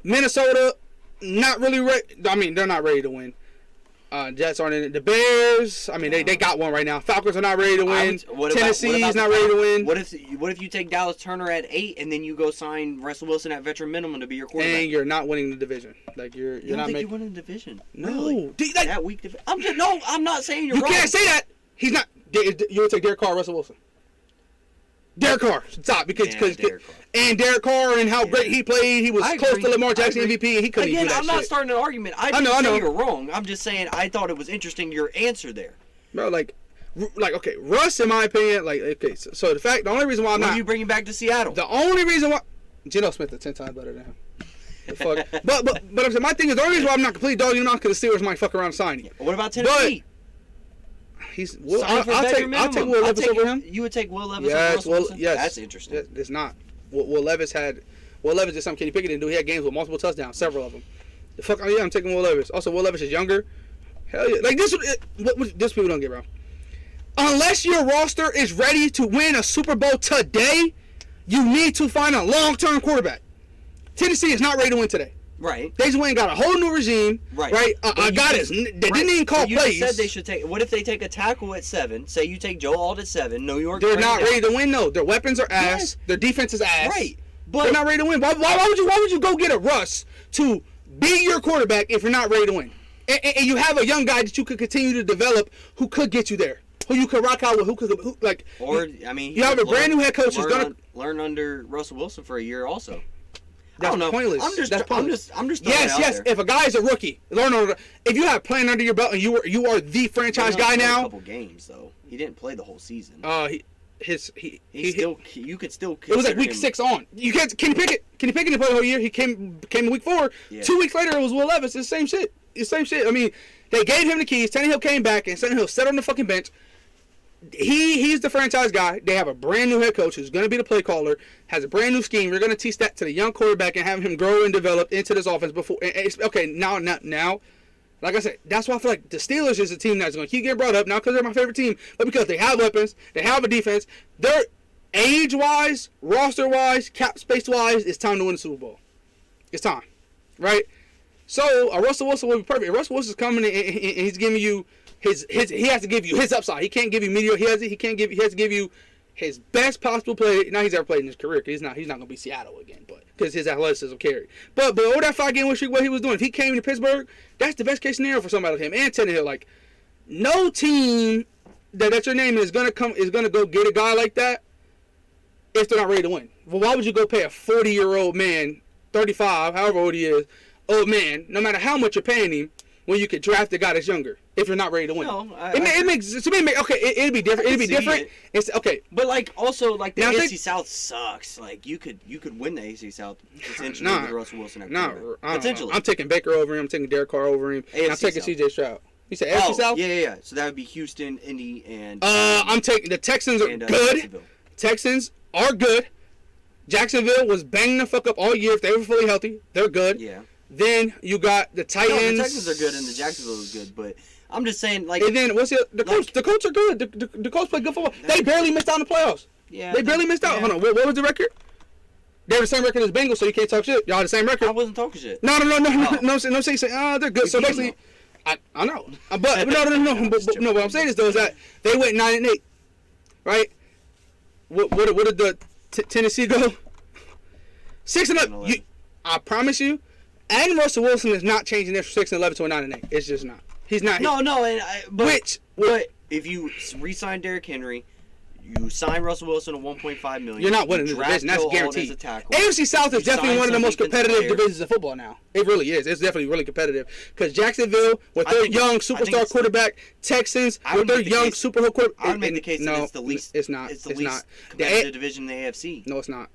Speaker 2: Minnesota, not really ready. I mean, they're not ready to win. Jets aren't in it. The Bears, I mean, they got one right now. Falcons are not ready to win. Tennessee's not ready to win.
Speaker 1: What if you take Dallas Turner at 8 and then you go sign Russell Wilson at veteran minimum to be your quarterback?
Speaker 2: And you're not winning the division. Like you're not making.
Speaker 1: You're winning the division.
Speaker 2: No,
Speaker 1: really? That weak division. I'm not saying you're
Speaker 2: wrong.
Speaker 1: You
Speaker 2: can't say that. He's not. You would take Derek Carr, Russell Wilson. Derek Carr, stop because Derek Carr and how great he played. He was close to Lamar Jackson MVP, and he couldn't do that
Speaker 1: I'm not starting an argument. I didn't say you're wrong. I'm just saying I thought it was interesting your answer there.
Speaker 2: Bro, like okay, Russ, in my opinion, like okay, so the only reason why I'm not.
Speaker 1: You bring him back to Seattle.
Speaker 2: The only reason why Geno Smith is 10 times better than him. Fuck. but I'm saying my thing is the only reason why I'm not completely dogging him out because the Steelers might fuck around signing.
Speaker 1: Yeah, what about Tennessee?
Speaker 2: I'll take Will Levis over him.
Speaker 1: You would take Will Levis over Russell Wilson?
Speaker 2: Yes.
Speaker 1: That's interesting.
Speaker 2: It's not. Will Levis did something Kenny Pickett didn't do. He had games with multiple touchdowns, several of them. I'm taking Will Levis. Also, Will Levis is younger. Hell yeah. Like this people don't get, bro. Unless your roster is ready to win a Super Bowl today, you need to find a long-term quarterback. Tennessee is not ready to win today.
Speaker 1: Right.
Speaker 2: They just went and got a whole new regime. Right. They didn't even call plays.
Speaker 1: You said they should take. What if they take a tackle at 7? Say you take Joe Alt at 7. New York.
Speaker 2: They're not ready to win though. Their weapons are ass. Their defense is ass.
Speaker 1: Right. But
Speaker 2: they're not ready to win. Why would you go get a Russ to be your quarterback if you're not ready to win? And you have a young guy that you could continue to develop who could get you there. Who you could rock out with? You have a brand new head coach who's gonna
Speaker 1: learn under Russell Wilson for a year also.
Speaker 2: That's pointless.
Speaker 1: That's pointless. I'm just
Speaker 2: yes. There. If a guy is a rookie, if you have playing under your belt and you are the franchise guy now.
Speaker 1: A couple games though. He didn't play the whole season. you could still.
Speaker 2: It was like week
Speaker 1: him.
Speaker 2: 6 on. You can't. Kenny Pickett didn't play the whole year. He came in week 4.
Speaker 1: Yeah.
Speaker 2: 2 weeks later, it was Will Levis. It's the same shit. It's the same shit. I mean, they gave him the keys. Tannehill came back, and Tannehill sat on the fucking bench. He's the franchise guy. They have a brand new head coach who's going to be the play caller, has a brand new scheme. You're going to teach that to the young quarterback and have him grow and develop into this offense before. Okay, now, like I said, that's why I feel like the Steelers is a team that's going to keep getting brought up, not because they're my favorite team, but because they have weapons, they have a defense. They're age-wise, roster-wise, cap space-wise, it's time to win the Super Bowl. It's time, right? So Russell Wilson will be perfect. If Russell Wilson's coming and he's giving you he has to give you his upside. He can't give you mediocre. He has to give you his best possible play. Now he's ever played in his career. Cause he's not gonna be Seattle again, but because his athleticism carried. But over that 5-game streak, what he was doing, if he came to Pittsburgh, that's the best case scenario for somebody like him and Tannehill. Like, no team that's your name is gonna go get a guy like that if they're not ready to win. Well, why would you go pay a 40-year-old man, 35, however old he is, old man, no matter how much you're paying him, when you could draft a guy that's younger if you're not ready to win?
Speaker 1: No,
Speaker 2: it makes to me. Okay, it'd be different. It'd be different. It's okay,
Speaker 1: but like also like the AFC South sucks. Like you could win the AFC South potentially with Russell Wilson. Potentially,
Speaker 2: I'm taking Baker over him. I'm taking Derek Carr over him. And I'm taking CJ Stroud. You said AFC South?
Speaker 1: Yeah. So that would be Houston, Indy, and
Speaker 2: I'm taking the Texans are good. Texans are good. Jacksonville was banging the fuck up all year. If they were fully healthy, they're good.
Speaker 1: Yeah.
Speaker 2: Then you got the Titans.
Speaker 1: No, the Texans are good and the Jacksonville is good, but I'm just saying, like.
Speaker 2: And then the Colts? The Colts are good. The Colts play good football. They barely missed out in the playoffs.
Speaker 1: Yeah.
Speaker 2: They barely missed out. Hold on. What was the record? They have the same record as Bengals, so you can't talk shit. Y'all have the same record.
Speaker 1: I wasn't talking shit.
Speaker 2: No. No, saying they're good. So basically, I know, but no. But what I'm saying is though is that they went 9-8, right? What did the Tennessee go? 6-11. I promise you. And Russell Wilson is not changing this from 6-11 to a 9-8. It's just not. He's not.
Speaker 1: No.
Speaker 2: But
Speaker 1: if you re-sign Derrick Henry, you sign Russell Wilson at $1.5 million.
Speaker 2: You're not winning this division. That's guaranteed. AFC South is definitely one of the most competitive divisions of football now. It really is. It's definitely really competitive because Jacksonville with their young superstar quarterback, Texans with their young super quarterback.
Speaker 1: I would make the case that it's the least.
Speaker 2: It's not.
Speaker 1: It's the least competitive division in the AFC.
Speaker 2: No, it's not.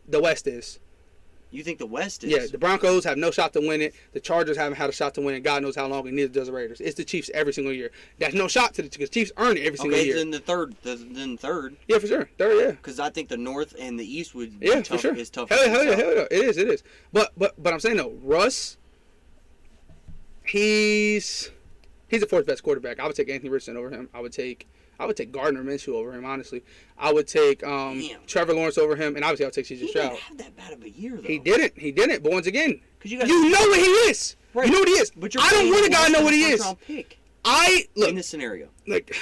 Speaker 2: The West is.
Speaker 1: You think the West is?
Speaker 2: Yeah, the Broncos have no shot to win it. The Chargers haven't had a shot to win it. God knows how long, and neither does the Raiders. It's the Chiefs every single year. There's no shot to the Chiefs earn it every single year.
Speaker 1: Okay, then third.
Speaker 2: Yeah, for sure. Third, yeah.
Speaker 1: Because I think the North and the East would be
Speaker 2: tough.
Speaker 1: For sure. Is tough.
Speaker 2: Hell yeah. It is. But I'm saying though, Russ, he's the fourth best quarterback. I would take Anthony Richardson over him. I would take Gardner Minshew over him, honestly. I would take Trevor Lawrence over him, and obviously I would take CJ Stroud.
Speaker 1: He didn't have that bad of a year, though.
Speaker 2: He didn't. But once again,
Speaker 1: you
Speaker 2: know what he is. Right. You know what he is.
Speaker 1: But
Speaker 2: I don't want a guy to know what he is.
Speaker 1: Pick
Speaker 2: look
Speaker 1: in this scenario.
Speaker 2: Like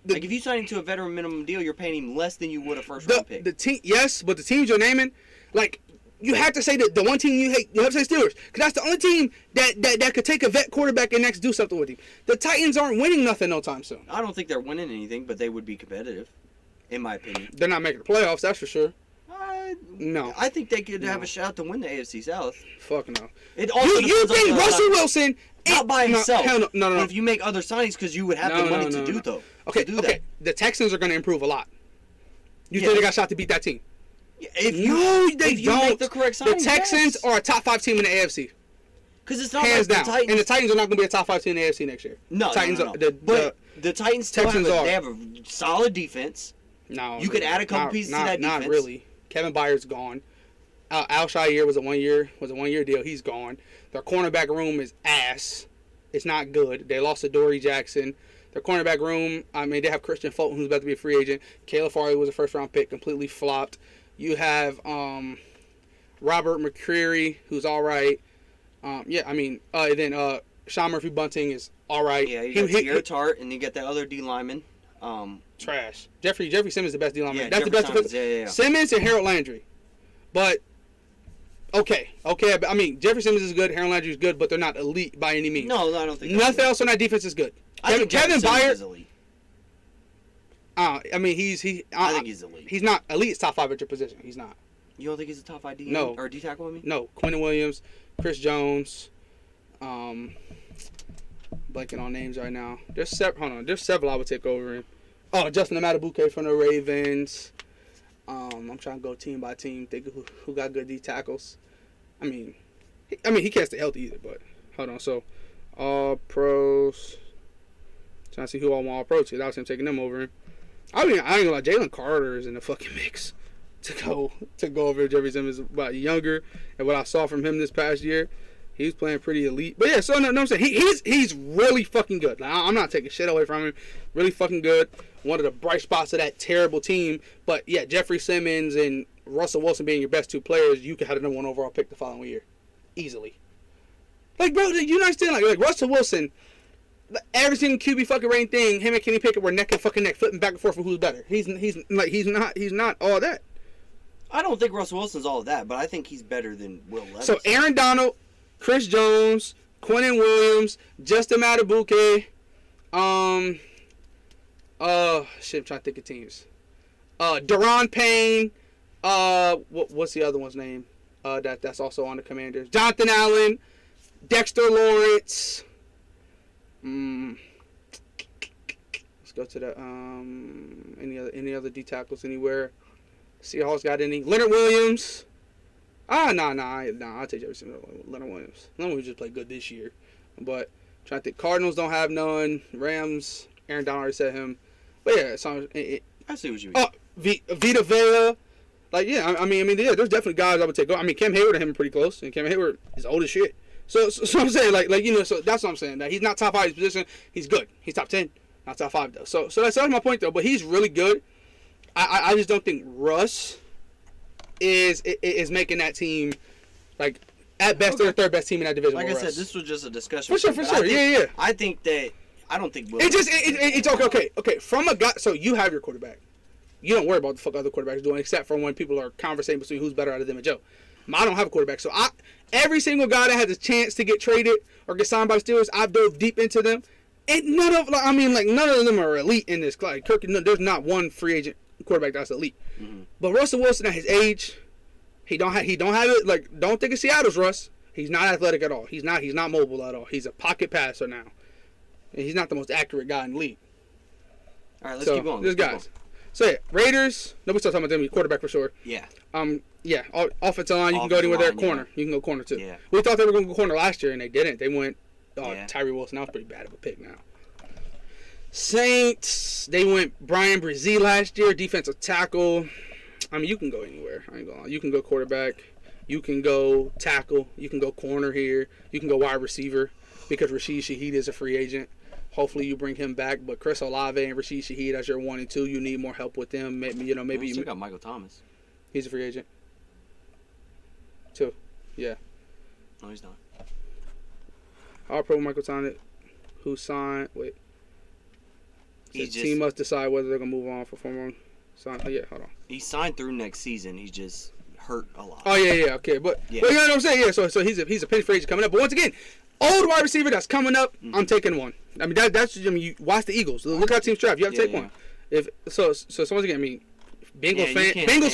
Speaker 1: if you sign him to a veteran minimum deal, you're paying him less than you would a first round pick.
Speaker 2: The team, yes, but the teams you're naming, like. You have to say that the one team you hate. You have to say Steelers, because that's the only team that could take a vet quarterback and next do something with him. The Titans aren't winning nothing no time soon.
Speaker 1: I don't think they're winning anything, but they would be competitive, in my opinion.
Speaker 2: They're not making the playoffs, that's for sure. No.
Speaker 1: I think they could have a shot to win the AFC South.
Speaker 2: Fuck no.
Speaker 1: It also
Speaker 2: you think Russell Wilson
Speaker 1: not by himself?
Speaker 2: No.
Speaker 1: If you make other signings, because you would have the money to do though.
Speaker 2: Okay. The Texans are going to improve a lot. You think they got a shot to beat that team?
Speaker 1: If you make the correct signing,
Speaker 2: the Texans are a top 5 team in the AFC.
Speaker 1: Because it's not
Speaker 2: hands
Speaker 1: like
Speaker 2: down, and the Titans are not going to be a top 5 team in the AFC next year.
Speaker 1: No.
Speaker 2: But
Speaker 1: the Titans still have a solid defense.
Speaker 2: No,
Speaker 1: you could add a couple pieces to that defense.
Speaker 2: Not really. Kevin Byard's gone. Alshire was a one year deal. He's gone. Their cornerback room is ass. It's not good. They lost to Dory Jackson. Their cornerback room, they have Christian Fulton, who's about to be a free agent. Caleb Farley was a first round pick, completely flopped. You have Robert McCreary, who's all right. Then Sean Murphy-Bunting is all right.
Speaker 1: Yeah, you got Pierre Tart, and you get that other D lineman.
Speaker 2: Trash. Jeffrey Simmons is the best D lineman.
Speaker 1: Yeah,
Speaker 2: that's the best.
Speaker 1: Simons, yeah.
Speaker 2: Simmons and Harold Landry. But, okay. Jeffrey Simmons is good, Harold Landry is good, but they're not elite by any means.
Speaker 1: No, I don't think
Speaker 2: nothing else on that defense is good.
Speaker 1: I think
Speaker 2: Kevin
Speaker 1: Byard is elite.
Speaker 2: I think he's elite. He's not elite. It's top 5 at your position. He's not.
Speaker 1: You don't think he's a top 5 D?
Speaker 2: No.
Speaker 1: Or D tackle with me?
Speaker 2: No. Quentin Williams, Chris Jones. Blanking on names right now. There's several I would take over him. Oh, Justin Amadebuke from the Ravens. I'm trying to go team by team, think who got good D tackles. I mean, he can't stay healthy either. But hold on, so all pros. Trying to see who I want all pros because I was him taking them over him. I mean, I ain't gonna lie, Jalen Carter is in the fucking mix to go over Jeffrey Simmons. About younger, and what I saw from him this past year, he was playing pretty elite. But yeah, so no, I'm saying he's really fucking good. Like, I'm not taking shit away from him. Really fucking good. One of the bright spots of that terrible team. But yeah, Jeffrey Simmons and Russell Wilson being your best two players, you could have the number one overall pick the following year, easily. Like, bro, you understand? Like Russell Wilson, every single QB fucking rating thing, him and Kenny Pickett were neck and fucking neck, flipping back and forth for who's better. He's not all that.
Speaker 1: I don't think Russell Wilson's all of that, but I think he's better than Will Levis.
Speaker 2: So Aaron Donald, Chris Jones, Quinnen Williams, Justin Madubuike, shit, I'm trying to think of teams. Daron Payne, what's the other one's name? That's also on the Commanders. Jonathan Allen, Dexter Lawrence. Let's go to the any other D tackles anywhere. Seahawks got any? Leonard Williams. Nah. I'll take everything. Leonard Williams. Leonard Williams just played good this year, but trying to think. Cardinals don't have none. Rams. Aaron Donald already said him. But yeah, so
Speaker 1: I see what you mean.
Speaker 2: Oh, Vita Vea. Like yeah, I mean, yeah. There's definitely guys I would take. I mean, Cam Hayward and him are pretty close, and Cam Hayward is old as shit. So I'm saying like so that's what I'm saying. That he's not top 5 in his position. He's good. He's top 10, not top 5 though. So that's my point though. But he's really good. I just don't think Russ is making that team like at best they're the third best team in that division.
Speaker 1: Like I said,
Speaker 2: Russ.
Speaker 1: this was just a discussion.
Speaker 2: For sure. Yeah.
Speaker 1: I think that I don't think Will.
Speaker 2: It's okay. From a guy, so you have your quarterback. You don't worry about the fuck other quarterbacks doing, except for when people are conversating between who's better out of them and Joe. I don't have a quarterback, so every single guy that has a chance to get traded or get signed by the Steelers, I've dove deep into them, and none of them are elite in this class. There's not one free agent quarterback that's elite. Mm-hmm. But Russell Wilson at his age, he don't have it. Like, don't think of Seattle's Russ. He's not athletic at all. He's not mobile at all. He's a pocket passer now, and he's not the most accurate guy in the league.
Speaker 1: All right, let's keep going.
Speaker 2: There's guys. So yeah, Raiders. Nobody's talking about them. Quarterback for sure.
Speaker 1: Yeah.
Speaker 2: Yeah. Offensive line. You can go anywhere there. Corner. Yeah. You can go corner too.
Speaker 1: Yeah.
Speaker 2: We thought they were going to go corner last year, and they didn't. They went Tyree Wilson. That was pretty bad of a pick now. Saints. They went Brian Brzee last year, defensive tackle. I mean, you can go anywhere. I ain't gonna lie. You can go quarterback. You can go tackle. You can go corner here. You can go wide receiver because Rashid Shaheed is a free agent. Hopefully you bring him back, but Chris Olave and Rashid Shaheed as your 1 and 2, you need more help with them. Maybe
Speaker 1: you still got Michael Thomas.
Speaker 2: He's a free agent. 2, yeah.
Speaker 1: No, he's not.
Speaker 2: All pro Michael Thomas, who signed. Wait. The team must decide whether they're gonna move on for 4 more. Yeah, hold on.
Speaker 1: He signed through next season. He's just hurt a lot.
Speaker 2: Oh yeah, okay, but you know what I'm saying? Yeah, so he's a penny free agent coming up. But once again, old wide receiver that's coming up, I'm taking one. I mean that's you watch the Eagles. Look how teams draft. You have to take one. So once again, I mean, Bengals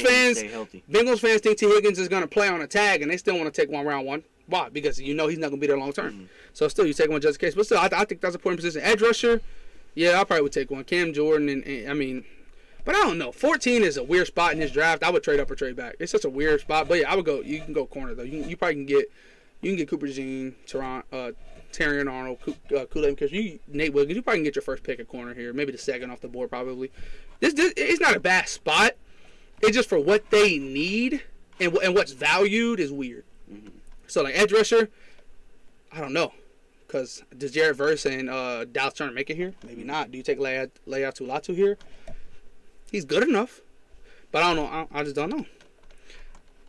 Speaker 2: fans think T. Higgins is gonna play on a tag, and they still want to take one round 1. Why? Because he's not gonna be there long term. Mm-hmm. So still, you take one just in case. But still, I think that's an important position. Edge rusher, yeah, I probably would take one. Cam Jordan, and I mean, but I don't know. 14 is a weird spot in this draft. I would trade up or trade back. It's such a weird spot. But yeah, I would go. You can go corner though. You probably can get Cooper Jean, Terrion Arnold, Kool-Aid, because Nate Wiggins. You probably can get your first pick at corner here. Maybe the second off the board probably. This it's not a bad spot. It's just for what they need and what's valued is weird. Mm-hmm. So like edge rusher, I don't know. Because does Jared Verse and Dallas Turner make it here? Maybe not. Do you take Laiatu Latu here? He's good enough. But I don't know. I just don't know.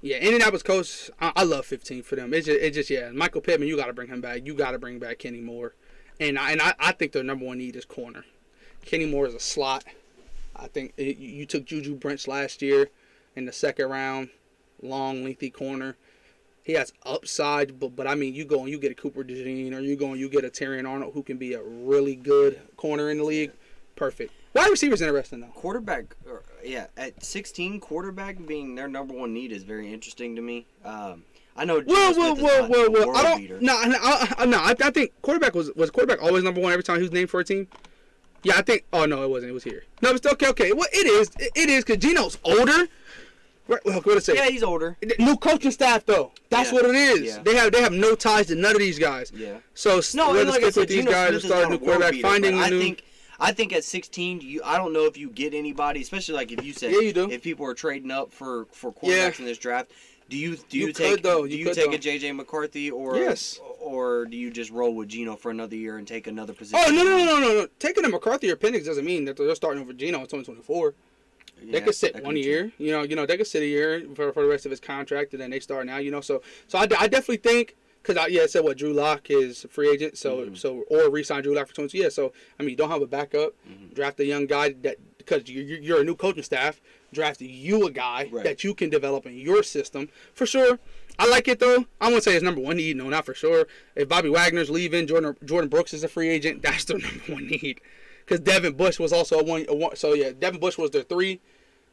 Speaker 2: Yeah, Indianapolis Colts, I love 15 for them. It's just Michael Pittman, you got to bring him back. You got to bring back Kenny Moore. And I think their number one need is corner. Kenny Moore is a slot. I think you took Juju Brents last year in the second round. Long, lengthy corner. He has upside, but I mean, you go and you get a Cooper DeJean, or you go and you get a Terrion Arnold who can be a really good corner in the league. Perfect. Wide receiver's interesting, though.
Speaker 1: Quarterback, at 16, quarterback being their number one need is very interesting to me. I know. Whoa.
Speaker 2: I don't. No. I think quarterback was quarterback always number one every time he was named for a team. Yeah, I think. Oh no, it wasn't. It was here. No, but still okay. Well, it is. It is because Gino's older. Right, well, what to say?
Speaker 1: Yeah, he's older.
Speaker 2: New coaching staff though. That's what it is.
Speaker 1: Yeah.
Speaker 2: They have no ties to none of these guys.
Speaker 1: Yeah.
Speaker 2: So
Speaker 1: No,
Speaker 2: whether
Speaker 1: and like I
Speaker 2: stick
Speaker 1: said,
Speaker 2: with these
Speaker 1: Geno
Speaker 2: guys or
Speaker 1: Smith is
Speaker 2: start a
Speaker 1: not
Speaker 2: new
Speaker 1: a world
Speaker 2: quarterback,
Speaker 1: beater,
Speaker 2: finding
Speaker 1: but
Speaker 2: a new.
Speaker 1: I think at 16, I don't know if you get anybody, especially like if you said
Speaker 2: Yeah, you do.
Speaker 1: if people are trading up for quarterbacks in this draft. Do you take
Speaker 2: though.
Speaker 1: a JJ McCarthy or
Speaker 2: Yes.
Speaker 1: or do you just roll with Geno for another year and take another position?
Speaker 2: Oh no! Taking a McCarthy or Penix doesn't mean that they're starting over Geno in 2024.
Speaker 1: Yeah,
Speaker 2: they could sit
Speaker 1: that
Speaker 2: 1
Speaker 1: could be
Speaker 2: year. You know they could sit a year for the rest of his contract, and then they start now. So I definitely think because I said what Drew Lock is a free agent, so or re-sign Drew Lock for 22 years. So I mean you don't have a backup. Draft a young guy that because you're a new coaching staff. Draft you a guy that you can develop in your system for sure. I like it though. I wouldn't say it's number one need, no, not for sure. If Bobby Wagner's leaving, Jordan Brooks is a free agent. That's their number one need. Because Devin Bush was also a one. So yeah, Devin Bush was their 3.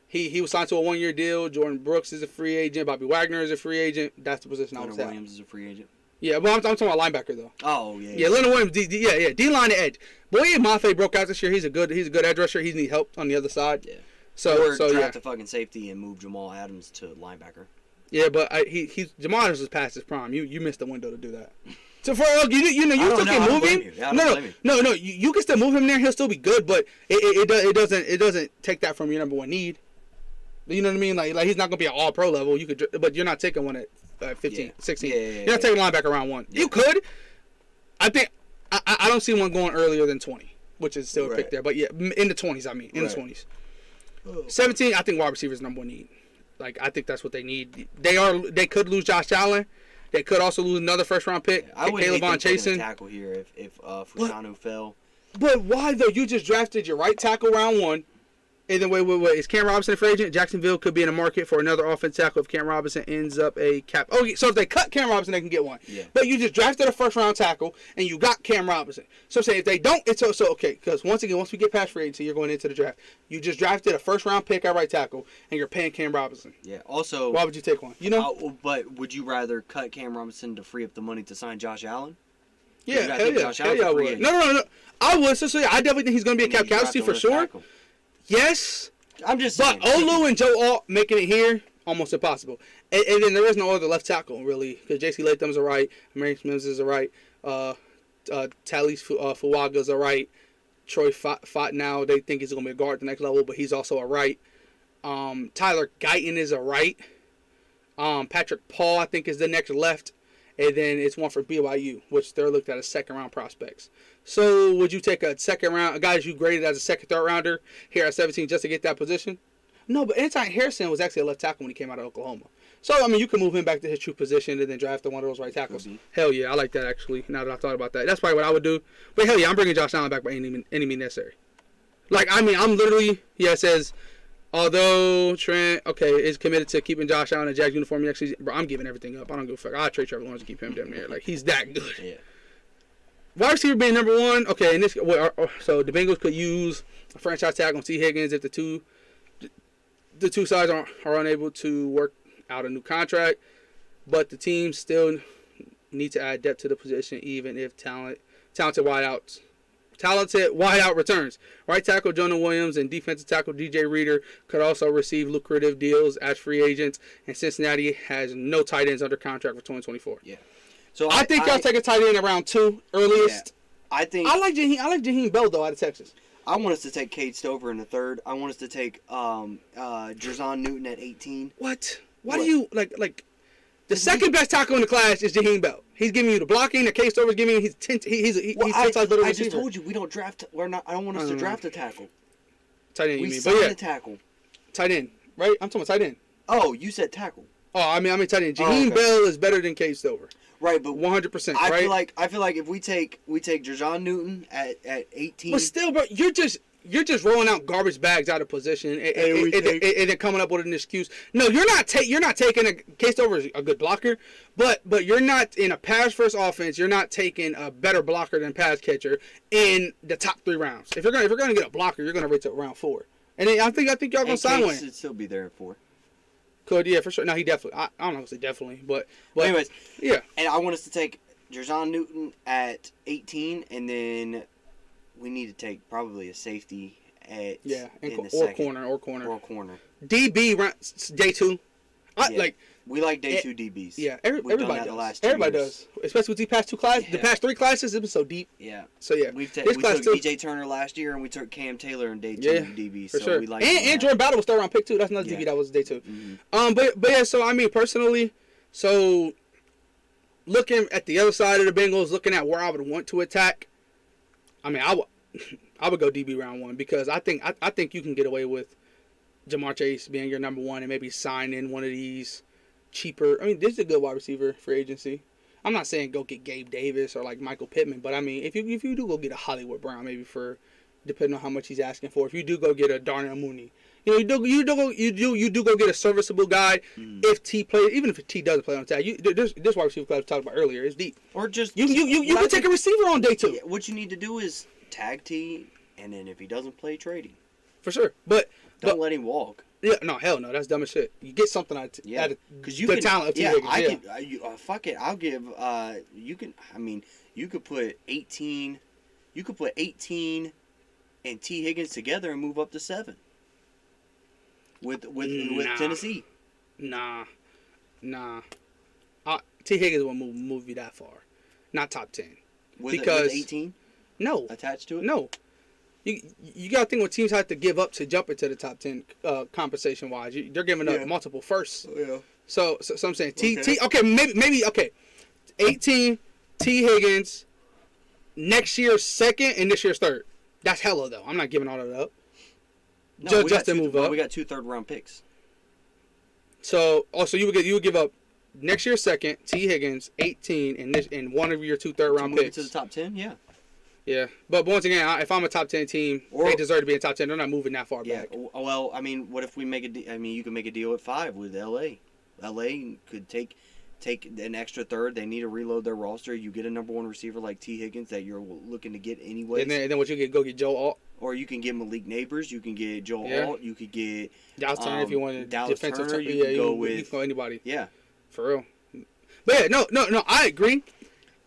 Speaker 2: He was signed to a 1-year deal. Jordan Brooks is a free agent. Bobby Wagner is a free agent. That's the position I was at.
Speaker 1: Leonard Williams is a free agent.
Speaker 2: Yeah, but I'm talking about linebacker though.
Speaker 1: Oh yeah.
Speaker 2: Yeah, Leonard Williams. D-line and edge. Boye Mafe broke out this year. He's a good edge rusher. He needs help on the other side.
Speaker 1: Yeah.
Speaker 2: So
Speaker 1: draft a fucking safety and move Jamal Adams to linebacker.
Speaker 2: Yeah, but he's Jamal Adams was past his prime. You missed the window to do that. So for you still can move him. No. You can still move him there. He'll still be good, but it doesn't take that from your number one need. You know what I mean? Like he's not gonna be an all pro level. You could, but you're not taking one at 15, 16. You're not taking linebacker round 1. Yeah. You could. I think I don't see one going earlier than 20, which is still a pick there. But yeah, in the 20s. I mean, in the 20s. 17, I think wide receiver is number one need. Like I think that's what they need. They could lose Josh Allen. They could also lose another first round pick.
Speaker 1: I would hate them taking a
Speaker 2: Chasen.
Speaker 1: tackle here if Fushanu fell.
Speaker 2: But why though? You just drafted your right tackle round 1. And then wait. Is Cam Robinson a free agent? Jacksonville could be in the market for another offensive tackle if Cam Robinson ends up a cap. Oh, so if they cut Cam Robinson, they can get one.
Speaker 1: Yeah.
Speaker 2: But you just drafted a first round tackle and you got Cam Robinson. So say if they don't, it's so okay. Because once we get past free agency, you're going into the draft. You just drafted a first round pick at right tackle and you're paying Cam Robinson.
Speaker 1: Yeah. Also,
Speaker 2: why would you take one?
Speaker 1: But would you rather cut Cam Robinson to free up the money to sign Josh Allen?
Speaker 2: Yeah, hell yeah, I would. No. I would. So yeah, I definitely think he's going to be a cap casualty for sure. Tackle. Yes.
Speaker 1: I'm just saying.
Speaker 2: But Olu and Joe Alt making it here, almost impossible. And then there is no other left tackle, really, because J.C. Latham's a right, Marion Smith is a right, Talise Fuaga's a right, Troy Fott now, they think he's going to be a guard at the next level, but he's also a right. Tyler Guyton is a right. Patrick Paul, I think, is the next left. And then it's one for BYU, which they're looked at as second-round prospects. So would you take a second-round, guys you graded as a second, third-rounder here at 17 just to get that position? No, but Anton Harrison was actually a left tackle when he came out of Oklahoma. So, I mean, you can move him back to his true position and then draft one of those right tackles. Mm-hmm. Hell yeah, I like that, actually, now that I thought about that. That's probably what I would do. But hell yeah, I'm bringing Josh Allen back by any means necessary. Like, I mean, I'm literally, it says, although Trent, is committed to keeping Josh Allen in Jags uniform next season, bro, I'm giving everything up. I don't give a fuck. I'll trade Trevor Lawrence to keep him down there. Like, he's that good. Yeah. Wide receiver being number 1, in this, so the Bengals could use a franchise tag on T. Higgins if the two sides are unable to work out a new contract, but the team still need to add depth to the position, even if talented wideout returns. Right tackle Jonah Williams and defensive tackle DJ Reader could also receive lucrative deals as free agents, and Cincinnati has no tight ends under contract for 2024. Yeah. So I think y'all take a tight end around 2 earliest.
Speaker 1: Yeah,
Speaker 2: I like Jaheim Bell though out of Texas.
Speaker 1: I want us to take Cade Stover in the 3rd. I want us to take Jerzon Newton at 18.
Speaker 2: What? Why do you like the second best tackle in the class is Jaheim Bell. He's giving you the blocking that Cade Stover's giving you. He's 10 size little receiver.
Speaker 1: I just told you we don't draft. I don't want us to draft a tackle.
Speaker 2: Tight end,
Speaker 1: you mean? But yeah, a tackle.
Speaker 2: Tight end, right? I'm talking about tight end.
Speaker 1: Oh, you said tackle.
Speaker 2: Oh, I mean tight end. Jaheim Bell is better than Cade Stover.
Speaker 1: Right, but
Speaker 2: 100%. Right?
Speaker 1: I feel like if we take Jerzon Newton at 18.
Speaker 2: But still, bro, you're just rolling out garbage bags out of position and then coming up with an excuse. No, you're not taking a Cade Stover is a good blocker, but you're not in a pass first offense. You're not taking a better blocker than pass catcher in the top 3 rounds. If you're gonna get a blocker, you're gonna reach to round 4. And then I think y'all gonna sign one.
Speaker 1: Should still be there at 4.
Speaker 2: Could, yeah, for sure. No, he definitely. I don't know if I say definitely, but
Speaker 1: anyways,
Speaker 2: yeah.
Speaker 1: And I want us to take Jerzon Newton at 18, and then we need to take probably a safety at
Speaker 2: or corner.
Speaker 1: Or corner.
Speaker 2: DB day 2.
Speaker 1: We like day 2 DBs.
Speaker 2: Yeah, everybody does. Everybody does, especially with the past 2 classes. The past 3 classes, it was so deep.
Speaker 1: Yeah.
Speaker 2: So yeah,
Speaker 1: we took DJ Turner last year, and we took Cam Taylor in day 2 DB.
Speaker 2: For
Speaker 1: so
Speaker 2: sure.
Speaker 1: We like
Speaker 2: and Jordan Battle was 3rd round pick too. That's another DB that was day 2.
Speaker 1: Mm-hmm.
Speaker 2: But yeah. So I mean, personally, so looking at the other side of the Bengals, looking at where I would want to attack, I mean, I would go DB round 1 because I think you can get away with Jamar Chase being your number 1 and maybe sign in one of these cheaper. I mean, this is a good wide receiver for agency. I'm not saying go get Gabe Davis or like Michael Pittman, but I mean, if you do go get a Hollywood Brown, maybe for depending on how much he's asking for. If you do go get a Darnell Mooney, you do go get a serviceable guy. If T plays, even if T doesn't play on tag, this wide receiver class we talked about earlier is deep.
Speaker 1: Or just
Speaker 2: you can take a receiver on day 2.
Speaker 1: What you need to do is tag T, and then if he doesn't play, trade him.
Speaker 2: For sure, but
Speaker 1: don't let him walk.
Speaker 2: Yeah, no, hell no, that's dumb as shit. You get something out of the talent of T. Higgins.
Speaker 1: Fuck it, I'll give. You can. I mean, you could put 18. You could put 18 and T. Higgins together and move up to 7. With Tennessee.
Speaker 2: Nah. T. Higgins won't move you that far. Not top 10.
Speaker 1: With 18?
Speaker 2: No.
Speaker 1: Attached to it?
Speaker 2: No. You got to think what teams have to give up to jump into the top 10 compensation wise. They're giving up multiple firsts.
Speaker 1: Yeah.
Speaker 2: So I'm saying maybe 18 T. Higgins, next year's 2nd and this year's 3rd. That's hella though. I'm not giving all of that up.
Speaker 1: No,
Speaker 2: just to move up.
Speaker 1: We got 2 third-round picks.
Speaker 2: So also you would give up next year's 2nd, T. Higgins, 18, and one of your 2 third-round picks
Speaker 1: to the top 10. Yeah.
Speaker 2: Yeah, but once again, if I'm a top 10 team, they deserve to be in top 10. They're not moving that far back.
Speaker 1: Well, I mean, what if we make you can make a deal at 5 with LA. LA could take an extra third. They need to reload their roster. You get a number 1 receiver like T. Higgins that you're looking to get anyway.
Speaker 2: And then what you get, go get Joe Alt.
Speaker 1: Or you can get Malik Neighbors. You can get Joe Alt. You could get
Speaker 2: Dallas Turner if you want
Speaker 1: Dallas
Speaker 2: defensive
Speaker 1: Turner. You can go with
Speaker 2: you can go anybody.
Speaker 1: Yeah,
Speaker 2: for real. But yeah, no, I agree.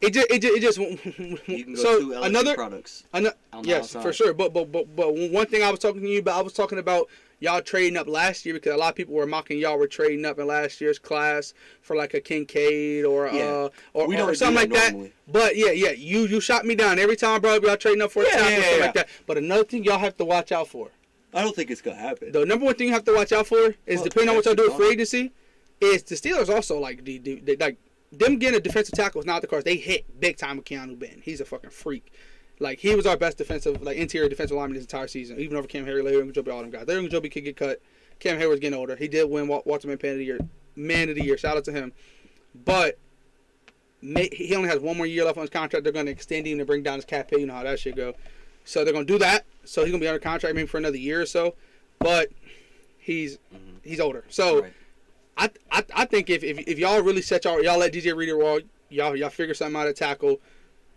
Speaker 2: It just
Speaker 1: you can go to LSU products.
Speaker 2: Yes, for sure. But one thing I was talking to you about, I was talking about y'all trading up last year because a lot of people were mocking y'all were trading up in last year's class for like a Kincaid or something like that. But you shot me down every time I brought up y'all trading up for a tackle or something like that. But another thing y'all have to watch out for.
Speaker 1: I don't think it's gonna happen.
Speaker 2: The number 1 thing you have to watch out for is depending on what y'all do with free agency, is the Steelers also like them getting a defensive tackle is not the cards. They hit big time with Keanu Ben. He's a fucking freak. Like, he was our best interior defensive lineman this entire season, even over Cam Hayward, Larry Njoku, all them guys. Larry Njoku could get cut. Cam Hayward's getting older. He did win Walter Man of the Year. Shout out to him. But he only has 1 more year left on his contract. They're going to extend him to bring down his cap hit. You know how that shit go. So they're going to do that. So he's going to be under contract maybe for another year or so. But he's older. So I think if y'all really set y'all let DJ Reader walk, y'all figure something out at tackle.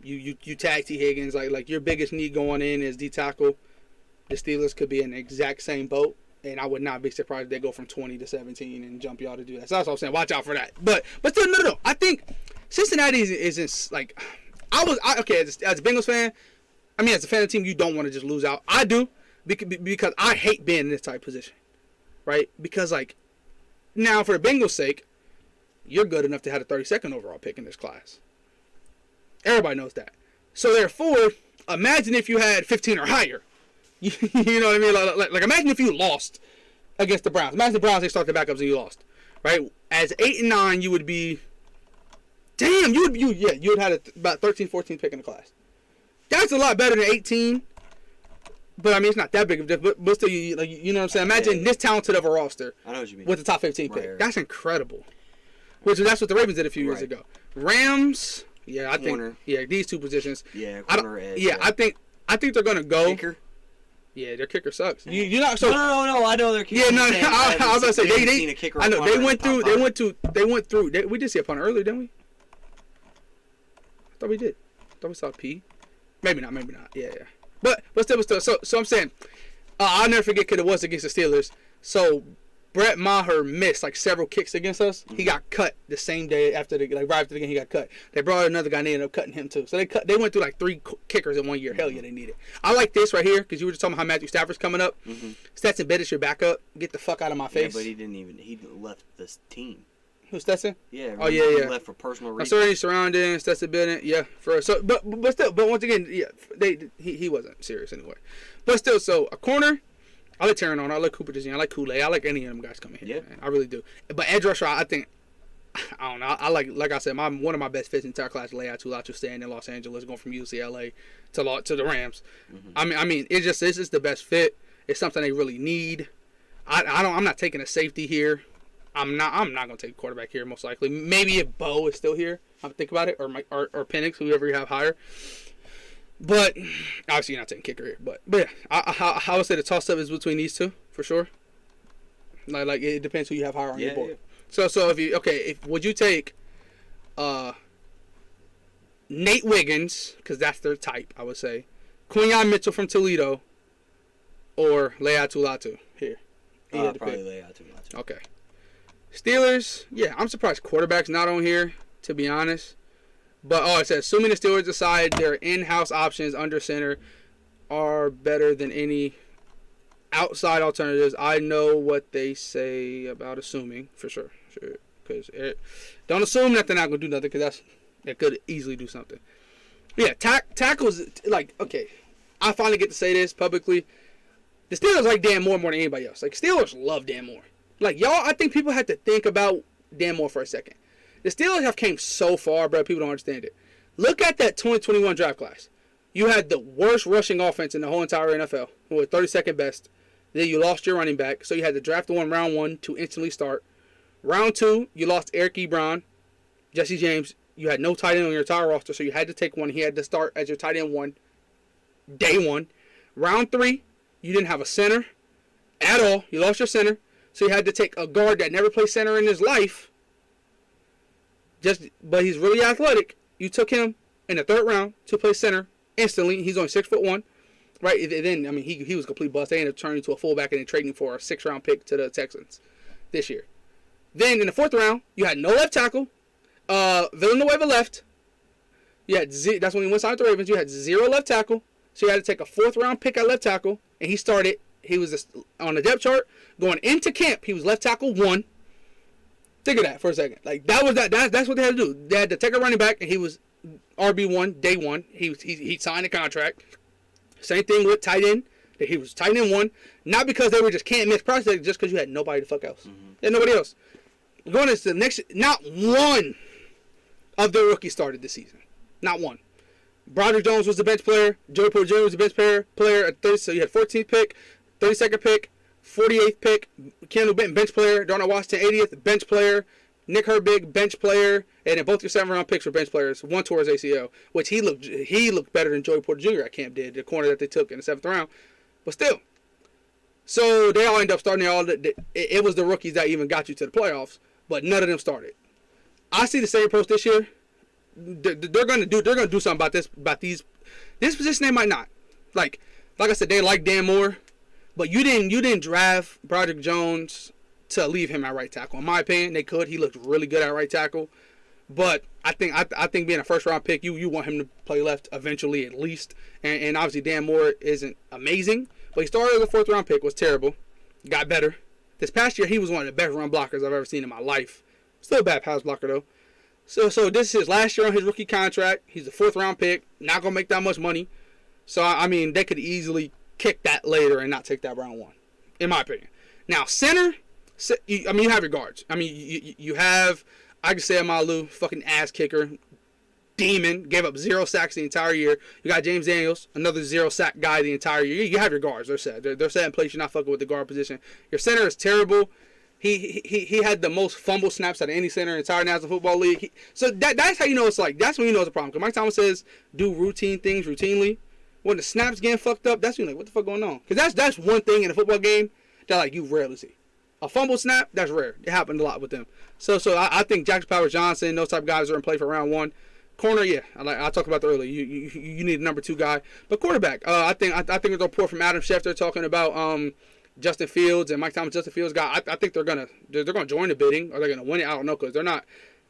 Speaker 2: You tag T. Higgins like your biggest need going in is D tackle. The Steelers could be in the exact same boat, and I would not be surprised if they go from 20 to 17 and jump y'all to do that. So that's what I'm saying. Watch out for that. But still, no. I think Cincinnati isn't like as a Bengals fan. I mean, as a fan of the team, you don't want to just lose out. I do because I hate being in this type of position, right? Because now for the Bengals' sake, you're good enough to have a 32nd overall pick in this class. Everybody knows that. So therefore, imagine if you had 15 or higher. You know what I mean? Like imagine if you lost against the Browns. Imagine the Browns, they start the backups and you lost. Right? As 8 and 9, you would be... Damn, you would have about 13, 14 pick in the class. That's a lot better than 18. But I mean, it's not that big of a difference. But still, you know what I'm saying? Imagine this talented of a roster.
Speaker 1: I know what you mean.
Speaker 2: With the top 15 pick. Right. That's incredible. That's what the Ravens did a few years ago. Rams... Yeah, I think these 2 positions.
Speaker 1: Yeah, corner edge.
Speaker 2: Yeah, I think they're gonna go.
Speaker 1: Kicker?
Speaker 2: Yeah, their kicker sucks. You're not so.
Speaker 1: No. I know their kicker.
Speaker 2: Yeah, no. I was about to say they. I know they went through. We did see a punter earlier, didn't we? I thought we did. I thought we saw P. Maybe not. Yeah. But still. So I'm saying, I'll never forget because it was against the Steelers. So Brett Maher missed like several kicks against us. He got cut the same day after right after the game. He got cut. They brought another guy and they ended up cutting him too. So they went through like 3 kickers in 1 year. Hell yeah, they need it. I like this right here because you were just talking about how Matthew Stafford's coming up. Stetson Bennett's your backup. Get the fuck out of my face.
Speaker 1: Yeah, but he left this team.
Speaker 2: Who's Stetson?
Speaker 1: Yeah.
Speaker 2: Oh yeah.
Speaker 1: He left for personal reasons.
Speaker 2: Certainly surrounding Stetson Bennett. Yeah. But once again, yeah, he wasn't serious anyway. But still, so a corner. I like Taron on. I like Cooper DeJean. I like Kool-Aid. I like any of them guys coming here. Yeah. Man. I really do. But edge rusher, I think, I don't know. I like I said, one of my best fits in the entire class, Leia Tulatu, staying in Los Angeles, going from UCLA to the Rams. I mean, it's just the best fit. It's something they really need. I'm not taking a safety here. I'm not gonna take a quarterback here most likely. Maybe if Bo is still here, I'm think about it, or Penix, whoever you have higher. But obviously you're not taking kicker here. But yeah, I would say the toss up is between these two for sure. Like it depends who you have higher on your board. Yeah. So if would you take Nate Wiggins, because that's their type, I would say, Quinyon Mitchell from Toledo, or Leia Tulatu here.
Speaker 1: Probably Leia Tulatu.
Speaker 2: Okay. Steelers, yeah, I'm surprised quarterback's not on here, to be honest. But, it says, assuming the Steelers decide their in-house options under center are better than any outside alternatives, I know what they say about assuming, for sure. Because don't assume that they're not going to do nothing, because they could easily do something. Yeah, tackles, like, okay, I finally get to say this publicly. The Steelers like Dan Moore more than anybody else. Like, Steelers love Dan Moore. Like, y'all, I think people have to think about Dan Moore for a second. The Steelers have came so far, bro. People don't understand it. Look at that 2021 draft class. You had the worst rushing offense in the whole entire NFL. Who was 32nd best. Then you lost your running back. So you had to draft one round 1 to instantly start. Round 2, you lost Eric Ebron. Jesse James. You had no tight end on your entire roster, so you had to take one. He had to start as your tight end 1. Day 1. Round 3, you didn't have a center at all. You lost your center. So you had to take a guard that never played center in his life. But he's really athletic. You took him in the 3rd round to play center instantly. He's only 6'1", right? Then I mean he was a complete bust. They ended up turning into a fullback and then trading for a 6th-round pick to the Texans this year. Then in the 4th round, you had no left tackle. Villanueva left. You had that's when he went signed with the Ravens. You had 0 left tackle, so you had to take a 4th-round pick at left tackle, and he started. He was on the depth chart going into camp. He was left tackle 1. Think of that for a second. Like that's what they had to do. They had to take a running back, and he was RB1 day 1. He signed a contract. Same thing with tight end. He was tight end 1, not because they were just can't miss prospects, just because you had nobody the fuck else. And nobody else. Going into the next, not one of the rookies started this season. Not one. Broderick Jones was the bench player. Joey Porter Jr. was the bench player at 30. So you had 14th pick, 32nd pick, 48th pick. Kendall Benton, bench player. Darnell Washington, 80th, bench player. Nick Herbig, bench player. And then both your 7th-round picks were bench players. One tore his ACL, which he looked better than Joey Porter Jr. at camp did, the corner that they took in the 7th round. But still. So they all end up starting. It was the rookies that even got you to the playoffs, but none of them started. I see the same approach this year. They're gonna do something about these. This position they might not. Like I said, they like Dan Moore, but you didn't draft Broderick Jones to leave him at right tackle. In my opinion, they could. He looked really good at right tackle, but I think being a 1st-round pick, you want him to play left eventually at least. And obviously Dan Moore isn't amazing, but he started as a 4th-round pick, was terrible, got better. This past year he was one of the best run blockers I've ever seen in my life. Still a bad pass blocker though. So this is his last year on his rookie contract. He's a 4th-round pick. Not going to make that much money. So, I mean, they could easily kick that later and not take that round 1, in my opinion. Now, center, you have your guards. I mean, you have, I can say Malu, fucking ass kicker, demon, gave up 0 sacks the entire year. You got James Daniels, another 0 sack guy the entire year. You have your guards. They're set. They're set in place. You're not fucking with the guard position. Your center is terrible. He had the most fumble snaps out of any center in the entire National Football League. So that's how you know it's like. That's when you know it's a problem. Because Mike Thomas says do routine things routinely. When the snaps getting fucked up, that's when you're like, what the fuck going on? Because that's one thing in a football game that like you rarely see. A fumble snap, that's rare. It happened a lot with them. So I think Jackson Powers Johnson, those type of guys are in play for round 1. Corner, yeah, I talked about that earlier. You need a number 2 guy. But quarterback, I think there's a report from Adam Schefter talking about Justin Fields and Mike Thomas, Justin Fields guy. I think they're gonna join the bidding, or they're gonna win it. I don't know, because they're not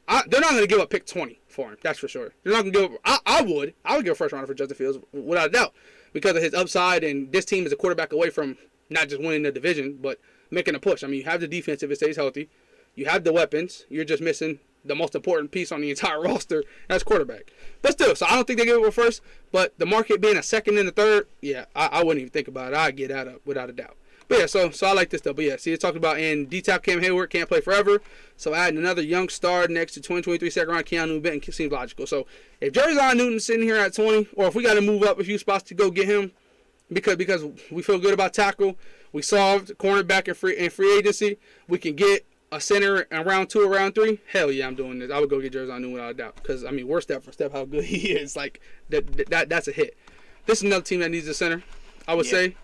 Speaker 2: gonna give up pick 20 for him. That's for sure. They're not gonna give up. I would give a first rounder for Justin Fields without a doubt, because of his upside, and this team is a quarterback away from not just winning the division, but making a push. I mean, you have the defense if it stays healthy. You have the weapons. You're just missing the most important piece on the entire roster. That's quarterback. But still, so I don't think they give it a first. But the market being a second and a third, yeah, I wouldn't even think about it. I'd get out of without a doubt. But yeah, so I like this stuff. But yeah, see, it's talking about in D-Tap Cam Hayward can't play forever. So adding another young star next to 2023 second round Keanu Benton seems logical. So if Jerry Newton's sitting here at 20, or if we got to move up a few spots to go get him, because we feel good about tackle, we solved cornerback in free agency, we can get a center in round 2 or round 3, hell yeah, I'm doing this. I would go get Jersey Newton without a doubt. Because, I mean, we're step for step how good he is. Like, that's a hit. This is another team that needs a center, I would say.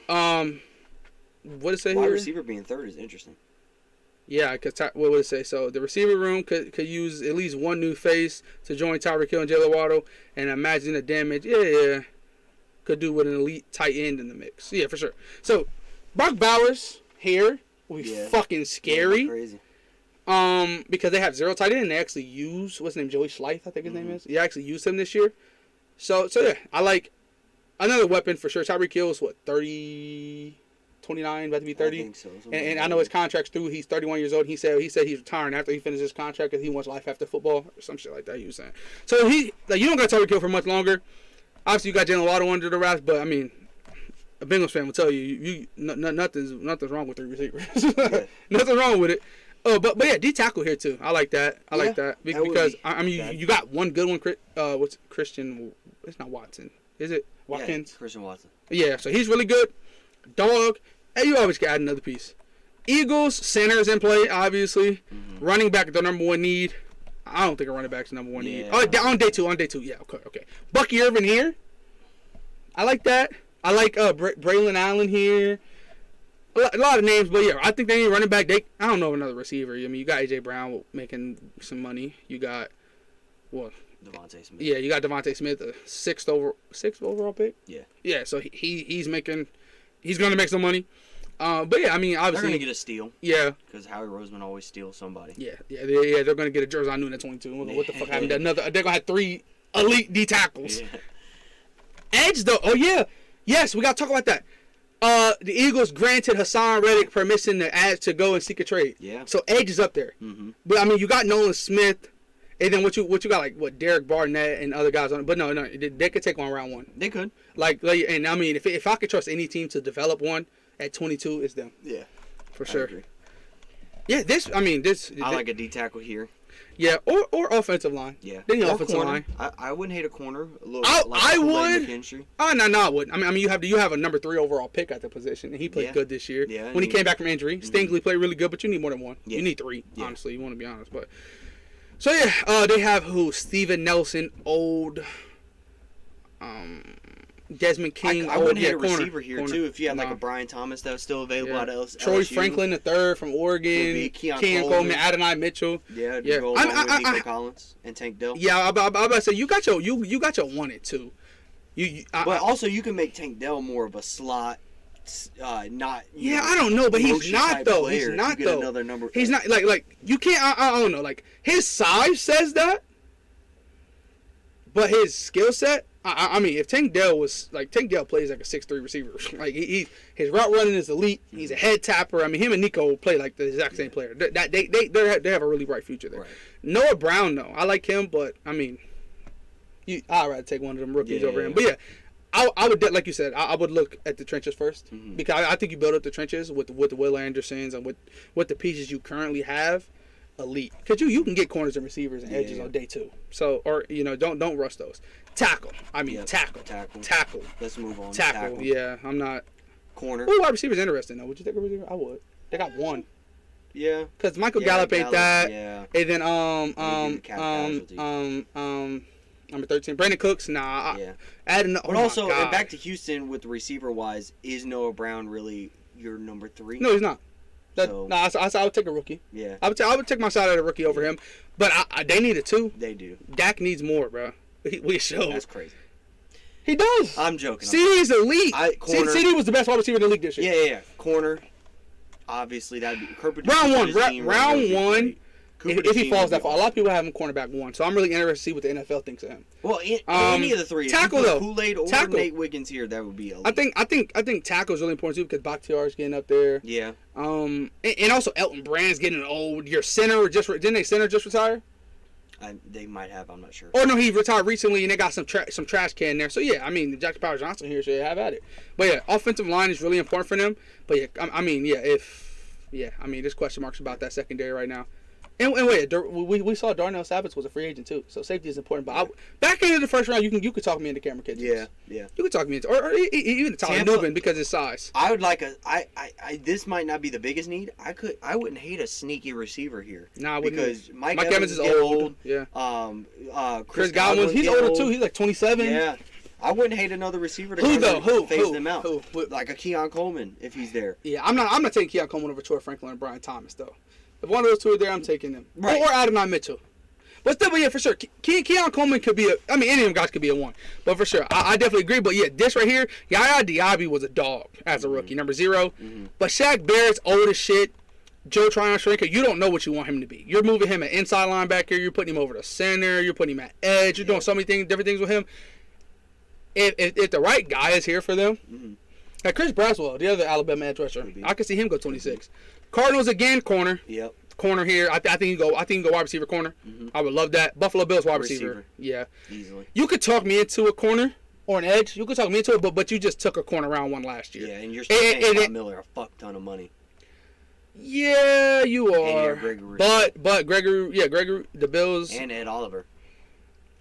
Speaker 2: What did it say here?
Speaker 1: Wide receiver being third is interesting.
Speaker 2: Yeah, because what would it say? So the receiver room could use at least one new face to join Tyreek Hill and Jalen Waddle, and imagine the damage. Yeah, could do with an elite tight end in the mix. Yeah, for sure. So Brock Bowers here will be fucking scary.
Speaker 1: Yeah, crazy.
Speaker 2: Because they have 0 tight end, and they actually use what's his name, Joey Schleith, I think his name is. You actually used him this year. So yeah, I like another weapon for sure. Tyreek Hill is what, 30, 29, about to be 30.
Speaker 1: I think so.
Speaker 2: And I know his contract's through. He's 31 years old. He said he's retiring after he finishes his contract because he wants life after football or some shit like that. He was saying. So you don't got Tyreek Hill for much longer. Obviously, you got Jalen Waddle under the wraps, but I mean, a Bengals fan will tell you, nothing's wrong with 3 receivers. Nothing wrong with it. But yeah, D tackle here too. I like that. I like that because I mean, you got one good one. What's Christian? It's not Watson, is it? Watkins.
Speaker 1: Yeah, Christian Watson.
Speaker 2: Yeah, so he's really good. Dog. Hey, you always can add another piece. Eagles centers in play, obviously. Running back, the number 1 need. I don't think a running back's the number 1 need. Oh, on day two. Yeah, okay. Bucky Irvin here. I like that. I like Braylon Allen here. A lot of names, but yeah, I think they need running back. I don't know another receiver. I mean, you got A.J. Brown making some money. You got, what?
Speaker 1: Devontae Smith.
Speaker 2: Yeah, you got Devontae Smith, the 6th overall pick. Yeah, so he's going to make some money. But yeah, I mean, obviously
Speaker 1: they're going to get a steal.
Speaker 2: Yeah,
Speaker 1: because Howie Roseman always steals somebody.
Speaker 2: Yeah, they're going to get a Jersey Newton at 22. What the fuck happened? They're going to have 3 elite D tackles. Yeah. Edge though. Oh yeah, yes, we got to talk about that. The Eagles granted Hassan Reddick permission to go and seek a trade.
Speaker 1: Yeah. So
Speaker 2: Edge is up there. But I mean, you got Nolan Smith, and then what you got, like Derek Barnett and other guys on it. But no, they could take one round 1.
Speaker 1: They could.
Speaker 2: Like, and I mean, if I could trust any team to develop one at 22, it's them.
Speaker 1: Yeah.
Speaker 2: For sure.
Speaker 1: I agree.
Speaker 2: Yeah,
Speaker 1: I like a D tackle here.
Speaker 2: Yeah, or offensive line.
Speaker 1: Yeah.
Speaker 2: Then the offensive line.
Speaker 1: I wouldn't hate a corner. A little.
Speaker 2: I would. No, I wouldn't. I mean, you have a number 3 overall pick at the position, and he played good this year.
Speaker 1: Yeah.
Speaker 2: When he came back from injury, Stingley played really good, but you need more than 1. Yeah. You need 3. Yeah. Honestly, you want to be honest, but. So yeah, they have Steven Nelson, old. Desmond King.
Speaker 1: I wouldn't hate a receiver here too if you had like a Brian Thomas that was still available at LSU.
Speaker 2: Troy Franklin III from Oregon. Keon Coleman, Adonai Mitchell.
Speaker 1: Yeah. Go along with Nico Collins and Tank Dell.
Speaker 2: Yeah, I'm about to say you got your 1 and 2.
Speaker 1: But also you can make Tank Dell more of a slot. Not.
Speaker 2: I don't know, but he's not though.
Speaker 1: Player.
Speaker 2: He's not though.
Speaker 1: Another number.
Speaker 2: He's not like you can't. I don't know. Like his size says that, but his skill set. I mean, if Tank Dell plays like a 6'3" receiver. Like his route running is elite. He's a head tapper. I mean, him and Nico play like the exact same player. They have a really bright future there.
Speaker 1: Right.
Speaker 2: Noah Brown though, I like him, but I mean, I'd rather take one of them rookies over him. But yeah, I would, like you said, I would look at the trenches first because I think you build up the trenches with the Will Andersons and with the pieces you currently have. Elite, because you can get corners and receivers and edges on day 2. So don't rush those. Tackle. I mean tackle.
Speaker 1: Let's move on.
Speaker 2: Tackle. Yeah, I'm not.
Speaker 1: Corner.
Speaker 2: Oh, wide receiver's interesting though. Would you take a receiver? I would. They got 1.
Speaker 1: Yeah.
Speaker 2: Because Michael Gallup ain't that.
Speaker 1: Yeah.
Speaker 2: And then number 13, Brandon Cooks. Nah.
Speaker 1: Yeah.
Speaker 2: But
Speaker 1: also, and back to Houston with the receiver wise, is Noah Brown really your number 3?
Speaker 2: No, he's not. I would take a rookie.
Speaker 1: Yeah.
Speaker 2: I would take my shot at a rookie over him. But they need a 2.
Speaker 1: They do.
Speaker 2: Dak needs more, bro. We show.
Speaker 1: That's crazy.
Speaker 2: He does.
Speaker 1: I'm joking.
Speaker 2: CD is elite.
Speaker 1: Corner.
Speaker 2: CD was the best wide receiver in the league this year.
Speaker 1: Yeah. Corner. Obviously, that'd be
Speaker 2: round one. If he falls that far, a lot of people have him cornerback 1, so I'm really interested to see what the NFL thinks of him.
Speaker 1: Well, any of the three,
Speaker 2: tackle
Speaker 1: if you
Speaker 2: though,
Speaker 1: put Kool-Aid or
Speaker 2: tackle.
Speaker 1: Nate Wiggins here, that would be elite.
Speaker 2: I think tackle is really important too because Bakhtiar's getting up there.
Speaker 1: Yeah.
Speaker 2: And also Elton Brand's getting old. Your center didn't they center just retire?
Speaker 1: They might have. I'm not sure.
Speaker 2: Oh no, he retired recently, and they got some trash can there. So yeah, I mean, Jack Power Johnson here should have at it. But yeah, offensive line is really important for them. But yeah, there's question marks about that secondary right now. And wait, we saw Darnell Savage was a free agent too, so safety is important. But back into the first round, you could talk me into Cameron Kitchens.
Speaker 1: Yeah.
Speaker 2: You could talk me into, or even Tyler Nubin because of his size.
Speaker 1: I would like this might not be the biggest need. I wouldn't hate a sneaky receiver here.
Speaker 2: Nah, I wouldn't.
Speaker 1: Because Mike
Speaker 2: Evans is old. Yeah.
Speaker 1: Chris
Speaker 2: Godwin, he's older too. He's like 27.
Speaker 1: Yeah. I wouldn't hate another receiver to phase them out.
Speaker 2: Who?
Speaker 1: Like a Keon Coleman if he's there.
Speaker 2: Yeah, I'm not taking Keon Coleman over Troy Franklin and Brian Thomas though. If one of those two are there, I'm taking them.
Speaker 1: Right.
Speaker 2: Or Adonai Mitchell. But still, yeah, for sure. Keon Coleman could be any of them guys could be a 1. But for sure, I definitely agree. But yeah, this right here, Yaya Diaby was a dog as a rookie, number 0. Mm-hmm. But Shaq Barrett's old as shit. Joe Tryon-Shrinker, you don't know what you want him to be. You're moving him at inside linebacker. You're putting him over the center. You're putting him at edge. You're doing so many different things with him. If the right guy is here for them, like Chris Braswell, the other Alabama edge rusher, I could see him go 26. Cardinals again, corner.
Speaker 1: Yep.
Speaker 2: Corner here. I think you go wide receiver corner. Mm-hmm. I would love that. Buffalo Bills wide receiver. Yeah.
Speaker 1: Easily.
Speaker 2: You could talk me into a corner or an edge. You could talk me into it, but you just took a corner round 1 last year.
Speaker 1: Yeah, and you're still paying Von Miller a fuck ton of money.
Speaker 2: Yeah, you are.
Speaker 1: Gregory.
Speaker 2: But Gregory, the Bills.
Speaker 1: And Ed Oliver.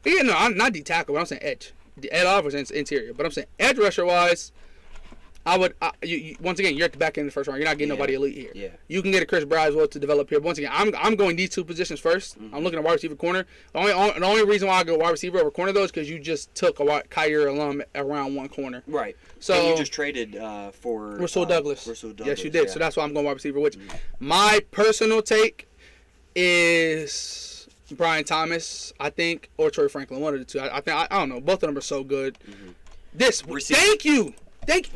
Speaker 2: Yeah, no, I'm not D tackle, but I'm saying edge. Ed Oliver's interior. But I'm saying edge rusher wise, I would once again, you're at the back end of the first round. You're not getting nobody elite here.
Speaker 1: Yeah.
Speaker 2: You can get a Chris Braswell to develop here. But once again, I'm going these 2 positions first. Mm-hmm. I'm looking at wide receiver corner. The only reason why I go wide receiver over corner though is because you just took a Kyer alum around 1 corner.
Speaker 1: Right.
Speaker 2: So
Speaker 1: and you just traded for
Speaker 2: Rasul Douglas.
Speaker 1: Yes,
Speaker 2: you did. Yeah. So that's why I'm going wide receiver. Which my personal take is Brian Thomas, I think, or Troy Franklin, one of the two. I don't know. Both of them are so good. Mm-hmm. Thank you.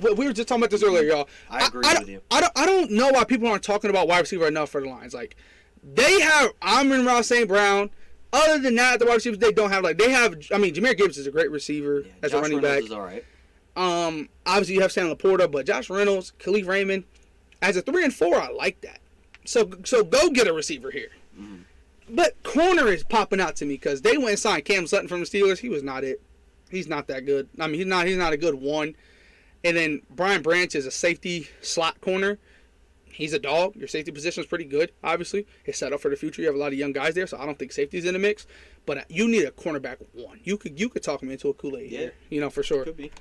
Speaker 2: We were just talking about this earlier, y'all.
Speaker 1: I agree with you.
Speaker 2: I don't know why people aren't talking about wide receiver enough for the Lions. Like, they have Amon-Ra St. Brown. Other than that, the wide receivers they don't have. Like, they have. I mean, Jahmyr Gibbs is a great receiver as a running back.
Speaker 1: Josh Reynolds is
Speaker 2: all right. Obviously you have Sam Laporta, but Josh Reynolds, Khalif Raymond, as a 3 and 4, I like that. So go get a receiver here. Mm-hmm. But corner is popping out to me because they went and signed Cam Sutton from the Steelers. He was not it. He's not that good. I mean, he's not a good 1. And then Brian Branch is a safety slot corner. He's a dog. Your safety position is pretty good, obviously. It's set up for the future. You have a lot of young guys there, so I don't think safety's in the mix. But you need a cornerback 1. You could talk me into a Kool-Aid here, for sure.
Speaker 1: Could be.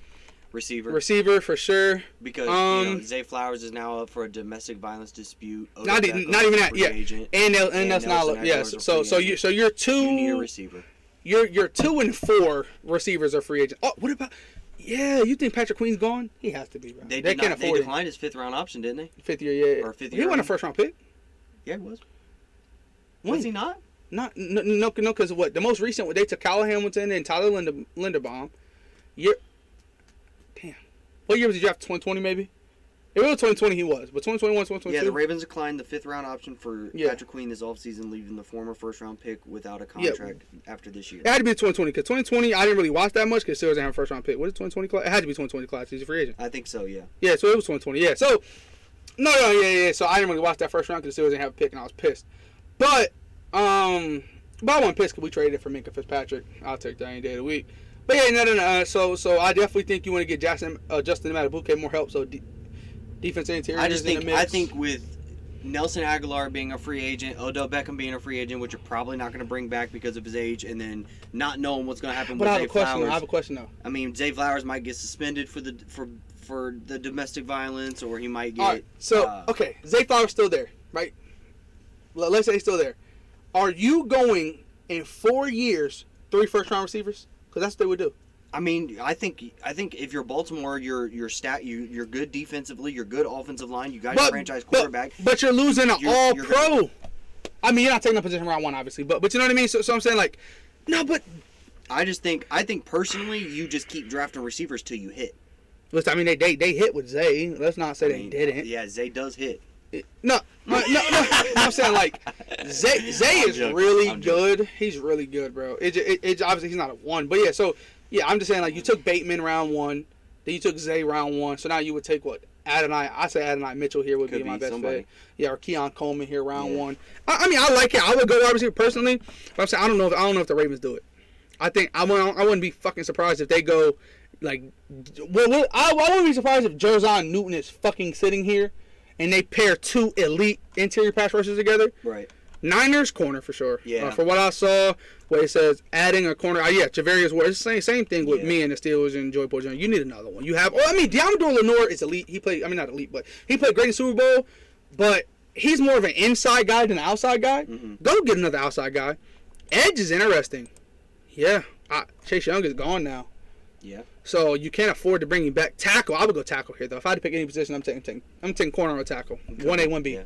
Speaker 2: Receiver for sure.
Speaker 1: Because Zay Flowers is now up for a domestic violence dispute.
Speaker 2: Not even that. Yeah.
Speaker 1: Agent,
Speaker 2: and that's not. Yes. So you're 2.
Speaker 1: You need a receiver.
Speaker 2: You're 2 and 4 receivers are free agents. Oh, what about? Yeah, you think Patrick Queen's gone? He has to be, bro.
Speaker 1: They can't afford it. They declined his 5th round option, didn't they?
Speaker 2: 5th year, yeah.
Speaker 1: Or 5th year.
Speaker 2: He won a 1st round pick.
Speaker 1: Yeah, he was. Was he not?
Speaker 2: No, because what the most recent they took Kyle Hamilton and Tyler Linderbaum. Damn. What year was he drafted? 2020 maybe? It was 2020 he was, but 2021, 2022.
Speaker 1: Yeah, the Ravens declined the 5th round option for Patrick Queen this offseason, leaving the former 1st round pick without a contract after this year.
Speaker 2: It had to be 2020 because 2020 I didn't really watch that much because Steelers didn't have a 1st round pick. What is 2020 class? It had to be 2020 class. He's a free agent.
Speaker 1: I think so, yeah.
Speaker 2: Yeah, so it was 2020. Yeah, so yeah. So I didn't really watch that 1st round because the Steelers didn't have a pick and I was pissed. But I wasn't pissed because we traded for Minka Fitzpatrick. I'll take that any day of the week. But yeah, no. So I definitely think you want to get Justin Matabuke more help. So defense interior.
Speaker 1: I think with Nelson Aguilar being a free agent, Odell Beckham being a free agent, which you're probably not going to bring back because of his age, and then not knowing what's going to happen with Zay Flowers.
Speaker 2: I have a question though.
Speaker 1: I mean, Zay Flowers might get suspended for the domestic violence, or he might get.
Speaker 2: All right, so okay, Zay Flowers still there, right? Let's say he's still there. Are you going in 4 years 3 1st round receivers? Because that's what they would do.
Speaker 1: I mean, I think if you're Baltimore, you're good defensively, you're good offensive line, you got your franchise quarterback.
Speaker 2: But you're losing an all-pro. I mean, you're not taking a position round 1, obviously, but you know what I mean. So I'm saying like, no, but
Speaker 1: I think personally, you just keep drafting receivers till you hit.
Speaker 2: Listen, I mean, they hit with Zay. Let's not say they didn't.
Speaker 1: Yeah, Zay does hit.
Speaker 2: No. I'm saying, like, Zay is really good. He's really good, bro. It obviously he's not a 1, but yeah. So yeah, I'm just saying, like, you took Bateman round 1, then you took Zay round 1. So now you would take what? Adonai. I say Adonai Mitchell here would be my best bet. Yeah, or Keon Coleman here round 1. I mean, I like it. I would go wide receiver personally, but I'm saying I don't know if the Ravens do it. I think I wouldn't be fucking surprised if they go like. I wouldn't be surprised if Jerzon Newton is fucking sitting here, and they pair 2 elite interior pass rushers together.
Speaker 1: Right.
Speaker 2: Niners corner for sure.
Speaker 1: Yeah.
Speaker 2: For what I saw, where it says adding a corner. Javarius Ward. It's the same thing with me and the Steelers and Joey Porter Jr. You need another one. You have. Oh, I mean, Diamador Lenore is elite. He played. I mean, not elite, but he played great in Super Bowl. But he's more of an inside guy than an outside guy. Mm-hmm. Go get another outside guy. Edge is interesting. Yeah. Chase Young is gone now.
Speaker 1: Yeah.
Speaker 2: So you can't afford to bring him back. Tackle. I would go tackle here though. If I had to pick any position, I'm taking corner or tackle. 1A, 1B. Yeah.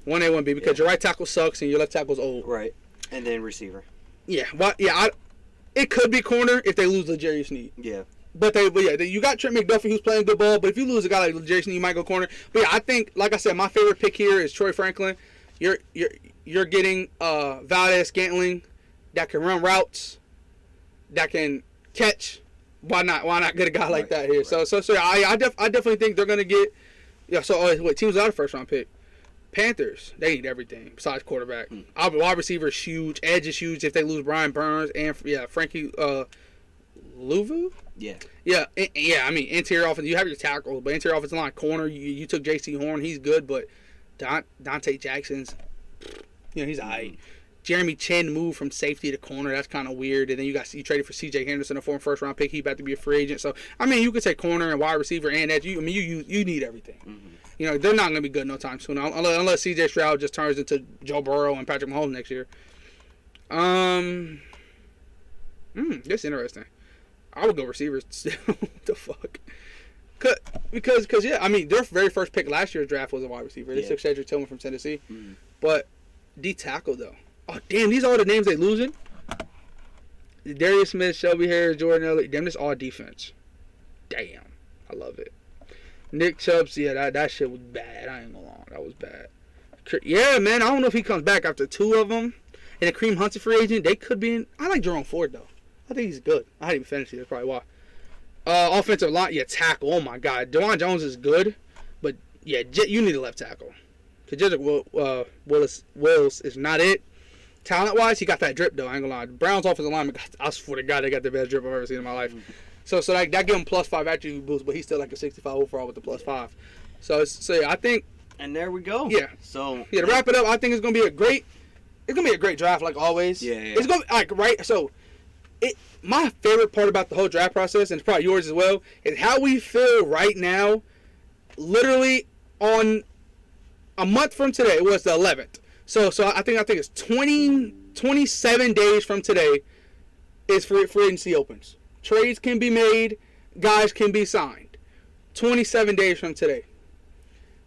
Speaker 2: 1A, 1B because your right tackle sucks and your left tackle's old.
Speaker 1: Right. And then receiver.
Speaker 2: Yeah. It could be corner if they lose L'Jarius Sneed.
Speaker 1: Yeah.
Speaker 2: But you got Trent McDuffie who's playing good ball. But if you lose a guy like L'Jarius Sneed, you might go corner. But yeah, I think, like I said, my favorite pick here is Troy Franklin. You're getting Valdez Scantling that can run routes, that can catch. Why not get a guy like that here? Right. So yeah, I definitely think they're gonna get. Yeah. So teams without a first round pick. Panthers, they need everything besides quarterback. Wide receiver is huge. Edge is huge if they lose Brian Burns and Frankie Louvu.
Speaker 1: Yeah.
Speaker 2: Yeah. I mean, interior offense. You have your tackle, but interior offensive line corner. You took J.C. Horn. He's good, but Dante Jackson's, he's alright. Jeremy Chin moved from safety to corner. That's kind of weird. And then you traded for C.J. Henderson, a former first round pick. He's about to be a free agent. So I mean, you could take corner and wide receiver and edge. You need everything. Mm-hmm. They're not going to be good no time soon unless C.J. Stroud just turns into Joe Burrow and Patrick Mahomes next year. That's interesting. I would go receivers still. What the fuck? Because yeah, I mean, their very first pick last year's draft was a wide receiver. They took Cedric Tillman from Tennessee. Mm-hmm. But D tackle though. Oh damn, these are all the names they losing. Darius Smith, Shelby Harris, Jordan Elliott. Damn, this all defense. Damn, I love it. Nick Chubb, yeah, that shit was bad. I ain't gonna lie, that was bad. Yeah, man, I don't know if he comes back after 2 of them. And a Kareem Hunt's a free agent. They could be in. I like Jerome Ford though. I think he's good. I hadn't even finished it. That's probably why. Offensive line, tackle. Oh my God, DeJuan Jones is good, but yeah, you need a left tackle. Because Willis is not it. Talent-wise, he got that drip, though. I ain't gonna lie. The Browns' offensive lineman, I swear to God, they got the best drip I've ever seen in my life. Mm-hmm. So that give him +5 attribute boost, but he's still like a 65 overall with the +5. So yeah, I think.
Speaker 1: And there we go.
Speaker 2: Yeah.
Speaker 1: So
Speaker 2: yeah, to wrap it up, I think it's gonna be a great draft like always.
Speaker 1: Yeah.
Speaker 2: It's gonna be right. So, my favorite part about the whole draft process, and it's probably yours as well, is how we feel right now. Literally on a month from today, it was the 11th. So I think it's 27 days from today is free agency opens. Trades can be made, guys can be signed. 27 days from today.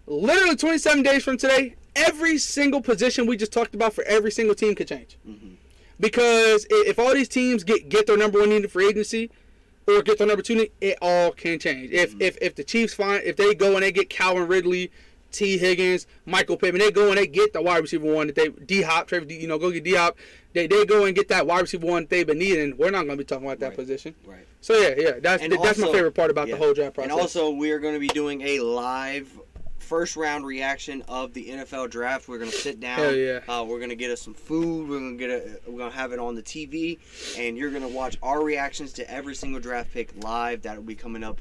Speaker 2: Literally 27 days from today, every single position we just talked about for every single team could change. Mm-hmm. Because if all these teams get their number 1 need in free agency or get their number 2 need, it all can change. Mm-hmm. If the Chiefs if they go and they get Calvin Ridley, T. Higgins, Michael Pittman, they go and they get the wide receiver 1 that they D-Hop, go get D-Hop. They go and get that wide receiver 1 that they've been needing. We're not going to be talking about that position. Right. So yeah, that's my favorite part about the whole draft process.
Speaker 1: And also, we are going to be doing a live first round reaction of the NFL draft. We're gonna sit down.
Speaker 2: Hell yeah.
Speaker 1: We're gonna get us some food. We're gonna have it on the TV, and you're gonna watch our reactions to every single draft pick live. That'll be coming up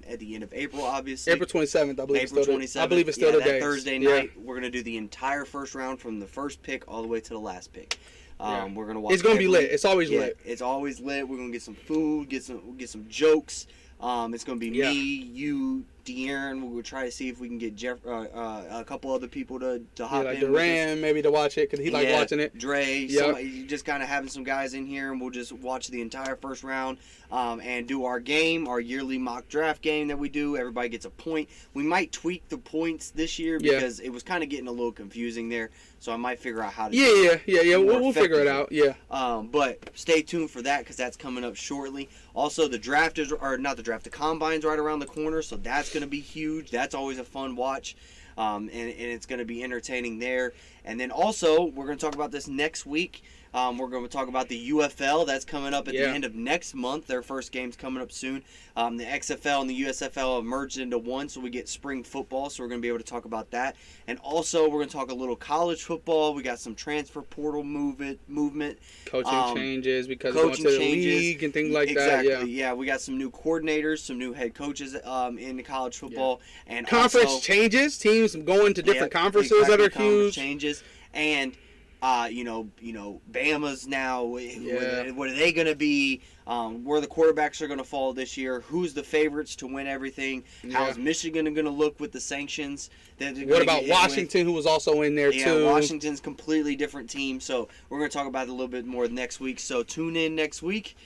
Speaker 1: at the end of April, obviously.
Speaker 2: April 27th, I believe.
Speaker 1: April 27th.
Speaker 2: I believe it's still the day.
Speaker 1: Thursday night. Yeah. We're gonna do the entire first round from the first pick all the way to the last pick. We're gonna watch.
Speaker 2: It's gonna be lit. It's always lit.
Speaker 1: It's always lit. We're gonna get some food, get some jokes. It's gonna be me, you, De'Aaron. We'll try to see if we can get a couple other people to hop
Speaker 2: like
Speaker 1: in.
Speaker 2: Duran, maybe to watch it because he likes watching it.
Speaker 1: Dre, just kind of having some guys in here, and we'll just watch the entire first round and do our game, our yearly mock draft game that we do. Everybody gets a point. We might tweak the points this year because it was kind of getting a little confusing there. So I might figure out how to.
Speaker 2: We'll figure it out. Yeah.
Speaker 1: But stay tuned for that because that's coming up shortly. Also, the combine's right around the corner, so that's going to be huge. That's always a fun watch, and it's going to be entertaining there. And then also, we're going to talk about this next week. We're going to talk about the UFL. That's coming up at the end of next month. Their first game's coming up soon. The XFL and the USFL have merged into one, so we get spring football. So we're going to be able to talk about that. And also, we're going to talk a little college football. We got some transfer portal movement.
Speaker 2: Coaching changes because of going to the league and things like that.
Speaker 1: Exactly. Yeah, we got some new coordinators, some new head coaches in the college football. And
Speaker 2: conference changes. Teams going to different conferences that are huge.
Speaker 1: Changes. And Bama's now. What are they going to be? Where the quarterbacks are going to fall this year? Who's the favorites to win everything? How's Michigan going to look with the sanctions?
Speaker 2: What about Washington, who was also in there too?
Speaker 1: Yeah, Washington's completely different team. So we're going to talk about it a little bit more next week. So tune in next week.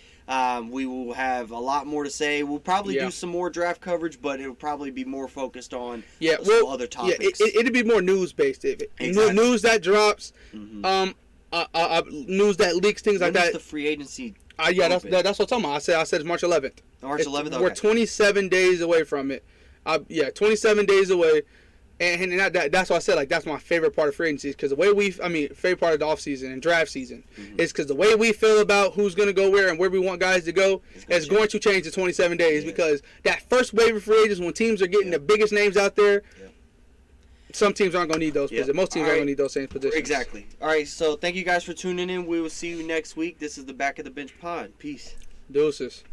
Speaker 1: We will have a lot more to say. We'll probably do some more draft coverage, but it'll probably be more focused on some other topics.
Speaker 2: It'll be more news-based. News that drops, news that leaks, things like that.
Speaker 1: When is the free agency?
Speaker 2: That's what I'm talking about. I said it's March 11th.
Speaker 1: March 11th? Okay.
Speaker 2: We're 27 days away from it. 27 days away. And that's why I said, like, that's my favorite part of free agency because the way favorite part of the offseason and draft season is because the way we feel about who's going to go where and where we want guys to go is going to change in 27 days because that first wave of free agents when teams are getting the biggest names out there, some teams aren't going to need those positions. Most teams aren't going to need those same positions.
Speaker 1: Exactly. All right, so thank you guys for tuning in. We will see you next week. This is the Back of the Bench Pod. Peace.
Speaker 2: Deuces.